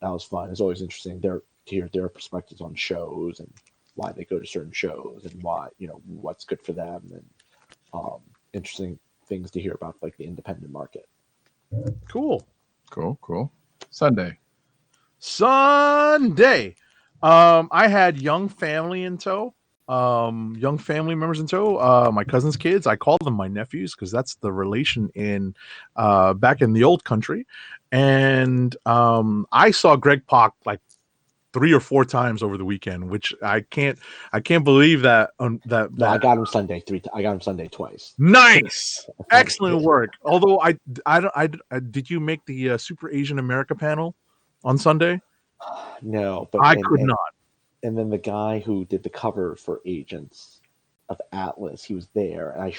that was fun. It's always interesting to hear their perspectives on shows and why they go to certain shows and why, what's good for them, and interesting things to hear about, like the independent market. Cool. Sunday. I had young family in tow. Young family members in tow. My cousin's kids. I call them my nephews because that's the relation in back in the old country. And I saw Greg Pak like 3 or 4 times over the weekend, which I can't believe that. No, I got him Sunday I got him Sunday twice. Nice, excellent work. Although I did you make the Super Asian America panel on Sunday? No, but I could not. And then the guy who did the cover for Agents of Atlas, he was there, and I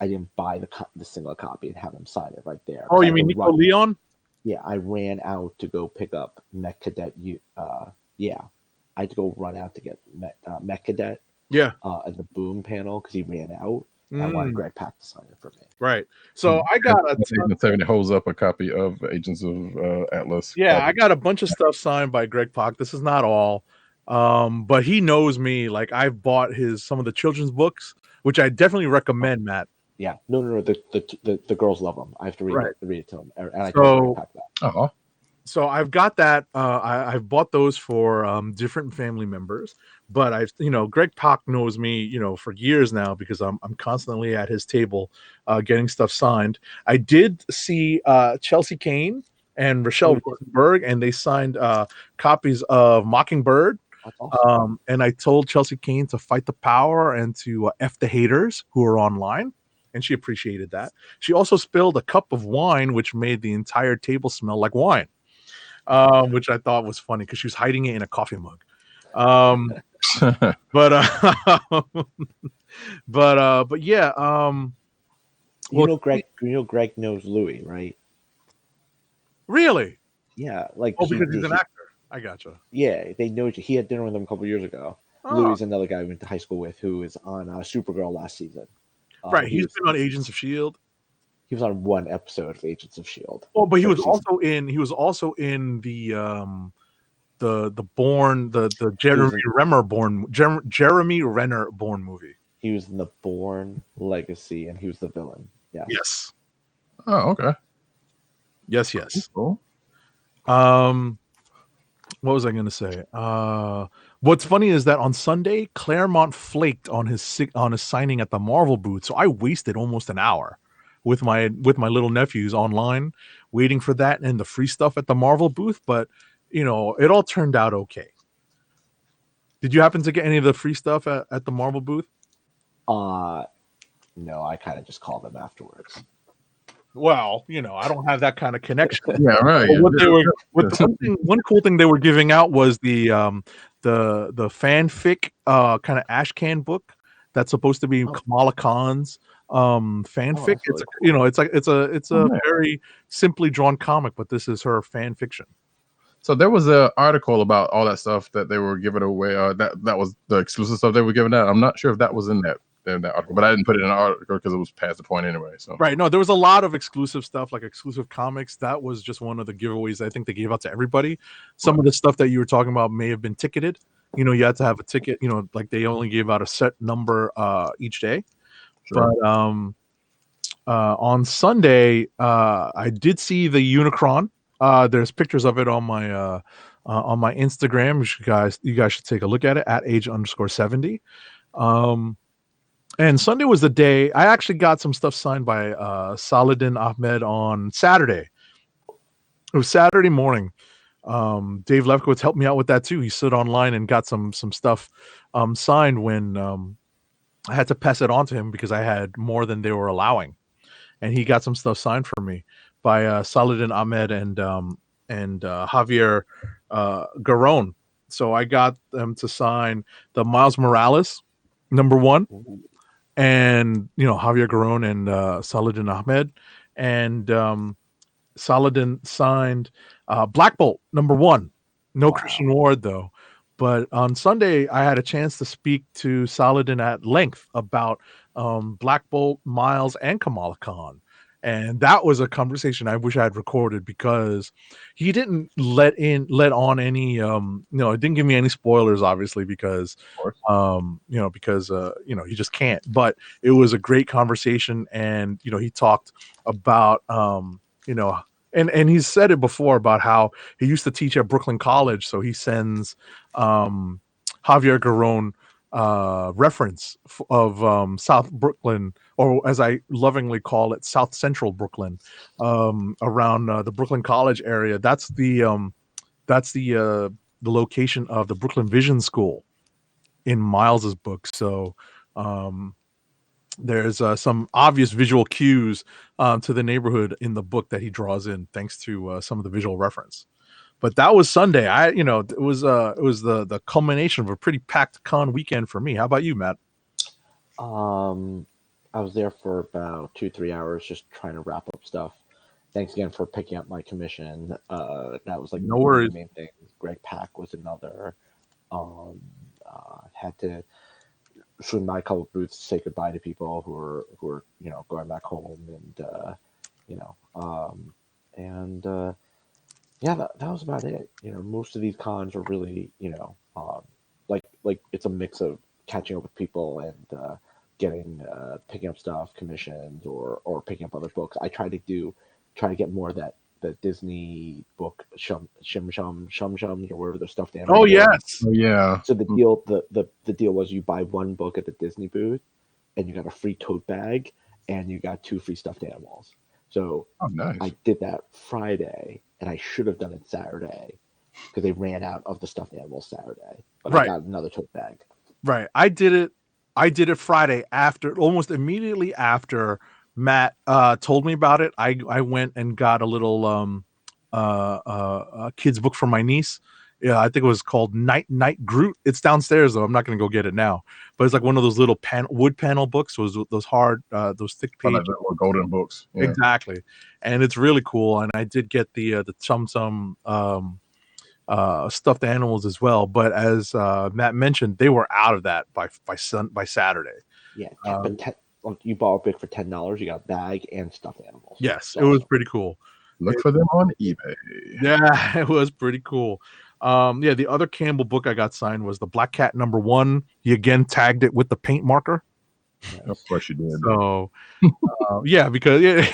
didn't buy the single copy and have him sign it right there. Oh, you mean Nico Leon? Yeah, I ran out to go pick up Mech Cadet. I had to go run out to get Mech Cadet. Yeah. At the Boom panel because he ran out. I wanted Greg Pak to sign it for me. Right. So I got it holds up a copy of Agents of Atlas. Yeah, I got a bunch of stuff signed by Greg Pak. This is not all. But he knows me. Like I've bought some of the children's books, which I definitely recommend, Matt. Yeah, no. The girls love them. I have to read it to them, and I so, pack that. Oh, so I've got that. I've bought those for different family members. But Greg Pak knows me, for years now because I'm constantly at his table, getting stuff signed. I did see Chelsea Kane and Rochelle Rosenberg, and they signed copies of Mockingbird. That's awesome. And I told Chelsea Kane to fight the power and to F the haters who are online. And she appreciated that. She also spilled a cup of wine, which made the entire table smell like wine, which I thought was funny because she was hiding it in a coffee mug. But yeah. Greg knows Louis, right? Really? Yeah, like because he's an actor. I gotcha. Yeah, they know he had dinner with them a couple years ago. Oh. Louis is another guy we went to high school with who is on Supergirl last season. Right, he's been on Agents of S.H.I.E.L.D. He was on one episode of Agents of S.H.I.E.L.D. Oh, but he was also in the Jeremy Renner Bourne movie. He was in the Bourne Legacy, and he was the villain. Yeah. Yes. Oh, okay. Yes. Cool. What was I going to say? What's funny is that on Sunday, Claremont flaked on his signing at the Marvel booth, so I wasted almost an hour with my little nephews online waiting for that and the free stuff at the Marvel booth. But it all turned out okay. Did you happen to get any of the free stuff at the Marvel booth? No, I kind of just called them afterwards. Well, I don't have that kind of connection. Yeah, right. One cool thing they were giving out was the fanfic kind of ashcan book that's supposed to be Kamala Khan's fanfic. It's really cool. It's a very simply drawn comic, but this is her fan fiction. So there was an article about all that stuff that they were giving away. That was the exclusive stuff they were giving out. I'm not sure if that was in that article, but I didn't put it in an article because it was past the point anyway. So right, no, there was a lot of exclusive stuff, like exclusive comics. That was just one of the giveaways I think they gave out to everybody. Some of the stuff that you were talking about may have been ticketed. You had to have a ticket. Like they only gave out a set number each day. Sure. But on Sunday, I did see the Unicron. There's pictures of it on my Instagram. You guys should take a look at it at age_70. And Sunday was the day I actually got some stuff signed by Saladin Ahmed on Saturday. It was Saturday morning. Dave Lefkowitz helped me out with that too. He stood online and got some stuff signed when I had to pass it on to him because I had more than they were allowing. And he got some stuff signed for me. by Saladin Ahmed and Javier Garron. So I got them to sign the Miles Morales #1, and Javier Garron and Saladin Ahmed, and Saladin signed Black Bolt #1. No Christian Ward though. But on Sunday, I had a chance to speak to Saladin at length about Black Bolt, Miles, and Kamala Khan. And that was a conversation I wish I had recorded, because he didn't let on any, it didn't give me any spoilers, obviously, because, he just can't. But it was a great conversation. And, he talked about, and he's said it before about how he used to teach at Brooklyn College, so he sends Javier Garron reference of South Brooklyn, or as I lovingly call it, South Central Brooklyn, around the Brooklyn College area. That's the location of the Brooklyn Vision School in Miles's book. So there's some obvious visual cues to the neighborhood in the book that he draws in, thanks to some of the visual reference. But that was Sunday. It was the culmination of a pretty packed con weekend for me. How about you, Matt? I was there for about 2-3 hours, just trying to wrap up stuff. Thanks again for picking up my commission. That was like no worries. The main thing. Greg Pak was another. Had to swing by a couple booths to say goodbye to people who were going back home, and yeah, that was about it. Most of these cons are really like it's a mix of catching up with people and picking up stuff, commissions, or picking up other books. I try to get more of the Disney book Shum Shums or whatever the stuffed animal. Oh yes. Oh yeah. So the deal the deal was you buy one book at the Disney booth and you got a free tote bag and you got 2 free stuffed animals. So nice. I did that Friday and I should have done it Saturday because they ran out of the stuffed animals Saturday. But right. I got another tote bag. Right. I did it Friday almost immediately after Matt told me about it. I went and got a little kids book for my niece. Yeah, I think it was called Night Groot. It's downstairs though. I'm not gonna go get it now. But it's like one of those little wood panel books. Those hard, those thick pages, like golden books. Yeah. Exactly. And it's really cool. And I did get the Chum stuffed animals as well. But as Matt mentioned, they were out of that by Saturday. Yeah, but you bought a book for $10. You got a bag and stuffed animals. Yes, so, it was pretty cool. Look for them on eBay. Yeah, it was pretty cool. The other Campbell book I got signed was the Black Cat #1. He again tagged it with the paint marker. Yes. Of course you did. So, because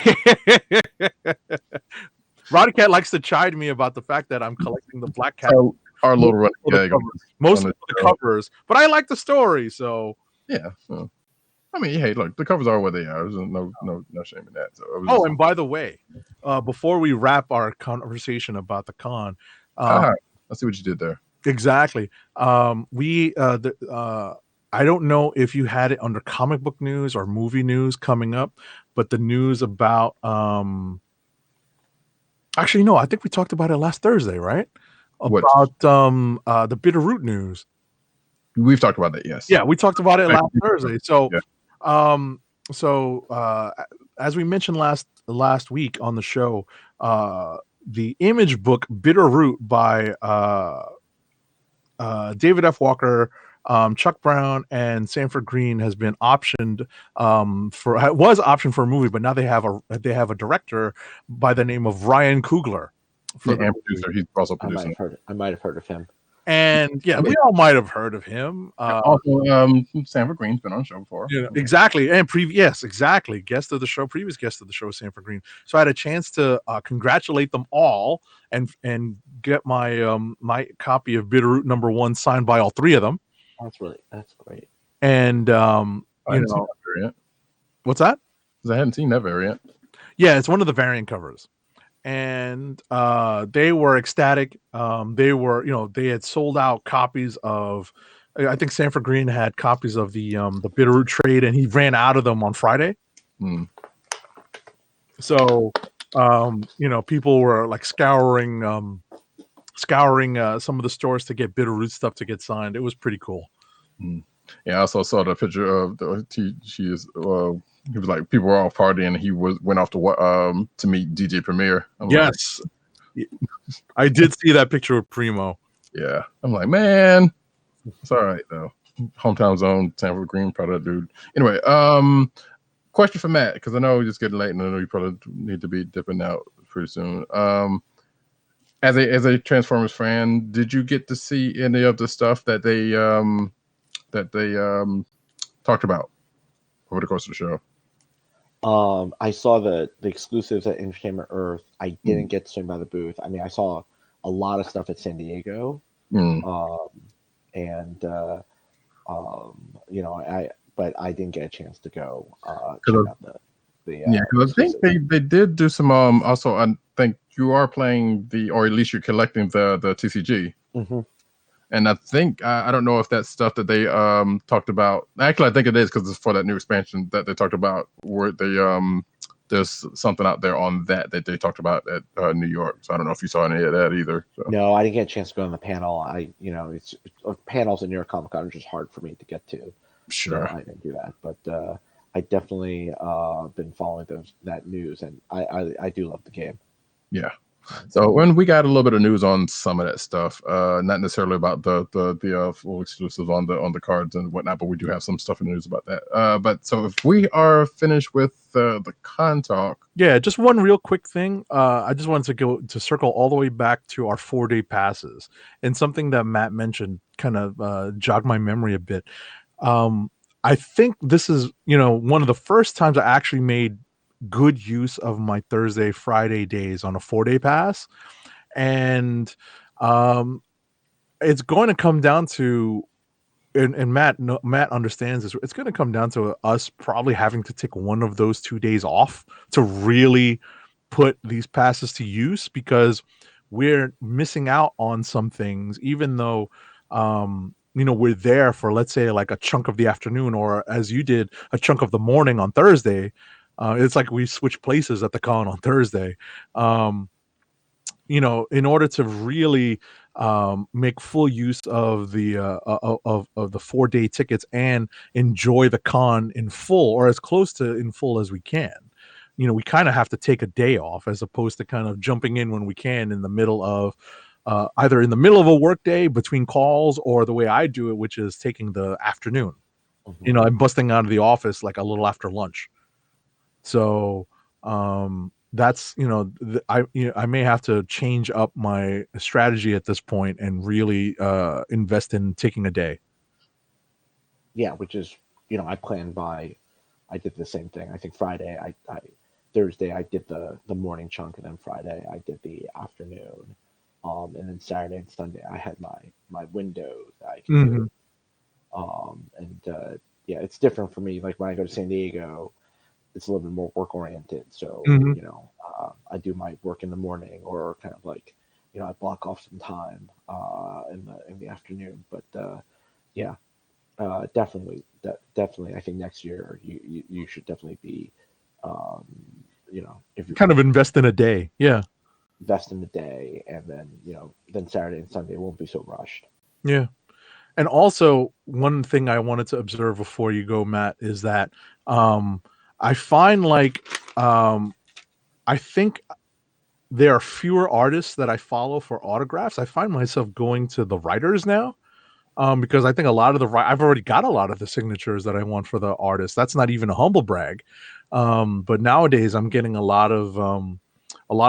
Roddy Cat likes to chide me about the fact that I'm collecting the Black Cat. Our little running gag. Most of the covers, but I like the story. So yeah. So. I mean, hey, look, the covers are what they are. There's no shame in that. So and by the way, before we wrap our conversation about the con, I see what you did there. Exactly. I don't know if you had it under comic book news or movie news coming up, but the news about actually no, I think we talked about it last Thursday, right? About the Bitterroot news. We've talked about that, yes. Yeah, we talked about it last Thursday. So yeah. As we mentioned last week on the show, the Image book Bitterroot by David F. Walker, Chuck Brown, and Sanford Green has been optioned was optioned for a movie, but now they have a director by the name of Ryan Coogler. And producer. He's also producing. I might have heard of him. And we all might have heard of him. Also, Sanford Green's been on the show before. Exactly. And exactly. Previous guest of the show, Sanford Green. So I had a chance to congratulate them all and get my my copy of Bitterroot #1 signed by all 3 of them. That's great. And what's that? Because I hadn't seen that variant. Yeah, it's one of the variant covers. And they were ecstatic. They had sold out copies of. I think Sanford Green had copies of the Bitterroot trade, and he ran out of them on Friday. Mm. So People were like scouring some of the stores to get Bitterroot stuff to get signed. It was pretty cool. Yeah, I also saw the picture of he was like people were all partying and he went off to meet DJ Premier. Yes. I did see that picture of Primo. Yeah. I'm like, man, it's all right though. Hometown zone, Tampa Green, probably that dude. Anyway, question for Matt, because I know it's getting late and I know you probably need to be dipping out pretty soon. As a Transformers fan, did you get to see any of the stuff that they talked about over the course of the show? I saw the exclusives at Entertainment Earth. I didn't get to swing by the booth. I mean, I saw a lot of stuff at San Diego, but I didn't get a chance to go check out because I think they did do some. Also, I think you are playing or at least you're collecting the TCG. Mm-hmm. And I think I don't know if that's stuff that they talked about. Actually, I think it is because it's for that new expansion that they talked about. Where they there's something out there on that they talked about at New York. So I don't know if you saw any of that either. So. No, I didn't get a chance to go on the panel. It's panels in New York Comic Con are just hard for me to get to. Sure, so I didn't do that, but I definitely been following that news, and I do love the game. Yeah. So when we got a little bit of news on some of that stuff, not necessarily about the full exclusives on the cards and whatnot, but we do have some stuff in the news about that. But so if we are finished with the con talk, yeah, just one real quick thing. I just wanted to circle all the way back to our 4-day passes, and something that Matt mentioned kind of jogged my memory a bit. I think this is one of the first times I actually made good use of my Thursday, Friday days on a 4-day pass. And it's going to come down to, and Matt understands this, it's going to come down to us probably having to take one of those 2 days off to really put these passes to use, because we're missing out on some things, even though we're there for, let's say, like a chunk of the afternoon, or as you did, a chunk of the morning on Thursday. It's like we switch places at the con on Thursday. In order to really make full use of the of the 4-day tickets and enjoy the con in full, or as close to in full as we can, we kind of have to take a day off, as opposed to kind of jumping in when we can in the middle of either in the middle of a work day between calls, or the way I do it, which is taking the afternoon. Mm-hmm. I'm busting out of the office like a little after lunch. So that's I may have to change up my strategy at this point and really invest in taking a day. Yeah, which is I did the same thing. I think Friday, Thursday I did the morning chunk, and then Friday I did the afternoon, and then Saturday and Sunday I had my windows that I can do. It's different for me. Like when I go to San Diego, it's a little bit more work oriented. So, I do my work in the morning, or kind of like, I block off some time in the afternoon. But definitely. I think next year you should definitely be, if you kind of invest in a day. Yeah. Invest in the day, and then, then Saturday and Sunday won't be so rushed. Yeah. And also, one thing I wanted to observe before you go, Matt, is that I find I think there are fewer artists that I follow for autographs. I find myself going to the writers now, because I think a lot of I've already got a lot of the signatures that I want for the artists. That's not even a humble brag. But nowadays I'm getting a lot of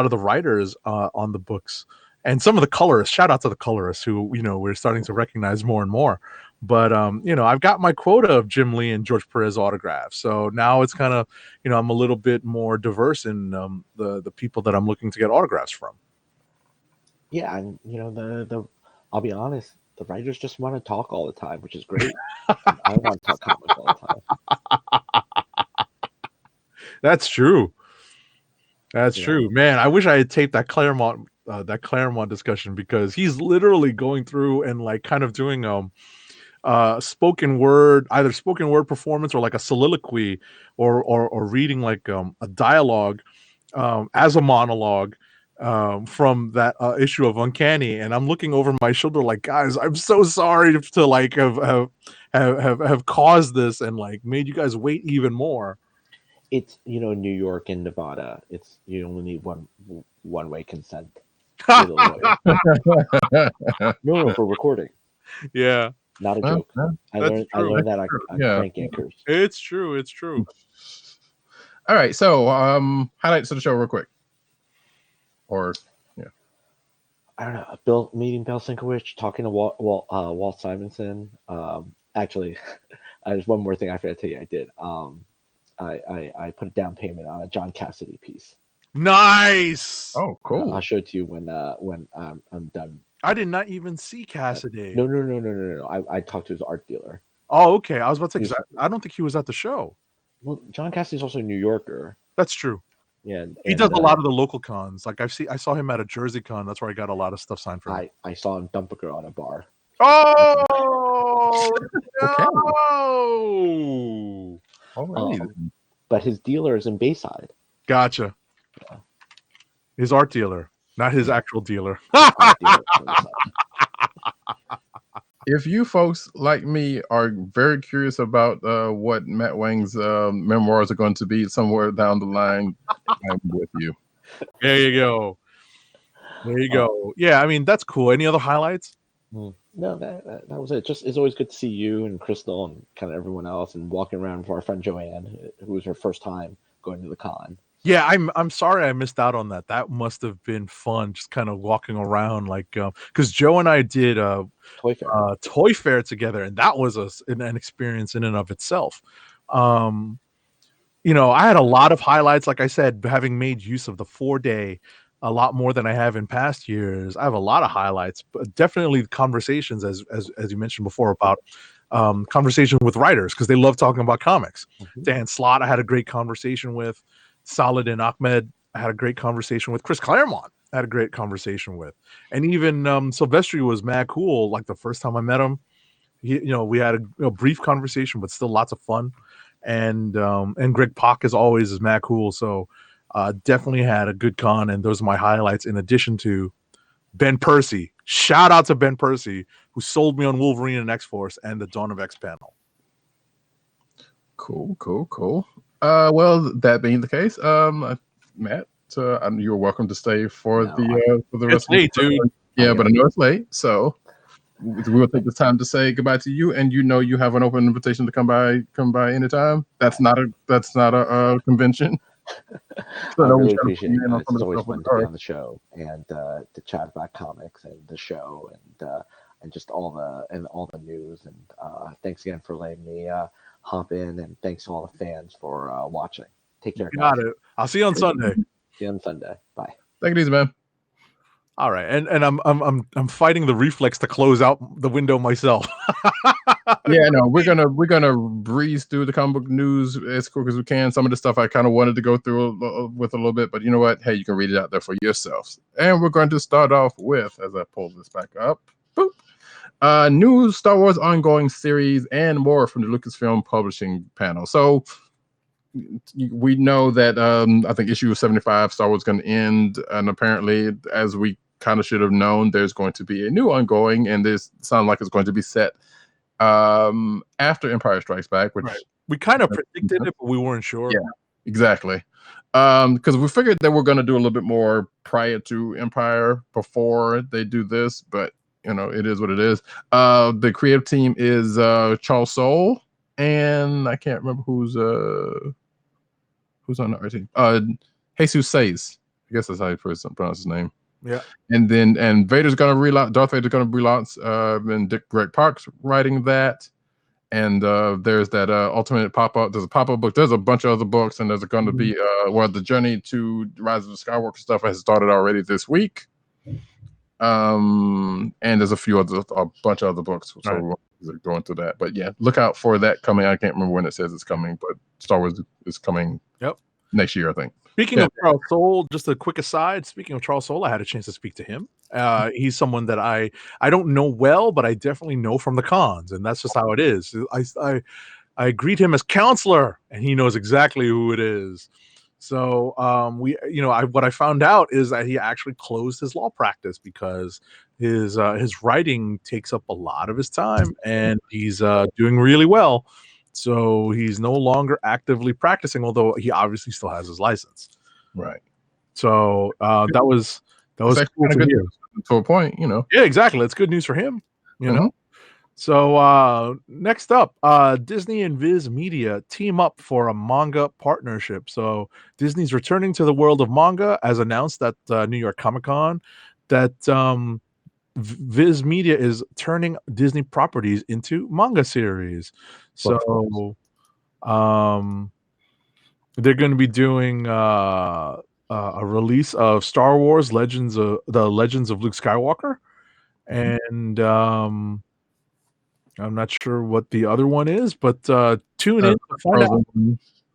the writers on the books, and some of the colorists. Shout out to the colorists who, we're starting to recognize more and more. But I've got my quota of Jim Lee and George Perez autographs. So now it's kind of, I'm a little bit more diverse in the people that I'm looking to get autographs from. Yeah, and I'll be honest, the writers just want to talk all the time, which is great. I want to talk comics all the time. That's true. That's true, man. I wish I had taped that Claremont discussion, because he's literally going through and like kind of doing either spoken word performance, or like a soliloquy, or reading like a dialogue as a monologue from that issue of Uncanny, and I'm looking over my shoulder like, guys, I'm so sorry to like have caused this and like made you guys wait even more. It's New York and Nevada. It's you only need one way consent. No, for recording. Yeah, not a joke. I learned that on Crank Anchors. It's true. It's true. All right, so highlights of the show, real quick. Or I don't know. Meeting Bill Sienkiewicz, talking to Walt Simonson. Actually, there's one more thing I forgot to tell you. I did. I put a down payment on a John Cassidy piece. Nice. Oh, cool. I'll show it to you when I'm done. I did not even see Cassidy. No. I talked to his art dealer. Oh, okay. I was about to say, I don't think he was at the show. Well, John Cassidy's also a New Yorker. That's true. Yeah, he does a lot of the local cons. Like I saw him at a Jersey con. That's where I got a lot of stuff signed for him. I saw him dump a girl on a bar. Oh okay. No! But his dealer is in Bayside. Gotcha. Yeah. His art dealer, not his actual dealer. If you folks like me are very curious about what Matt Wang's memoirs are going to be somewhere down the line, I'm with you. There you go. Yeah, I mean, that's cool. Any other highlights? No, that was it. It's always good to see you and Crystal and kind of everyone else, and walking around for our friend Joanne, who was her first time going to the con. Yeah, I'm sorry I missed out on that. That must have been fun, just kind of walking around, like because Joe and I did toy fair together, and that was an experience in and of itself. I had a lot of highlights. Like I said, having made use of the 4-day a lot more than I have in past years, I have a lot of highlights. But definitely conversations, as you mentioned before, about conversations with writers, because they love talking about comics. Mm-hmm. Dan Slott, I had a great conversation with. Saladin Ahmed, I had a great conversation with. Chris Claremont, I had a great conversation with. And even Silvestri was mad cool. Like the first time I met him, we had a brief conversation, but still lots of fun. And Greg Pak, as always, is mad cool. So definitely had a good con, and those are my highlights, in addition to Ben Percy. Shout out to Ben Percy, who sold me on Wolverine and X-Force and the Dawn of X panel. Cool. Well, that being the case, Matt, you're welcome to stay for the rest of the dude. Yeah, but I know it's late, so we will take this time to say goodbye to you. And you have an open invitation to come by anytime. That's not a convention. So I really appreciate it. It's always fun to be on the show and to chat about comics and the show and just all the news. And thanks again for letting me hop in, and thanks to all the fans for watching. Take care, guys. Got it. I'll see you on Sunday. See you on Sunday. Bye. Take it easy, man. All right, and I'm fighting the reflex to close out the window myself. Yeah, no, we're gonna breeze through the comic book news as quick as we can. Some of the stuff I kind of wanted to go through with a little bit, but you know what? Hey, you can read it out there for yourselves. And we're going to start off with, as I pull this back up, new Star Wars ongoing series and more from the Lucasfilm Publishing panel. So we know that I think issue 75 Star Wars is going to end, and apparently, as we kind of should have known, there's going to be a new ongoing, and this sounds like it's going to be set after Empire Strikes Back, which we kind of predicted it, but we weren't sure. Yeah, exactly. Because we figured that we're going to do a little bit more prior to Empire before they do this, but it is what it is. The creative team is Charles Soule, and I can't remember who's on the art team. Jesus Says. I guess that's how you pronounce his name. Yeah. And Darth Vader's gonna relaunch, and Greg Park's writing that. And there's that alternate pop-up. There's a pop-up book. There's a bunch of other books, and there's going to be the journey to Rise of the Skywalker stuff has started already this week. And there's a bunch of other books, so we're going through that. But yeah, look out for that coming. I can't remember when it says it's coming, but Star Wars is coming. Yep, next year, I think. Speaking of Charles Soule, just a quick aside. Speaking of Charles Soule, I had a chance to speak to him. He's someone that I don't know well, but I definitely know from the cons, and that's just how it is. I greet him as counselor, and he knows exactly who it is. So what I found out is that he actually closed his law practice because his writing takes up a lot of his time, and he's doing really well. So he's no longer actively practicing, although he obviously still has his license. Right. So that was cool to good hear. to a point, Yeah, exactly. That's good news for him. You know. So next up, Disney and Viz Media team up for a manga partnership. So Disney's returning to the world of manga, as announced at New York Comic Con, that Viz Media is turning Disney properties into manga series. So they're going to be doing a release of Star Wars the Legends of Luke Skywalker, and I'm not sure what the other one is, but tune in to find out.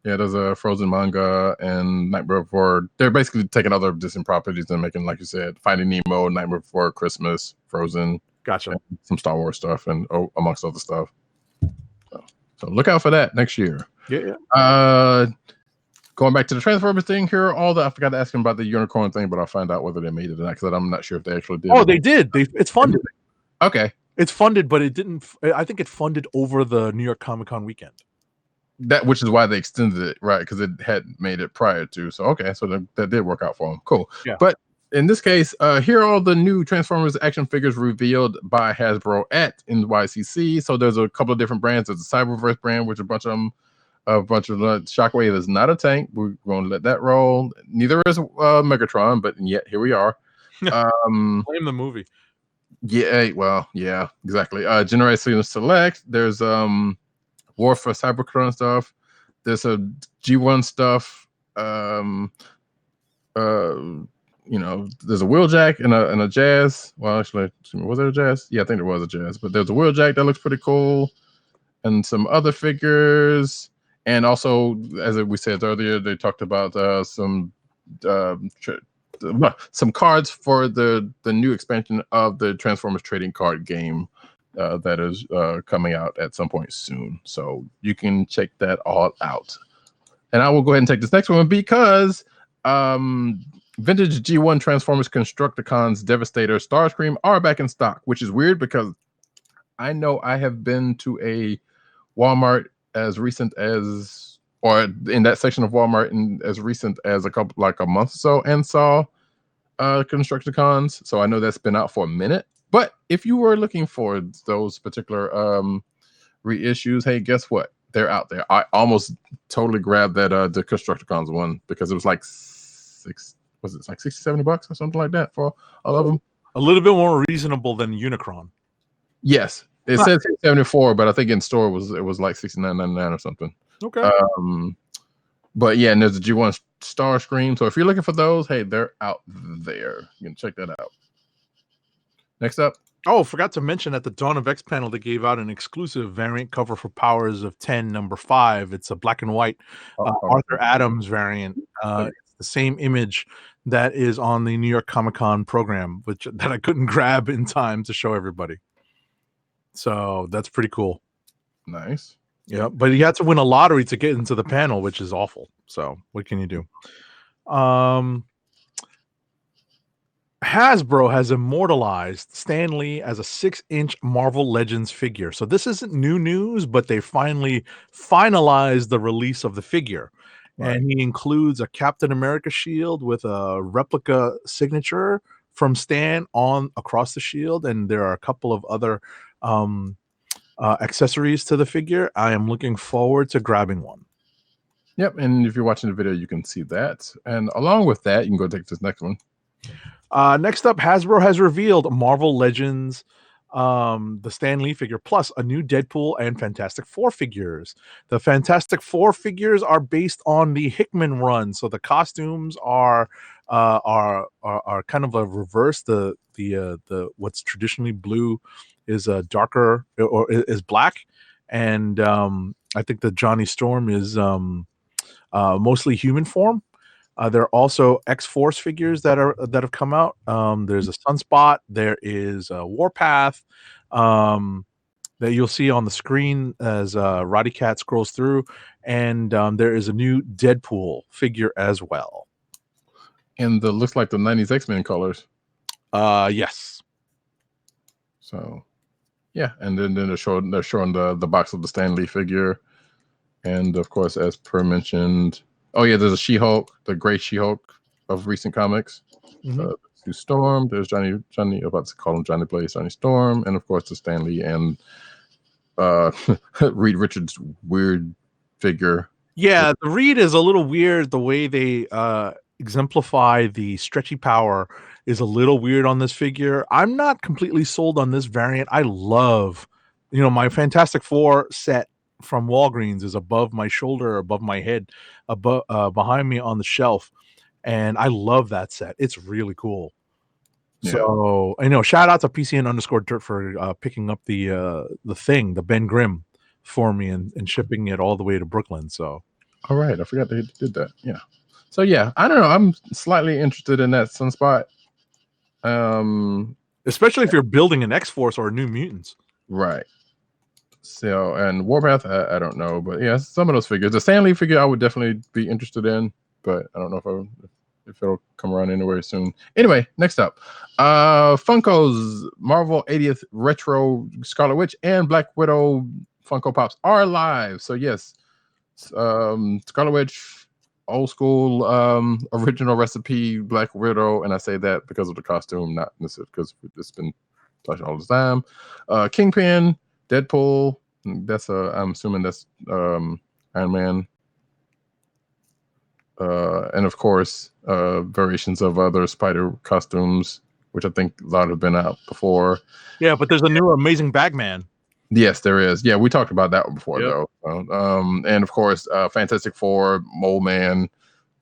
Yeah, there's a Frozen manga and Nightmare Before. They're basically taking other Disney properties and making, like you said, Finding Nemo, Nightmare Before Christmas, Frozen. Gotcha. Some Star Wars stuff and amongst other stuff. So look out for that next year. Yeah. Going back to the Transformers thing here, I forgot to ask him about the unicorn thing, but I'll find out whether they made it or not, because I'm not sure if they actually did. Oh, they did. It's funded. Okay. It's funded, but it didn't. I think it funded over the New York Comic Con weekend. Which is why they extended it, right? Because it had made it prior to. So okay, so that did work out for them. Cool. Yeah. But in this case, here are all the new Transformers action figures revealed by Hasbro at NYCC. So there's a couple of different brands. There's a Cyberverse brand, which a bunch of them. Shockwave is not a tank. We're going to let that roll. Neither is Megatron, but yet here we are. Blame the movie. Yeah, well, yeah, exactly. Generation Select. There's War for Cybertron stuff. There's a G1 stuff. There's a Wheeljack and a Jazz. Well, actually, was there a Jazz? Yeah, I think there was a Jazz. But there's a Wheeljack that looks pretty cool, and some other figures. And also, as we said earlier, they talked about some cards for the new expansion of the Transformers trading card game that is coming out at some point soon. So you can check that all out. And I will go ahead and take this next one because vintage G1 Transformers Constructicons Devastator Starscream are back in stock, which is weird because I know I have been to a Walmart as recent as, or in that section of Walmart as recent as a month or so, and saw Constructicons. So I know that's been out for a minute. But if you were looking for those particular reissues, hey, guess what? They're out there. I almost totally grabbed that the Constructicons one because it was like $60-$70 or something like that for all of them. A little bit more reasonable than Unicron. Yes. It says 74, but I think in store it was like $69.99 or something. Okay. But yeah, and there's a G1 Starscream. So if you're looking for those, hey, they're out there. You can check that out. Next up. Oh, forgot to mention at the Dawn of X panel, they gave out an exclusive variant cover for Powers of 10, number 5. It's a black and white Arthur Adams variant. It's the same image that is on the New York Comic Con program, that I couldn't grab in time to show everybody. So that's pretty cool. Nice. Yeah, but he had to win a lottery to get into the panel, which is awful. So what can you do? Hasbro has immortalized Stan Lee as a 6-inch Marvel Legends figure. So this isn't new news, but they finally finalized the release of the figure. Right. And he includes a Captain America shield with a replica signature from Stan across the shield. And there are a couple of other accessories to the figure. I am looking forward to grabbing one. Yep. And if you're watching the video, you can see that. And along with that, you can go take this next one. Next up, Hasbro has revealed Marvel Legends, the Stan Lee figure, plus a new Deadpool and Fantastic Four figures. The Fantastic Four figures are based on the Hickman run, so the costumes are kind of a reverse. The what's traditionally blue is darker or is black, and I think the Johnny Storm is mostly human form. There are also X-Force figures that have come out. There's a Sunspot. There is a Warpath that you'll see on the screen as Roddy Cat scrolls through, and there is a new Deadpool figure as well. And the looks like the 90s X-Men colors. Yes. So, yeah, and then they're showing the box of the Stan Lee figure, and of course, as per mentioned, there's a She-Hulk, the Gray She-Hulk of recent comics. Sue Storm. There's Johnny. I'm about to call him Johnny Blaze, Johnny Storm, and of course the Stan Lee and Reed Richards weird figure. Yeah, the Reed is a little weird. The way they exemplify the stretchy power is a little weird on this figure. I'm not completely sold on this variant. I love, my Fantastic Four set from Walgreens is above my shoulder, above my head, above behind me on the shelf, and I love that set. It's really cool. Yeah. So shout out to PCN_Dirt for picking up the Ben Grimm for me and shipping it all the way to Brooklyn. So, all right, I forgot they did that. Yeah. So yeah, I don't know. I'm slightly interested in that Sunspot. Especially if you're building an X-Force or a New Mutants. Right. So, and Warpath, I don't know, but yeah, some of those figures. The Stan Lee figure I would definitely be interested in, but I don't know if it'll come around anywhere soon. Anyway, next up, Funko's Marvel 80th Retro Scarlet Witch and Black Widow Funko Pops are live. So yes, Scarlet Witch, old school, original recipe Black Widow, and I say that because of the costume, not necessarily because it's been touched all the time. Kingpin, Deadpool, that's I'm assuming that's Iron Man. And of course, variations of other Spider costumes, which I think a lot have been out before. Yeah, but there's a new Amazing Bagman. Yes, there is. Yeah, we talked about that one before, though. And of course, Fantastic Four, Mole Man.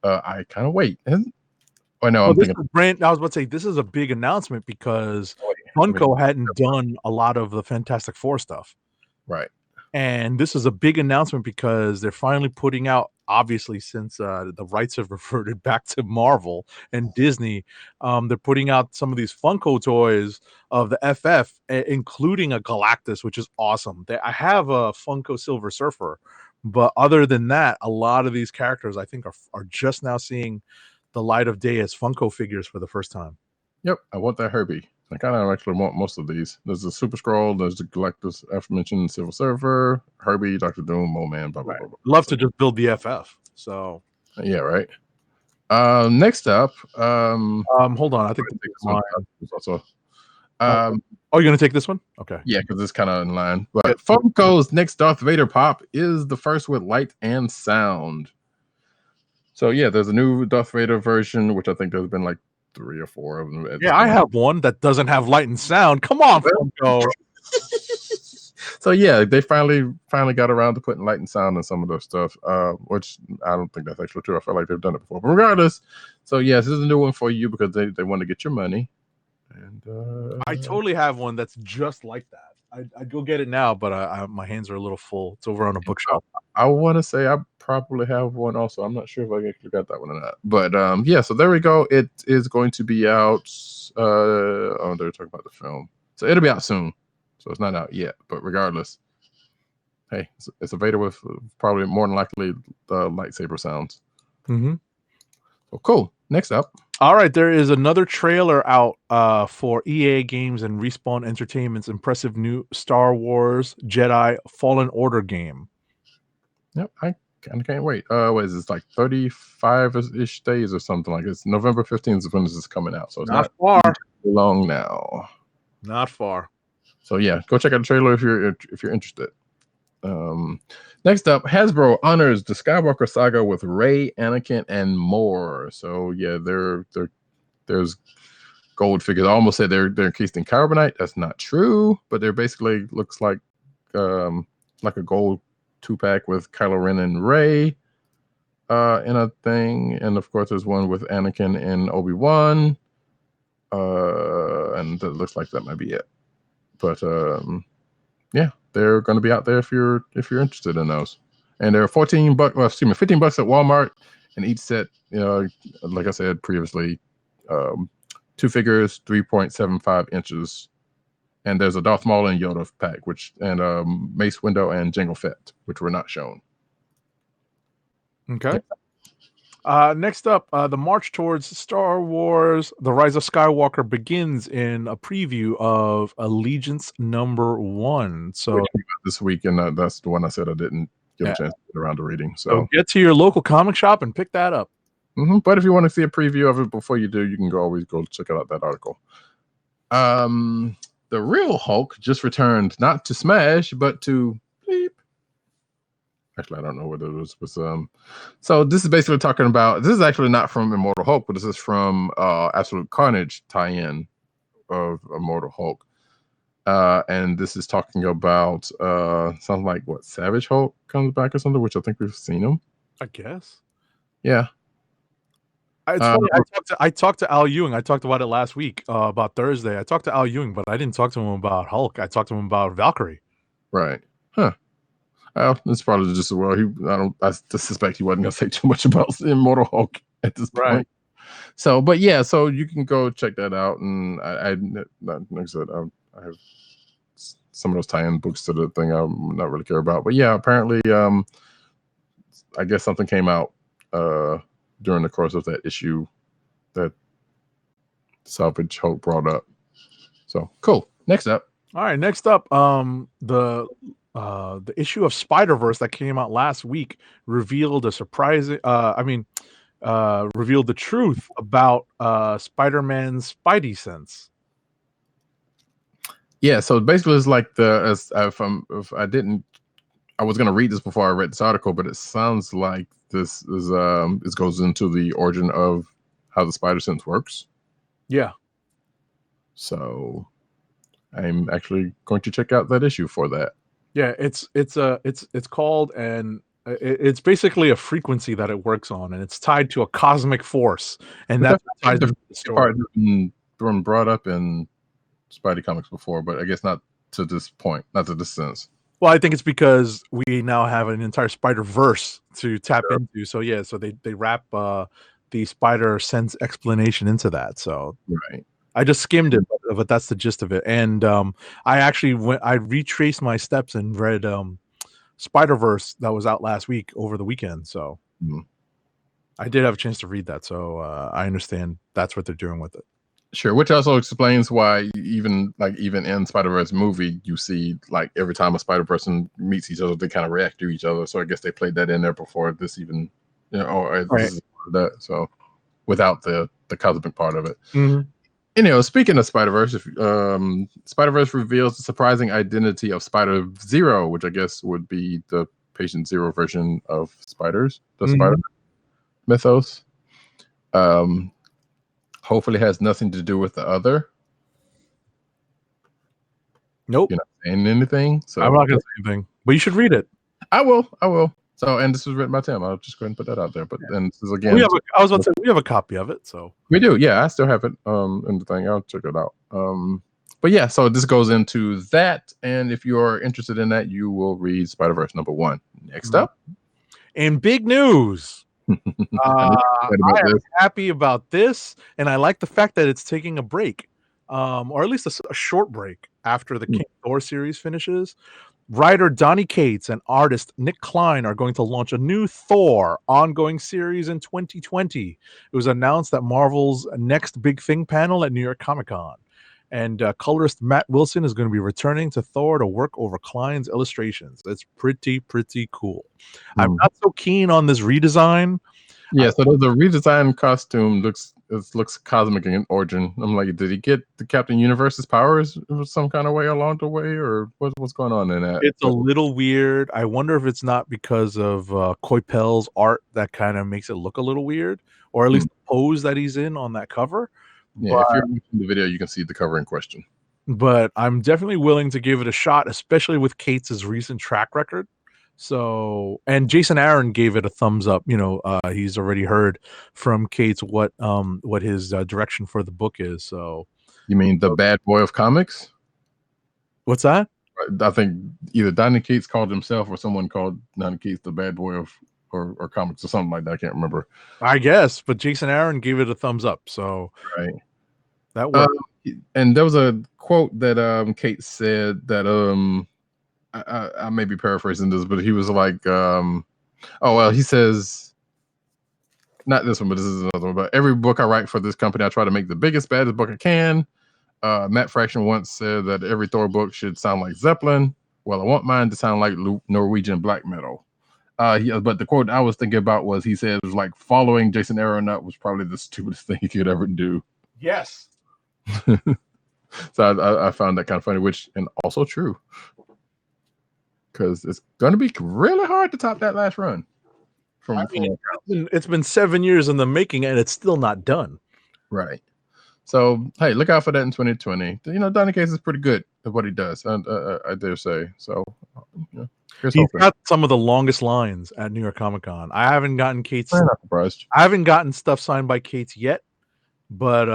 I kind of wait. I was about to say this is a big announcement because Funko hadn't done a lot of the Fantastic Four stuff. Right. And this is a big announcement because they're finally putting out, obviously, since the rights have reverted back to Marvel and Disney, they're putting out some of these Funko toys of the FF, including a Galactus, which is awesome. I have a Funko Silver Surfer, but other than that, a lot of these characters, I think, are just now seeing the light of day as Funko figures for the first time. Yep, I want that Herbie. I kind of actually want most of these. There's the Super Scroll, there's the Galactus, aforementioned Silver Surfer, Herbie, Dr. Doom, Mole Man, blah, blah, blah, blah. Love to just build the FF. So yeah, right. Next up, hold on, I think also. You're gonna take this one? Okay. Yeah, because it's kind of in line. But Funko's next Darth Vader pop is the first with light and sound. So yeah, there's a new Darth Vader version, which I think there's been like 3 or 4 of them. Yeah, I have one that doesn't have light and sound. Come on, Funko. So yeah, they finally got around to putting light and sound in some of those stuff, which I don't think that's actually true. I feel like they've done it before. But regardless, so yes, this is a new one for you because they want to get your money. And I totally have one that's just like that. I'd go get it now, but my hands are a little full. It's over on a bookshelf. I want to say I probably have one also. I'm not sure if I actually got that one or not. But yeah, so there we go. It is going to be out. They're talking about the film. So it'll be out soon. So it's not out yet. But regardless, hey, it's a Vader with probably more than likely the lightsaber sounds. Mm-hmm. So cool. Next up. All right, there is another trailer out for EA Games and Respawn Entertainment's impressive new Star Wars Jedi Fallen Order game. Yep, I kind of can't wait. What is this, like 35-ish days or something like this? November 15th is when this is coming out, so it's not far long now. Not far. So yeah, go check out the trailer if you're interested. Next up, Hasbro honors the Skywalker saga with Rey, Anakin, and more. So yeah, there's gold figures. I almost said they're encased in carbonite. That's not true, but they're basically looks like a gold 2-pack with Kylo Ren and Rey in a thing, and of course there's one with Anakin and Obi-Wan, and it looks like that might be it. But yeah, they're going to be out there if you're interested in those. And they're $15 at Walmart, and each set, like I said previously, 2 figures, 3.75 inches. And there's a Darth Maul and Yoda pack, and Mace Windu and Jango Fett, which were not shown. Okay. Next up, the march towards Star Wars: The Rise of Skywalker begins in a preview of Allegiance #1. So this week, and that's the one I said I didn't get Yeah. a chance to get around to reading. so So, get to your local comic shop and pick that up. But if you want to see a preview of it before you do, you can always go check out that article. The real Hulk just returned, not to Smash, but to Bleep. Actually, I don't know what it was. So this is basically talking about. This is actually not from Immortal Hulk, but this is from Absolute Carnage tie-in of Immortal Hulk. And this is talking about something like what Savage Hulk comes back or something, which I think we've seen him. I guess. Yeah. It's funny. I talked to Al Ewing. I talked about it last week, about Thursday. I talked to Al Ewing, but I didn't talk to him about Hulk. I talked to him about Valkyrie. Right. Huh. Well, it's probably just I suspect he wasn't gonna say too much about Immortal Hulk at this point. So, but yeah, so you can go check that out, and like I said, I have some of those tie-in books to the thing I'm not really care about. But yeah, apparently, I guess something came out during the course of that issue that Salvage Hulk brought up. So cool. Next up. All right, next up, the issue of Spider-Verse that came out last week revealed a surprising revealed the truth about Spider-Man's Spidey sense. Yeah, so basically it's like I was gonna read this before I read this article, but it sounds like this is this goes into the origin of how the spider sense works. Yeah. So I'm actually going to check out that issue for that. Yeah, it's called, and it's basically a frequency that it works on, and it's tied to a cosmic force, and that's tied to the story. Been brought up in Spidey comics before, but I guess not to this point, not to this sense. Well, I think it's because we now have an entire Spider-Verse to tap into. So yeah, so they wrap the spider sense explanation into that. So right. I just skimmed it, but that's the gist of it. And I retraced my steps and read Spider-Verse that was out last week over the weekend. So I did have a chance to read that. So I understand that's what they're doing with it. Sure, which also explains why even in Spider-Verse movie, you see like every time a Spider person meets each other, they kind of react to each other. So I guess they played that in there before this even, that. So without the cosmic part of it. Anyway, speaking of Spider-Verse, Spider-Verse reveals the surprising identity of Spider-Zero, which I guess would be the Patient Zero version of spiders, the Spider mythos. Hopefully has nothing to do with the other. Nope. You're not saying anything. So I'm not going to say anything, but you should read it. I will. So, and this was written by Tim. I'll just go ahead and put that out there. But then this is again. We have a copy of it. So we do. Yeah, I still have it in the thing. I'll check it out. But yeah, so this goes into that. And if you're interested in that, you will read Spider-Verse #1. Next up. In big news. I am happy about this, and I like the fact that it's taking a break, or at least a short break after the King Thor series finishes. Writer Donny Cates and artist Nick Klein are going to launch a new Thor ongoing series in 2020. It was announced at Marvel's Next Big Thing panel at New York Comic Con. And colorist Matt Wilson is going to be returning to Thor to work over Klein's illustrations. It's pretty cool. I'm not so keen on this redesign. Yeah, so the redesigned costume looks cosmic in origin. I'm like, did he get the Captain Universe's powers some kind of way along the way, or what's going on in that? It's a little weird. I wonder if it's not because of Coipel's art that kind of makes it look a little weird, or at least the pose that he's in on that cover. Yeah, if you're watching the video, you can see the cover in question. But I'm definitely willing to give it a shot, especially with Cates' recent track record. So, and Jason Aaron gave it a thumbs up. He's already heard from Cates what his direction for the book is. So, you mean the bad boy of comics? What's that? I think either Donny Cates called himself or someone called Donny Cates the bad boy of or comics or something like that. I can't remember. I guess, but Jason Aaron gave it a thumbs up. So right, that worked. And there was a quote that Cates said that I may be paraphrasing this, but he was like, he says not this one, but this is another one. But every book I write for this company, I try to make the biggest, baddest book I can. Matt Fraction once said that every Thor book should sound like Zeppelin. Well, I want mine to sound like Norwegian black metal. But the quote I was thinking about was, he said it was like following Jason Aaron up was probably the stupidest thing he could ever do. Yes. So I found that kind of funny, which and also true, because it's going to be really hard to top that last run. It's been 7 years in the making, and it's still not done. Right. So hey, look out for that in 2020. You know, Donny Cates is pretty good at what he does, and I dare say. So he's got some of the longest lines at New York Comic Con. I haven't gotten Cates. I'm not surprised. I haven't gotten stuff signed by Cates yet, but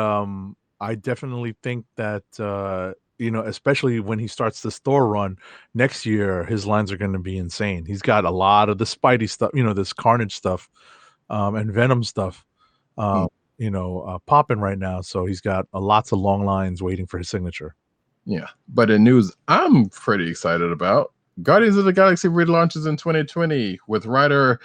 I definitely think that especially when he starts the store run next year, his lines are going to be insane. He's got a lot of the Spidey stuff, this Carnage stuff, and Venom stuff, popping right now. So he's got lots of long lines waiting for his signature. Yeah, but in news I'm pretty excited about, Guardians of the Galaxy relaunches in 2020 with writer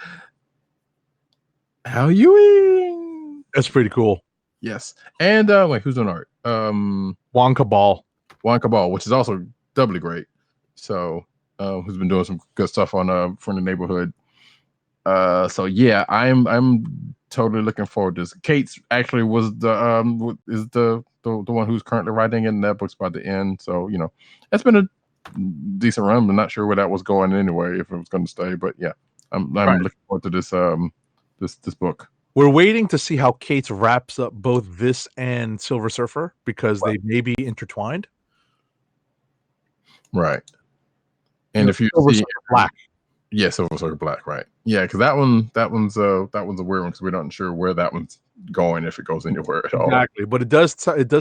Al Ewing. That's pretty cool. Yes, and wait, who's on art? Juan Cabal, which is also doubly great. So, who's been doing some good stuff on From the Neighborhood. So yeah, I'm totally looking forward to this. Cates actually was the one who's currently writing it, and that book's about to end. So it's been a decent run, but not sure where that was going anyway, if it was going to stay. But yeah, I'm looking forward to this book. We're waiting to see how Cates wraps up both this and Silver Surfer, because they may be intertwined. Right. And if you see Black. Yeah, Silver Surfer Black, right. Yeah, because that one's a weird one, because we're not sure where that one's going, if it goes anywhere at all. Exactly. But it does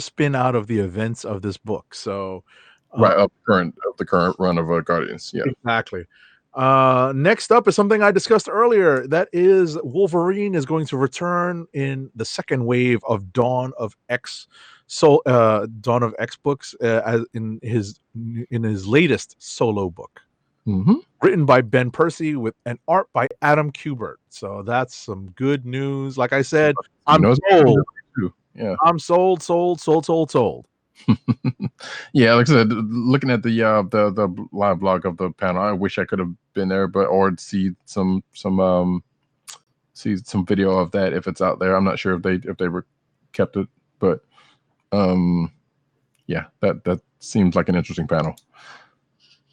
spin out of the events of this book. So of the current run of Guardians. Yeah. Exactly. Next up is something I discussed earlier. That is, Wolverine is going to return in the second wave of Dawn of X books, as in his latest solo book, written by Ben Percy with an art by Adam Kubert. So that's some good news. Like I said, I'm sold. Yeah, I'm sold. Yeah, like I said, looking at the live blog of the panel, I wish I could have been there, or see some video of that if it's out there. I'm not sure if they kept it, but yeah, that seems like an interesting panel.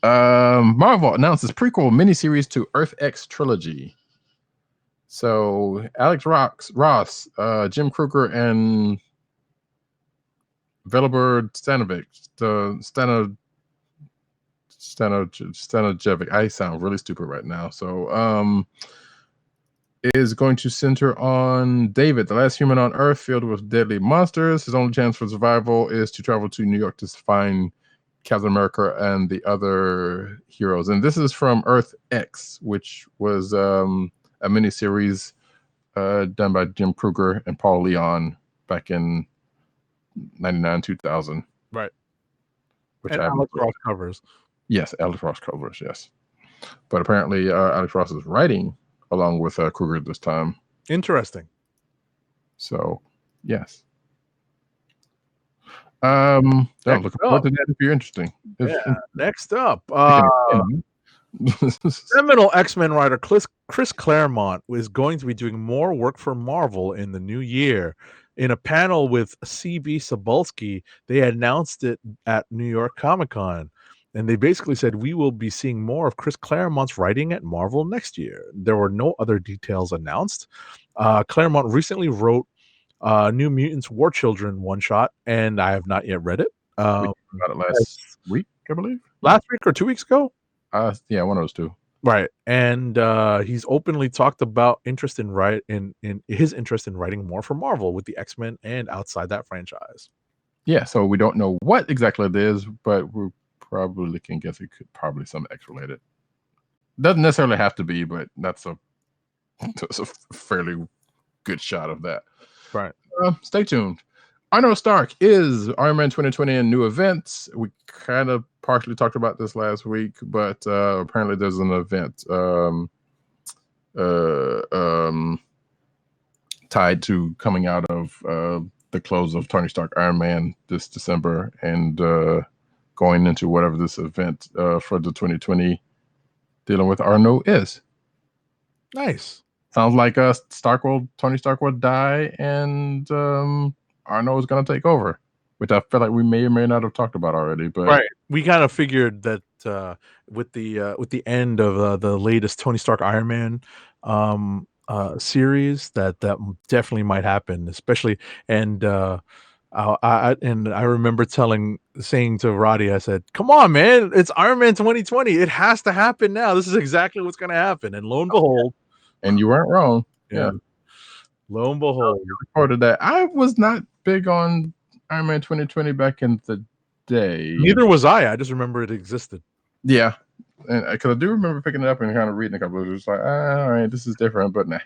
Marvel announces prequel miniseries to Earth X trilogy. So Alex Ross, Jim Krueger, and Velibor Stanojevic. I sound really stupid right now. So is going to center on David, the last human on Earth filled with deadly monsters. His only chance for survival is to travel to New York to find Captain America and the other heroes. And this is from Earth X, which was a miniseries done by Jim Krueger and Paul Leon back in 99, 2000. Right. Which and Alex Ross covers. Yes, Alex Ross covers, yes. But apparently Alex Ross is writing along with Krueger this time. Interesting. So, yes. Looking forward to that if you're interesting. Next up, seminal X-Men writer Chris Claremont is going to be doing more work for Marvel in the new year. In a panel with C.B. Cebulski, they announced it at New York Comic Con, and they basically said, we will be seeing more of Chris Claremont's writing at Marvel next year. There were no other details announced. Claremont recently wrote New Mutants War Children one-shot, and I have not yet read it. We talked about it last week, I believe. Last week or 2 weeks ago? Yeah, one of those two. Right, and he's openly talked about in his interest in writing more for Marvel with the X-Men and outside that franchise. Yeah, so we don't know what exactly it is, but we probably can guess it could probably some X-related. Doesn't necessarily have to be, but that's a fairly good shot of that. Right. Stay tuned. Arno Stark is Iron Man 2020 and new events. We kind of partially talked about this last week, but apparently there's an event tied to coming out of the close of Tony Stark Iron Man this December and going into whatever this event for the 2020 dealing with Arno is. Nice. Sounds like Tony Stark will die and Arno is going to take over, which I feel like we may or may not have talked about already. But right, we kind of figured that with the end of the latest Tony Stark Iron Man series that definitely might happen, especially and I remember saying to Roddy, I said, "Come on, man, it's Iron Man 2020. It has to happen now. This is exactly what's going to happen." And lo and behold, and you weren't wrong. Yeah. Lo and behold, you recorded that. I was not big on Iron Man 2020 back in the day. Neither was I. I just remember it existed. Yeah, and because I do remember picking it up and kind of reading a couple of it. It was like, all right, this is different, but nah.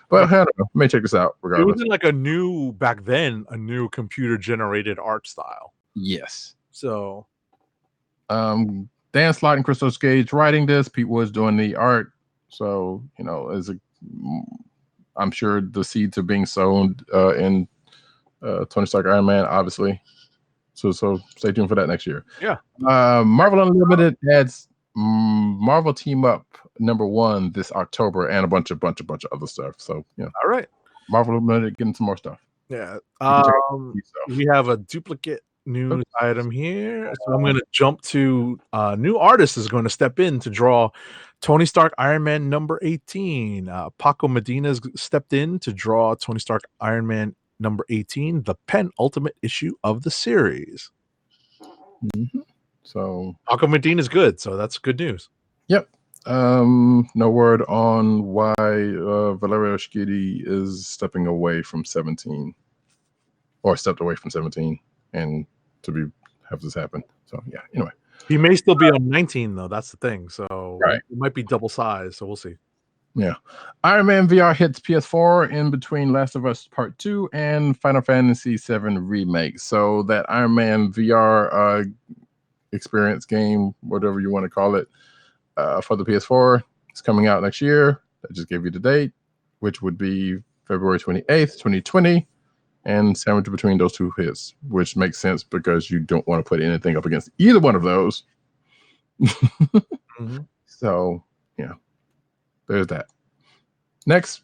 But I don't know. Let me check this out. Regardless, it wasn't like a new computer generated art style. Yes. So, Dan Slott and Christos Gage writing this. Pete Woods doing the art. So I'm sure the seeds are being sown in Tony Stark Iron Man, obviously. So stay tuned for that next year. Yeah. Marvel Unlimited adds Marvel Team Up #1 this October and a bunch of other stuff. So all right. Marvel Unlimited getting some more stuff. Yeah. We have a duplicate news item here. So I'm going to jump to new artist is going to step in to draw Tony Stark Iron Man #18. Paco Medina's stepped in to draw Tony Stark Iron Man #18, the penultimate issue of the series. Mm-hmm. So Paco Medina is good, so that's good news. Yep. No word on why Valerio Schiti is stepping away from 17, or stepped away from 17, and have this happen. So yeah. Anyway, he may still be on 19 though. That's the thing. So right. It might be double size. So we'll see. Yeah. Iron Man VR hits PS4 in between Last of Us Part 2 and Final Fantasy VII Remake. So that Iron Man VR experience game, whatever you want to call it, for the PS4 is coming out next year. I just gave you the date, which would be February 28th, 2020, and sandwiched between those two hits, which makes sense because you don't want to put anything up against either one of those. Mm-hmm. So, yeah. There's that. Next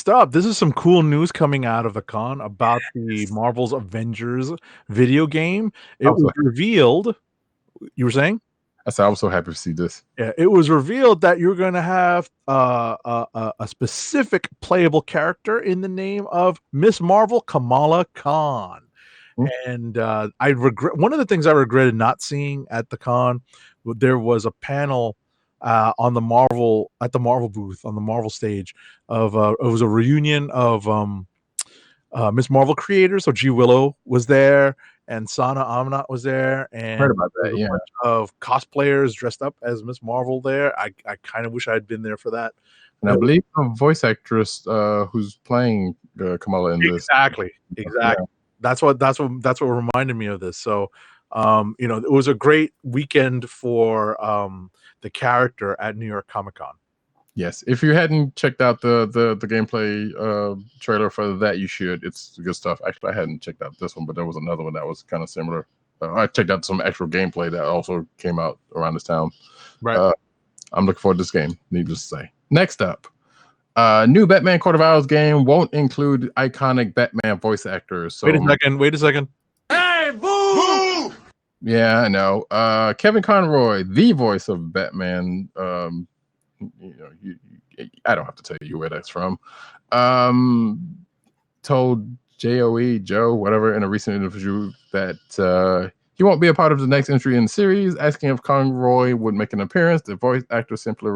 up, this is some cool news coming out of the con about the Marvel's Avengers video game. It was revealed. You were saying? I said I was so happy to see this. Yeah, it was revealed that you're going to have a specific playable character in the name of Miss Marvel Kamala Khan. And I regret one of the things I regretted not seeing at the con. There was a panel on the Marvel booth on the Marvel stage of it was a reunion of Miss Marvel creators. So G Willow was there and Sana Amanat was there, and heard about that. Yeah, a bunch of cosplayers dressed up as Miss Marvel there. I kind of wish I had been there for that. And I believe a voice actress who's playing Kamala in this. Exactly. Yeah. That's what reminded me of this. So it was a great weekend for the character at New York Comic Con. Yes, if you hadn't checked out the gameplay trailer for that, you should. It's good stuff. Actually, I hadn't checked out this one, but there was another one that was kind of similar. I checked out some actual gameplay that also came out around this time. Right. I'm looking forward to this game, needless to say. Next up, new Batman Court of Owls game won't include iconic Batman voice actors. So Wait a second. Hey, boo! Yeah, I know. Kevin Conroy, the voice of Batman. I don't have to tell you where that's from. Told Joe, whatever, in a recent interview that he won't be a part of the next entry in the series, asking if Conroy would make an appearance. The voice actor simply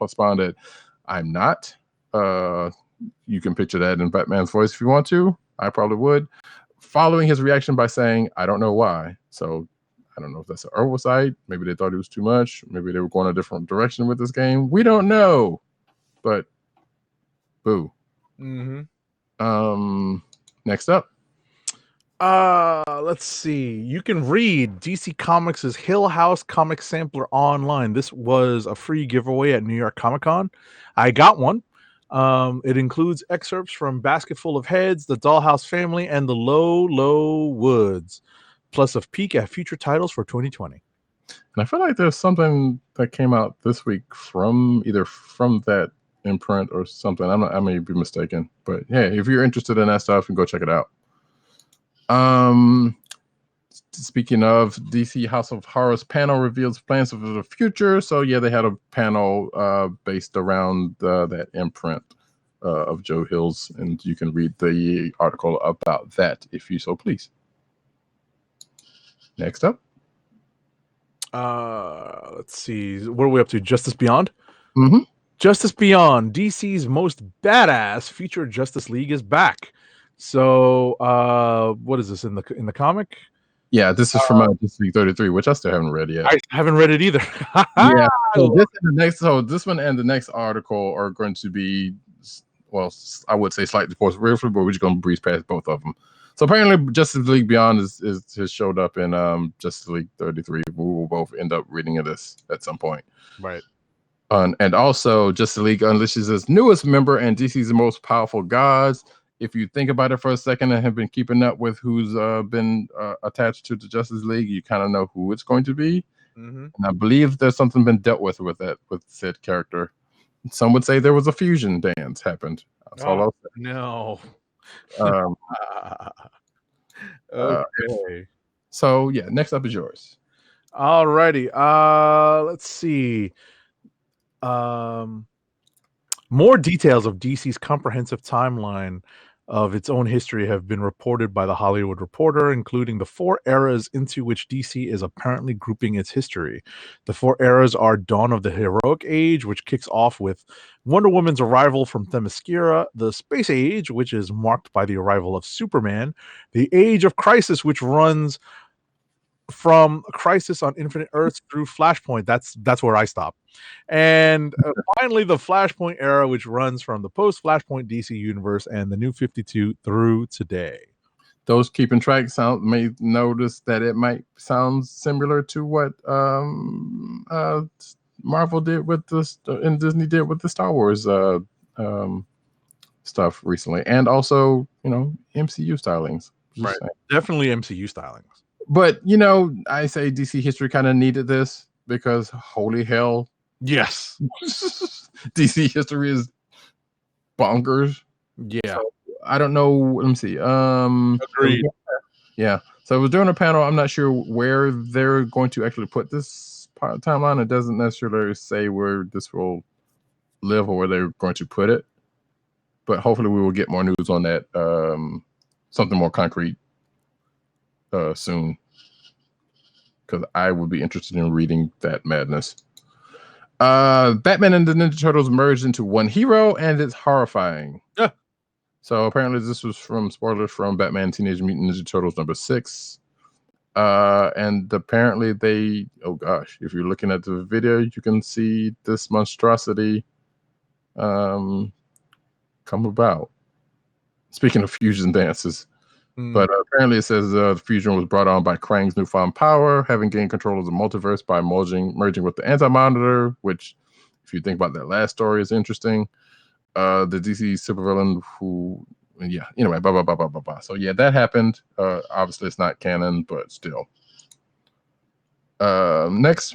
responded, "I'm not." You can picture that in Batman's voice if you want to. I probably would. Following his reaction by saying, "I don't know why." So I don't know if that's an oversight. Maybe they thought it was too much. Maybe they were going a different direction with this game. We don't know. But boo. Mm-hmm. Next up. Let's see. You can read DC Comics' Hill House comic sampler online. This was a free giveaway at New York Comic Con. I got one. It includes excerpts from Basketful of Heads, The Dollhouse Family, and The Low, Low Woods, plus a peek at future titles for 2020. And I feel like there's something that came out this week from that imprint or something. I may be mistaken, but hey, if you're interested in that stuff, you can go check it out. Speaking of, DC House of Horrors panel reveals plans for the future. So yeah, they had a panel based around that imprint of Joe Hill's, and you can read the article about that if you so please. Next up. Let's see. What are we up to? Justice Beyond? Mm-hmm. Justice Beyond, DC's most badass featured Justice League is back. So, what is this in the comic? Yeah, this is from Justice League 33, which I still haven't read yet. I haven't read it either. Yeah, so this one and the next article are going to be, well, I would say slightly forced, but we're just going to breeze past both of them. So apparently, Justice League Beyond has showed up in Justice League 33. We will both end up reading this at some point, right? And also, Justice League unleashes its newest member and DC's most powerful gods. If you think about it for a second and have been keeping up with who's been attached to the Justice League, you kind of know who it's going to be. Mm-hmm. And I believe there's something been dealt with said character. Some would say there was a fusion dance happened. That's all I'll say. No. Okay. So yeah, next up is yours. Alrighty. Let's see. More details of DC's comprehensive timeline of its own history have been reported by The Hollywood Reporter, including the 4 eras into which DC is apparently grouping its history. The 4 eras are Dawn of the Heroic Age, which kicks off with Wonder Woman's arrival from Themyscira, the Space Age, which is marked by the arrival of Superman, the Age of Crisis, which runs from Crisis on Infinite Earths through Flashpoint. That's where I stop. And finally, the Flashpoint era, which runs from the post-Flashpoint DC universe and the New 52 through today. Those keeping track may notice that it might sound similar to what Marvel did with this and Disney did with the Star Wars stuff recently, and also MCU stylings. Right, definitely MCU stylings. But I say DC history kind of needed this because holy hell, yes, DC history is bonkers. Yeah, so, I don't know. Let me see. Agreed. Yeah. So I was doing a panel. I'm not sure where they're going to actually put this timeline. It doesn't necessarily say where this will live or where they're going to put it. But hopefully we will get more news on that. Something more concrete soon. Because I would be interested in reading that madness. Batman and the Ninja Turtles merged into one hero, and it's horrifying. Yeah. So apparently this was from spoilers from Batman Teenage Mutant Ninja Turtles #6. And apparently they, oh gosh, if you're looking at the video, you can see this monstrosity come about. Speaking of fusion dances. But apparently it says the fusion was brought on by Krang's newfound power, having gained control of the multiverse by merging with the Anti-Monitor, which, if you think about that last story, is interesting. The DC supervillain who, yeah, anyway, blah, blah, blah, blah, blah, blah. So, yeah, that happened. Obviously, it's not canon, but still. Next,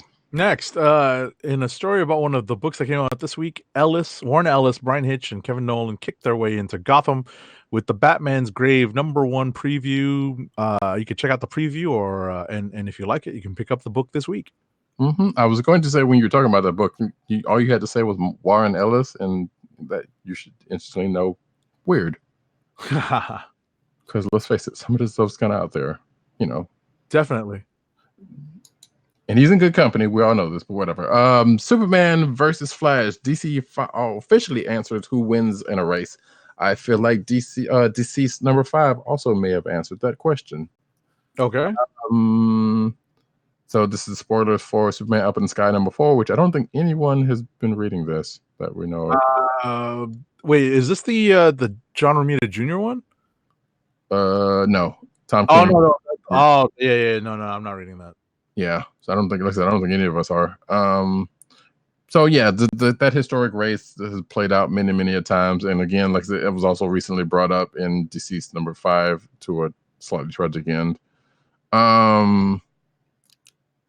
in a story about one of the books that came out this week, Warren Ellis, Brian Hitch, and Kevin Nolan kicked their way into Gotham with the Batman's Grave #1 preview. You can check out the preview, or and if you like it, you can pick up the book this week. Mm-hmm. I was going to say, when you were talking about that book, all you had to say was Warren Ellis, and that you should instantly know weird. Because let's face it, some of this stuff's kind of out there, Definitely. And he's in good company. We all know this, but whatever. Superman versus Flash. DC officially answers who wins in a race. I feel like deceased #5 also may have answered that question. Okay. So this is spoilers for Superman Up in the Sky #4, which I don't think anyone has been reading this that we know of. Wait, is this the John Romita Jr. one? No. Tom Oh, King. no. Oh, yeah. No, I'm not reading that. Yeah. So I don't think any of us are. So yeah, that historic race has played out many a times, and again, like I said, it was also recently brought up in Deceased number 5 to a slightly tragic end. You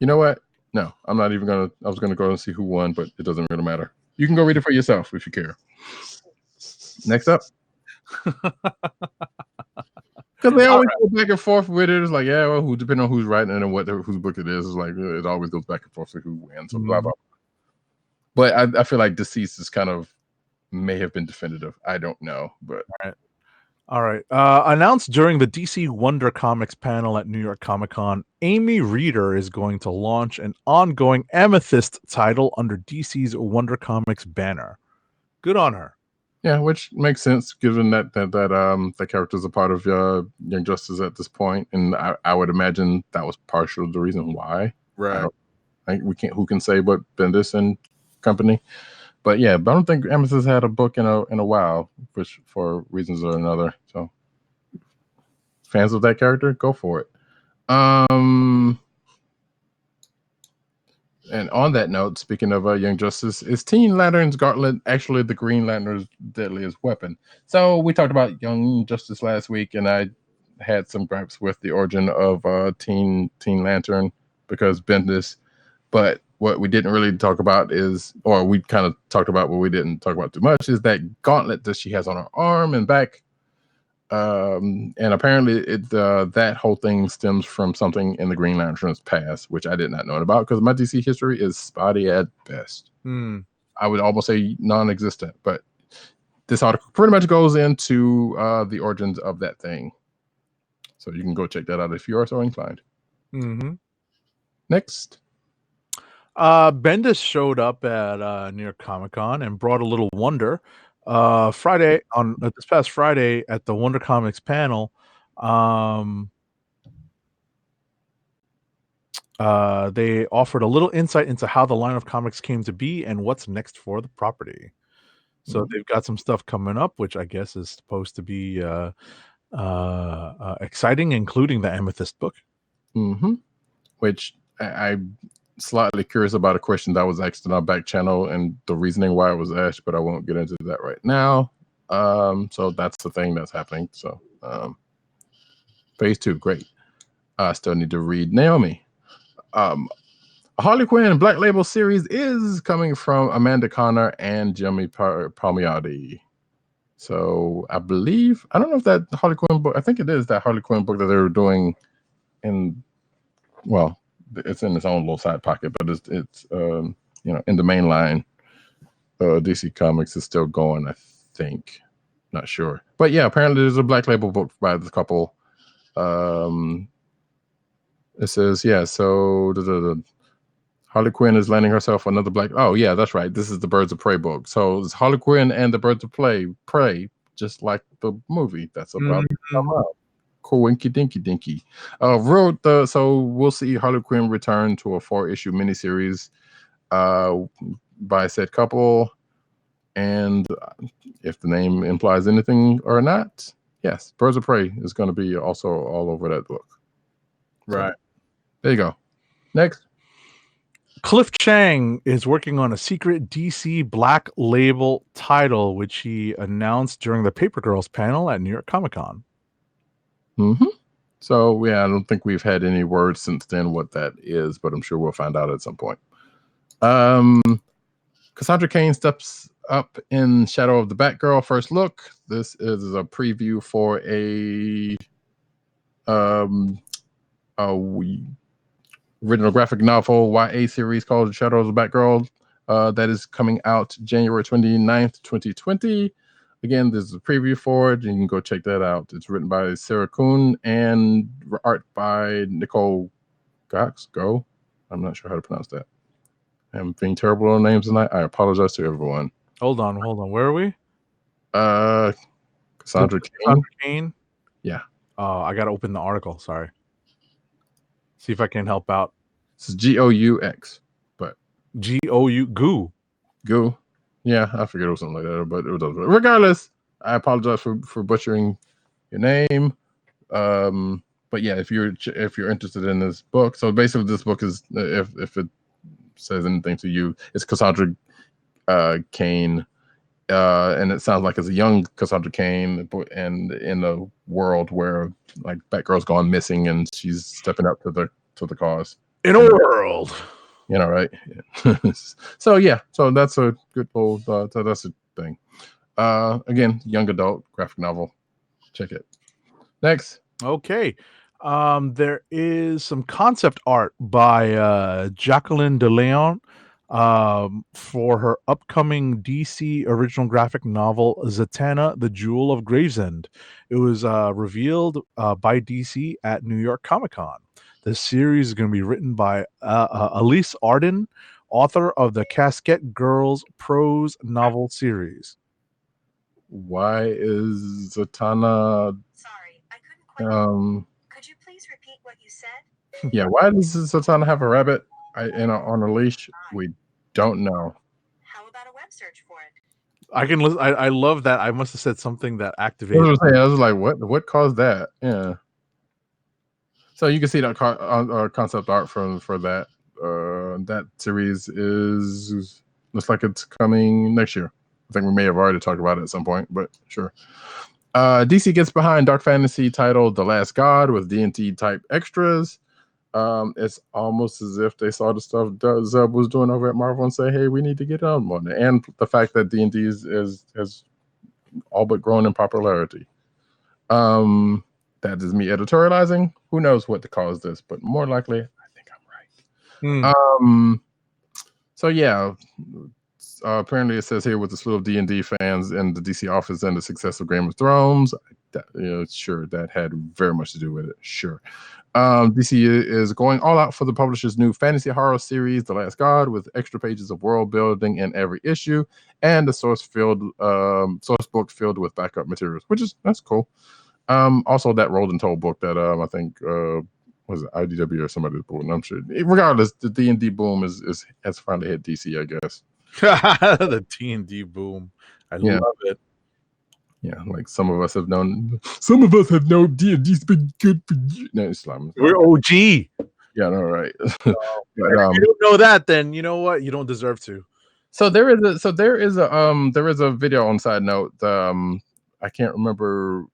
know what? No, I'm not even gonna. I was gonna go and see who won, but it doesn't really matter. You can go read it for yourself if you care. Next up, because they always go back and forth with it. It's like, yeah, well, depending on who's writing it and whose book it is, it's like it always goes back and forth to who wins. So blah blah. But I feel like Deceased is kind of may have been definitive. I don't know, but all right. Announced during the DC Wonder Comics panel at New York Comic Con, Amy Reeder is going to launch an ongoing Amethyst title under DC's Wonder Comics banner. Good on her. Yeah, which makes sense given that character is a part of Young Justice at this point, and I would imagine that was partially the reason why. Right. Who can say but Bendis and company. But yeah, but I don't think Amethyst had a book in a while, which for reasons or another. So fans of that character, go for it. And on that note, speaking of Young Justice, is Teen Lantern's Gauntlet actually the Green Lantern's deadliest weapon? So we talked about Young Justice last week, and I had some gripes with the origin of Teen Lantern because Bendis. But what we didn't really talk about is, or we kind of talked about, but we didn't talk about too much, is that gauntlet that she has on her arm and back. And apparently that whole thing stems from something in the Green Lantern's past, which I did not know about because my DC history is spotty at best. I would almost say non-existent, but this article pretty much goes into the origins of that thing. So you can go check that out if you are so inclined. Next. Bendis showed up at New York Comic Con and brought a little wonder. Friday on this past Friday at the Wonder Comics panel, they offered a little insight into how the line of comics came to be and what's next for the property. So they've got some stuff coming up, which I guess is supposed to be exciting, including the Amethyst book. Which I'm slightly curious about a question that was asked in our back channel and the reasoning why it was asked, but I won't get into that right now. So that's the thing that's happening. So phase 2, great. I still need to read Naomi. A Harley Quinn Black Label series is coming from Amanda Connor and Jimmy Palmiotti. So I believe, I don't know if that Harley Quinn book, I think it is that Harley Quinn book that they were doing in, well, it's in its own little side pocket, but it's in the main line. DC Comics is still going, I think. Not sure. But yeah, apparently there's a Black Label book by the couple. It says, yeah, so Harley Quinn is landing herself another black. Oh, yeah, that's right. This is the Birds of Prey book. So it's Harley Quinn and the Birds of Prey, just like the movie that's about to come out. Coinky dinky dinky. So we'll see Harley Quinn return to a 4-issue miniseries by said couple. And if the name implies anything or not, yes, Birds of Prey is going to be also all over that book. Right. So, there you go. Next. Cliff Chang is working on a secret DC Black Label title, which he announced during the Paper Girls panel at New York Comic Con. So yeah, I don't think we've had any word since then what that is, but I'm sure we'll find out at some point. Cassandra Cain steps up in Shadow of the Batgirl first look. This is a preview for a original graphic novel YA series called Shadow of the Batgirl that is coming out January 29th, 2020. Again, there's a preview for it, and you can go check that out. It's written by Sarah Kuhn and art by Nicole Go. I'm not sure how to pronounce that. I'm being terrible on names tonight. I apologize to everyone. Hold on. Where are we? Cassandra Cain. Yeah. Oh, I got to open the article. Sorry. See if I can help out. This is G-O-U-X, but Goo. Yeah, I figured it was something like that, but it was. Regardless, I apologize for butchering your name. But yeah, if you're interested in this book, so basically this book is, if it says anything to you, it's Cassandra Kane, and it sounds like it's a young Cassandra Kane, and in a world where like Batgirl's gone missing and she's stepping up to the cause. In a world, you know, right? So that's a good little. So that's a thing. Again, young adult graphic novel. Check it. Next. Okay. There is some concept art by Jacqueline De Leon for her upcoming DC original graphic novel Zatanna, the Jewel of Gravesend. It was revealed by DC at New York Comic Con. The series is going to be written by Elise Arden, author of the Casquette Girls prose novel series. Why is Zatanna? Sorry, I couldn't quite. Could you please repeat what you said? Yeah, why does Zatanna have a rabbit on a leash? We don't know. How about a web search for it? I can listen. I love that. I must have said something that activated. I was like, what caused that? Yeah. So you can see that concept art for that. That series looks like it's coming next year. I think we may have already talked about it at some point, but sure. DC gets behind dark fantasy titled The Last God with D&D type extras. It's almost as if they saw the stuff Zeb was doing over at Marvel and say, hey, we need to get on it. And the fact that D&D has all but grown in popularity. That is me editorializing. Who knows what to cause this, but more likely, I think I'm right. So yeah, apparently it says here with the slew of D&D fans in the DC office and the success of Game of Thrones, sure, that had very much to do with it. Sure. DC is going all out for the publisher's new fantasy horror series, The Last God, with extra pages of world building in every issue and the source book filled with backup materials, that's cool. Also that Rolled and Told book that I think was it IDW or somebody's book. I'm sure. Regardless, the D&D boom has finally hit DC, I guess. The D&D boom. I love it. Yeah, like some of us have known D&D's been good for you. No, Islam. We're OG. Yeah, no, right. If you don't know that, then you know what? You don't deserve to. So there is a video on side note. I can't remember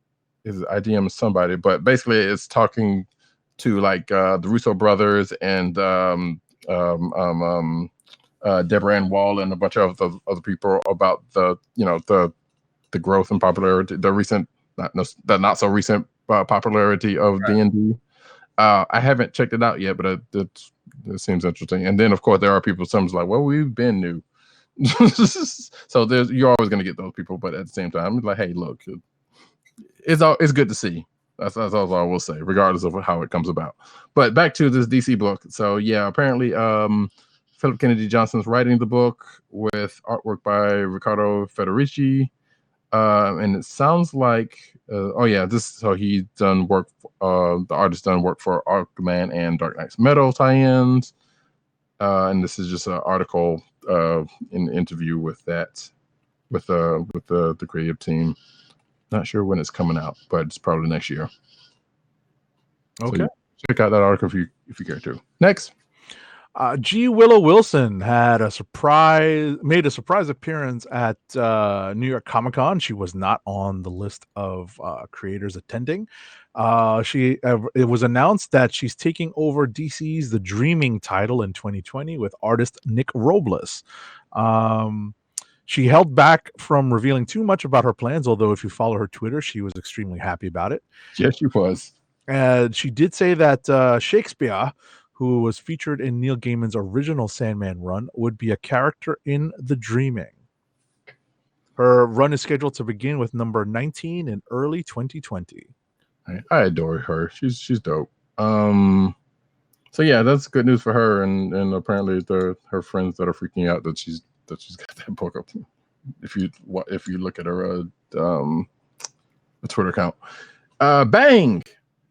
his IDM somebody, but basically it's talking to like the Russo brothers and Deborah Ann Wall and a bunch of other people about the growth and popularity, the recent not so recent popularity of D&D. I haven't checked it out yet, but it seems interesting. And then of course there are people. Some's like, well, we've been new. So you're always going to get those people, but at the same time, it's like, hey, look, it's good to see. That's all I will say, regardless of how it comes about. But back to this DC book. So yeah, apparently Philip Kennedy Johnson's writing the book with artwork by Riccardo Federici. And it sounds like he's done work. The artist done work for Aquaman and Dark Knight's Metal tie-ins. And this is just an article in an interview with the creative team. Not sure when it's coming out, but it's probably next year. Okay. So check out that article if you care to. Next. G. Willow Wilson made a surprise appearance at New York Comic Con. She was not on the list of creators attending. It was announced that she's taking over DC's The Dreaming title in 2020 with artist Nick Robles. She held back from revealing too much about her plans, although if you follow her Twitter, she was extremely happy about it. Yes, she was. She did say that Shakespeare, who was featured in Neil Gaiman's original Sandman run, would be a character in The Dreaming. Her run is scheduled to begin with number 19 in early 2020. I adore her. She's dope. So yeah, that's good news for her, and apparently her friends that are freaking out that she's got that book up. If you look at her Twitter account, Bang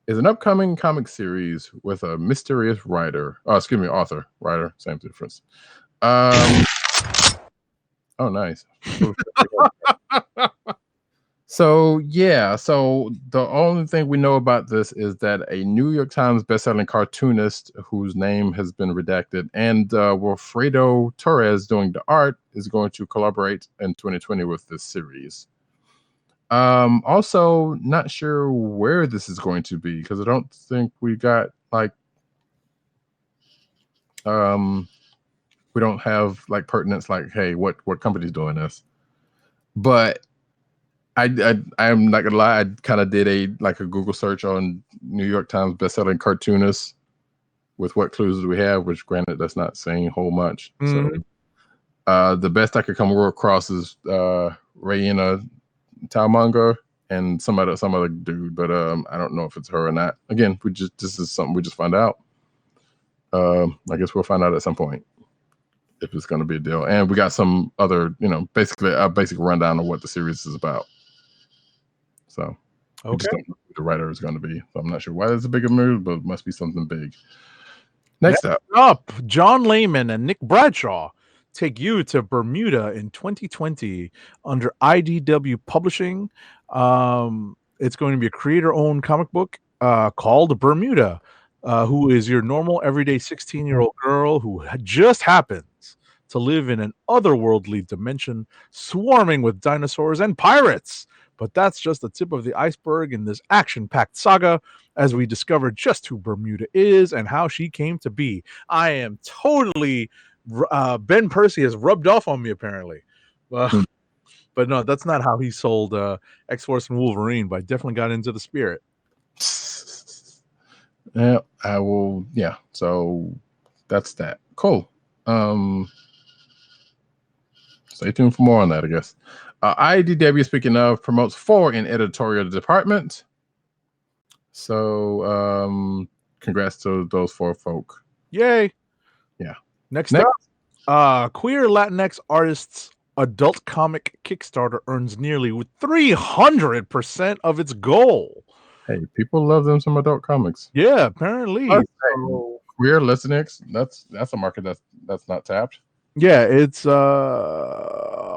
is an upcoming comic series with a mysterious author, writer, same difference. Oh, nice. So the only thing we know about this is that a New York Times bestselling cartoonist whose name has been redacted and Wilfredo Torres doing the art is going to collaborate in 2020 with this series. Also not sure where this is going to be because I don't think we got like we don't have like pertinence like, hey, what company's doing this? But I'm not gonna lie, I kind of did a Google search on New York Times bestselling cartoonists with what clues do we have, which granted that's not saying a whole much. Mhm. So the best I could come across is Raina Talmanga and some other dude, but I don't know if it's her or not. Again, this is something we just find out. I guess we'll find out at some point if it's going to be a deal. And we got some other, basically a basic rundown of what the series is about. So we just don't know who the writer is going to be. So I'm not sure why there's a bigger move, but it must be something big. Next up, John Layman and Nick Bradshaw take you to Bermuda in 2020 under IDW Publishing. It's going to be a creator-owned comic book called Bermuda, who is your normal, everyday 16-year-old girl who just happens to live in an otherworldly dimension swarming with dinosaurs and pirates. But that's just the tip of the iceberg in this action-packed saga as we discover just who Bermuda is and how she came to be. I am totally... Ben Percy has rubbed off on me, apparently. But no, that's not how he sold X-Force and Wolverine, but I definitely got into the spirit. Yeah, I will. Yeah, so that's that. Cool. Stay tuned for more on that, I guess. IDW, speaking of, promotes 4 in editorial department. So congrats to those 4 folk. Yay. Yeah. Next up, Queer Latinx Artists Adult Comic Kickstarter earns nearly 300% of its goal. Hey, people love them some adult comics. Yeah, apparently. Queer Latinx, that's a market that's not tapped. Yeah, it's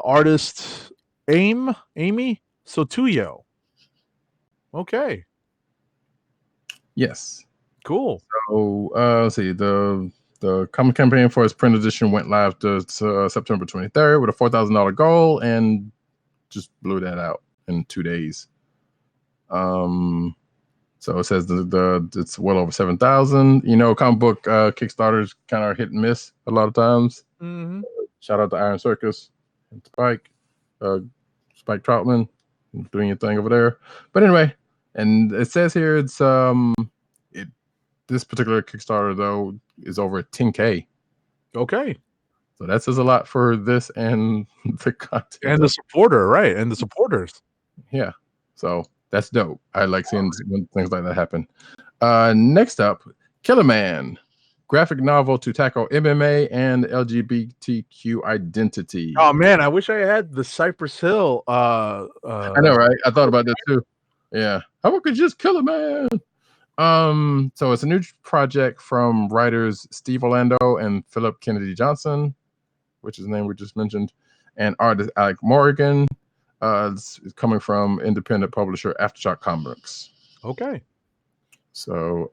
artist Amy Sotuyo. Okay. Yes. Cool. So let's see, the comic campaign for its print edition went live to September 23rd with a $4,000 goal and just blew that out in 2 days. So it says it's well over 7,000. Comic book Kickstarters kind of hit and miss a lot of times. Mm-hmm. Shout out to Iron Circus and Spike Troutman, doing your thing over there. But anyway, and it says here it's this particular Kickstarter though is over 10K. Okay. So that says a lot for this and the content and the supporter, right? And the supporters. Yeah. So that's dope. I like seeing things like that happen. Next up, Killer Man, graphic novel to tackle MMA and LGBTQ identity. Oh man, I wish I had the Cypress Hill. I know, right? I thought about that too. Yeah. How about we just Killer Man? So it's a new project from writers Steve Orlando and Philip Kennedy Johnson, which is the name we just mentioned, and artist Alec Morgan. It's coming from independent publisher Aftershock Comics. Okay. So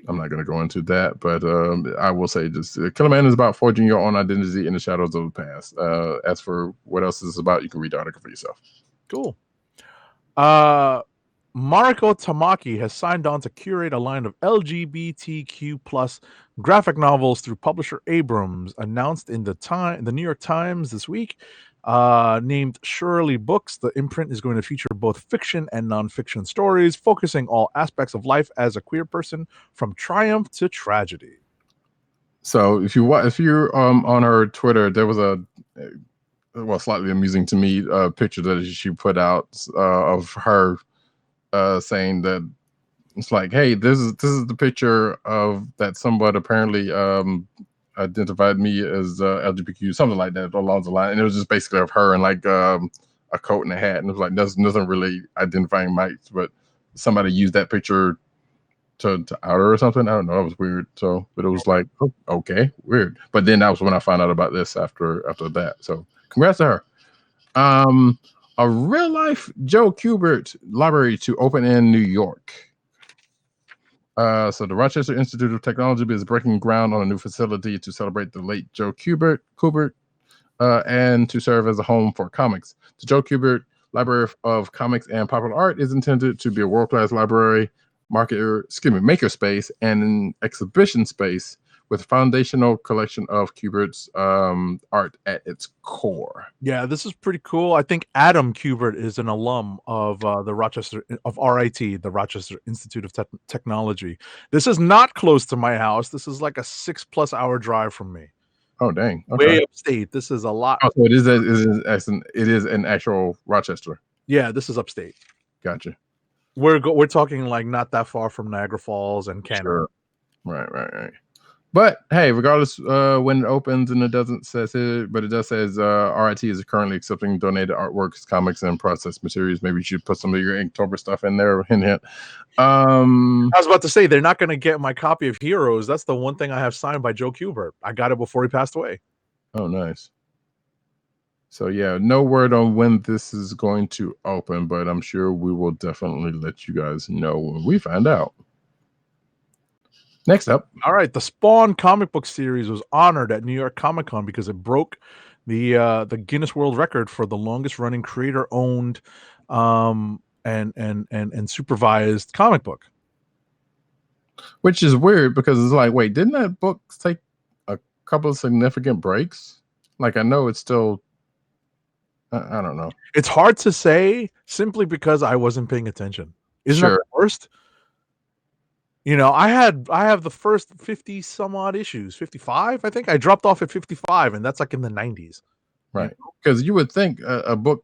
I'm not going to go into that, but I will say just Killer Man is about forging your own identity in the shadows of the past. As for what else this is about, you can read the article for yourself. Cool. Mariko Tamaki has signed on to curate a line of LGBTQ plus graphic novels through publisher Abrams, announced in the New York Times this week. Named Shirley Books, the imprint is going to feature both fiction and nonfiction stories, focusing all aspects of life as a queer person, from triumph to tragedy. So if you're on her Twitter, there was a slightly amusing to me picture that she put out of her saying that it's like, hey, this is the picture of that somebody apparently identified me as LGBTQ, something like that along the line, and it was just basically of her in like a coat and a hat, and it was like there's nothing really identifying Mike, but somebody used that picture to out her or something. I don't know. It was weird. So, but it was like, oh, okay, weird. But then that was when I found out about this after that. So, congrats to her. a real life Joe Kubert library to open in New York. So the Rochester Institute of Technology is breaking ground on a new facility to celebrate the late Joe Kubert, and to serve as a home for comics. The Joe Kubert Library of Comics and Popular Art is intended to be a world-class library, maker space, and an exhibition space with a foundational collection of Kubert's art at its core. Yeah, this is pretty cool. I think Adam Kubert is an alum of the Rochester of RIT, the Rochester Institute of Technology. This is not close to my house. This is like a 6+ hour drive from me. Oh dang! Okay. Way upstate. This is a lot. Oh, so it is an actual Rochester. Yeah, this is upstate. Gotcha. We're talking like not that far from Niagara Falls and Canada. Sure. Right. But hey, regardless, when it opens and it doesn't says it, but it does says RIT is currently accepting donated artworks, comics, and processed materials. Maybe you should put some of your Inktober stuff in there. Hint. I was about to say they're not going to get my copy of Heroes. That's the one thing I have signed by Joe Kubert. I got it before he passed away. Oh, nice. So yeah, no word on when this is going to open, but I'm sure we will definitely let you guys know when we find out. Next up. All right, the Spawn comic book series was honored at New York Comic Con because it broke the Guinness World Record for the longest running creator owned and supervised comic book. Which is weird because it's like, wait, didn't that book take a couple of significant breaks? Like, I know it's still, I don't know. It's hard to say simply because I wasn't paying attention. Isn't that the worst? You know, I have the first 50 some odd issues, 55. I think I dropped off at 55, and that's like in the 90s. Right. Because you would think a book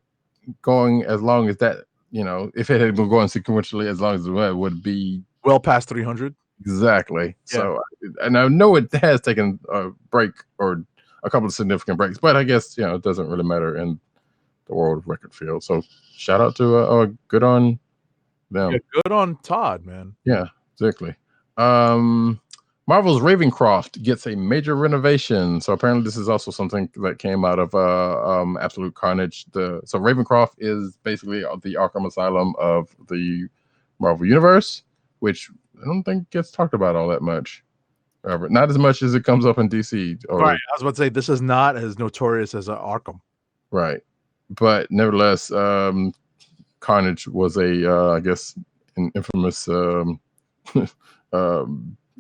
going as long as that, you know, if it had been going sequentially as long as it would be well past 300. Exactly. Yeah. So, and I know it has taken a break or a couple of significant breaks, but I guess, you know, it doesn't really matter in the world record field. So shout out to good on them. Yeah, good on Todd, man. Yeah. Exactly. Marvel's Ravencroft gets a major renovation. So apparently this is also something that came out of Absolute Carnage. So Ravencroft is basically the Arkham Asylum of the Marvel Universe, which I don't think gets talked about all that much. Not as much as it comes up in DC. Right. I was about to say this is not as notorious as Arkham. Right. But nevertheless, Carnage was I guess an infamous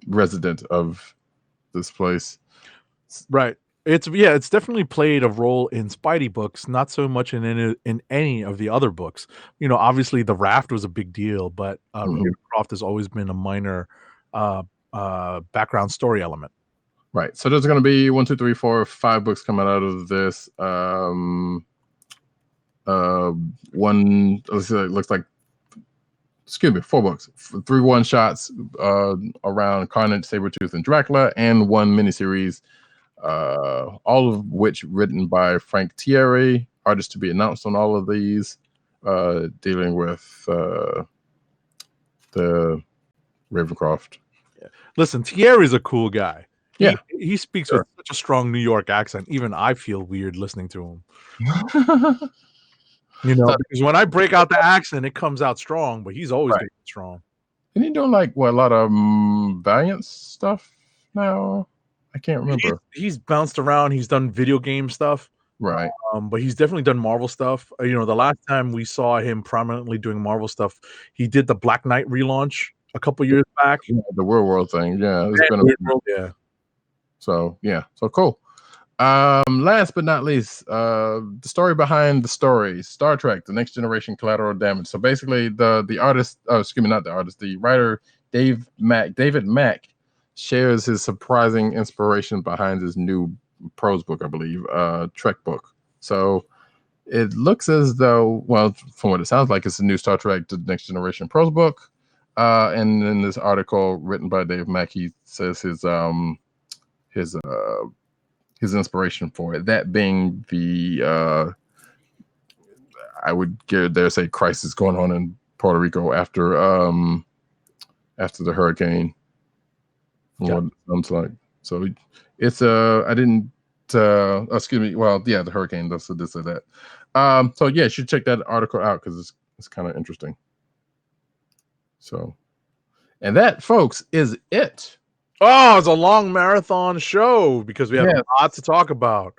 resident of this place. Right. It's definitely played a role in Spidey books, not so much in any of the other books. You know, obviously the Raft was a big deal, but Ravencroft has always been a minor background story element. Right. So there's going to be 1, 2, 3, 4, 5 books coming out of this. One, let's see, it looks like, 4 books, 3 one-shots around Carnage, Sabretooth, and Dracula, and 1 miniseries, all of which written by Frank Thierry, artist to be announced on all of these, dealing with the Ravencroft. Yeah. Listen, Thierry's a cool guy. Yeah. He speaks with such a strong New York accent. Even I feel weird listening to him. You know, because when I break out the accent, it comes out strong, but he's always been strong. And he's doing like a lot of Valiant stuff now. I can't remember. He's bounced around. He's done video game stuff. Right. But he's definitely done Marvel stuff. You know, the last time we saw him prominently doing Marvel stuff, he did the Black Knight relaunch a couple years back. Yeah, the World thing. Yeah. It's been yeah. So yeah. So cool. Last but not least, the story behind the story, Star Trek, The Next Generation Collateral Damage. So basically the artist, not the artist, the writer David Mack shares his surprising inspiration behind his new prose book, I believe, Trek book. So it looks as though, well, from what it sounds like, it's a new Star Trek, The Next Generation prose book. And in this article written by Dave Mack, he says his inspiration for it, that being the I would dare say crisis going on in Puerto Rico after the hurricane. Yeah. What it sounds like. So it's I didn't excuse me, well, yeah, the hurricane, that's what this or that. So yeah, you should check that article out because it's kind of interesting. So, and that, folks, is it. Oh, it's a long marathon show because we have Yes. a lot to talk about.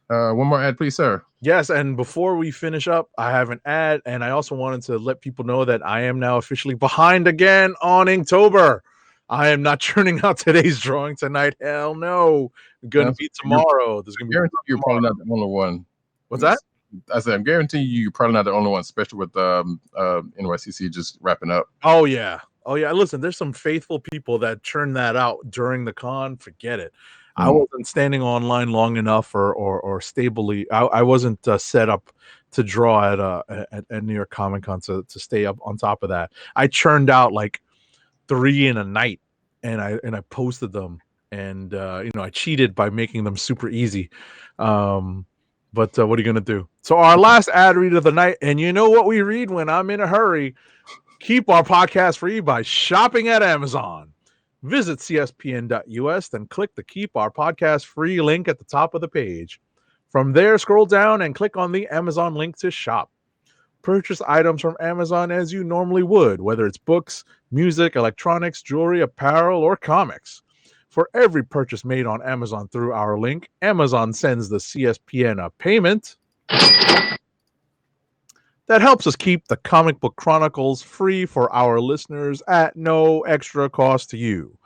One more ad, please, sir. Yes, and before we finish up, I have an ad, and I also wanted to let people know that I am now officially behind again on Inktober. I am not churning out today's drawing tonight. Hell no. It's going to be tomorrow. There's going to be Guarantee you're probably not the only one. What's that? I said, I'm guaranteeing you're probably not the only one, especially with NYCC just wrapping up. Oh yeah. Listen, there's some faithful people that churn that out during the con. Forget it. I wasn't standing online long enough or stably. I wasn't set up to draw at New York Comic Con to stay up on top of that. I churned out like 3 in a night, and I posted them, and I cheated by making them super easy. But what are you gonna do? So our last ad read of the night, and you know what we read when I'm in a hurry. Keep our podcast free by shopping at Amazon. Visit cspn.us, then click the Keep Our Podcast Free link at the top of the page. From there, scroll down and click on the Amazon link to shop. Purchase items from Amazon as you normally would, whether it's books, music, electronics, jewelry, apparel, or comics. For every purchase made on Amazon through our link, Amazon sends the CSPN a payment that helps us keep the Comic Book Chronicles free for our listeners at no extra cost to you.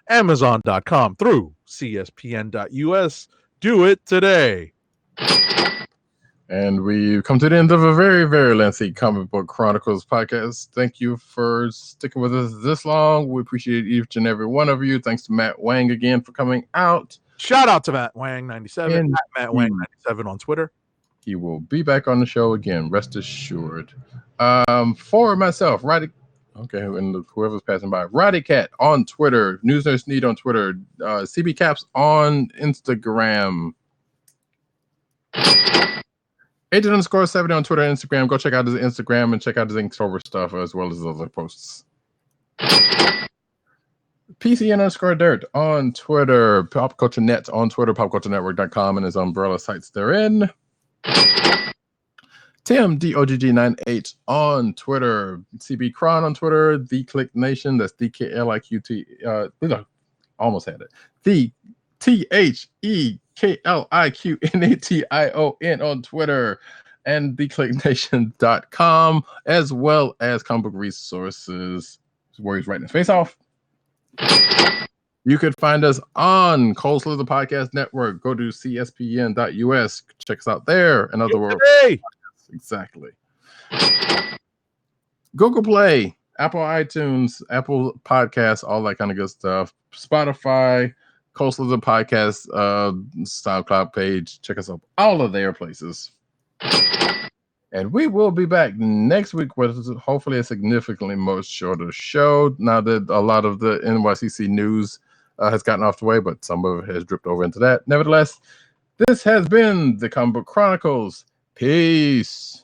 Amazon.com through CSPN.us. Do it today. And we've come to the end of a very, very lengthy Comic Book Chronicles podcast. Thank you for sticking with us this long. We appreciate each and every one of you. Thanks to Matt Wang again for coming out. Shout out to Matt Wang 97, Matt Wang 97 on Twitter. He will be back on the show again, rest assured. For myself, Roddy, okay, and whoever's passing by, Roddy Cat on Twitter, News Nurse Need on Twitter, CB Caps on Instagram, Agent_70 on Twitter and Instagram. Go check out his Instagram and check out his Inktober stuff as well as other posts. PC_Dirt on Twitter, Pop Culture Net on Twitter, popculturenetwork.com and his umbrella sites therein. Tim DOGG98 on Twitter, CB Cron on Twitter, The Click Nation, that's DKLIQT, almost had it. The THEKLIQNATION on Twitter, and theclicknation.com, as well as Comic Book Resources, where he's writing his face off. You could find us on Coastal the Podcast Network. Go to cspn.us. Check us out there. In other words, exactly. Google Play, Apple iTunes, Apple Podcasts, all that kind of good stuff. Spotify, Coastal the Podcast, SoundCloud page. Check us out all of their places. And we will be back next week with hopefully a significantly more shorter show. Now that a lot of the NYCC news has gotten off the way, but some of it has dripped over into that. Nevertheless, this has been the Comic Book Chronicles. Peace.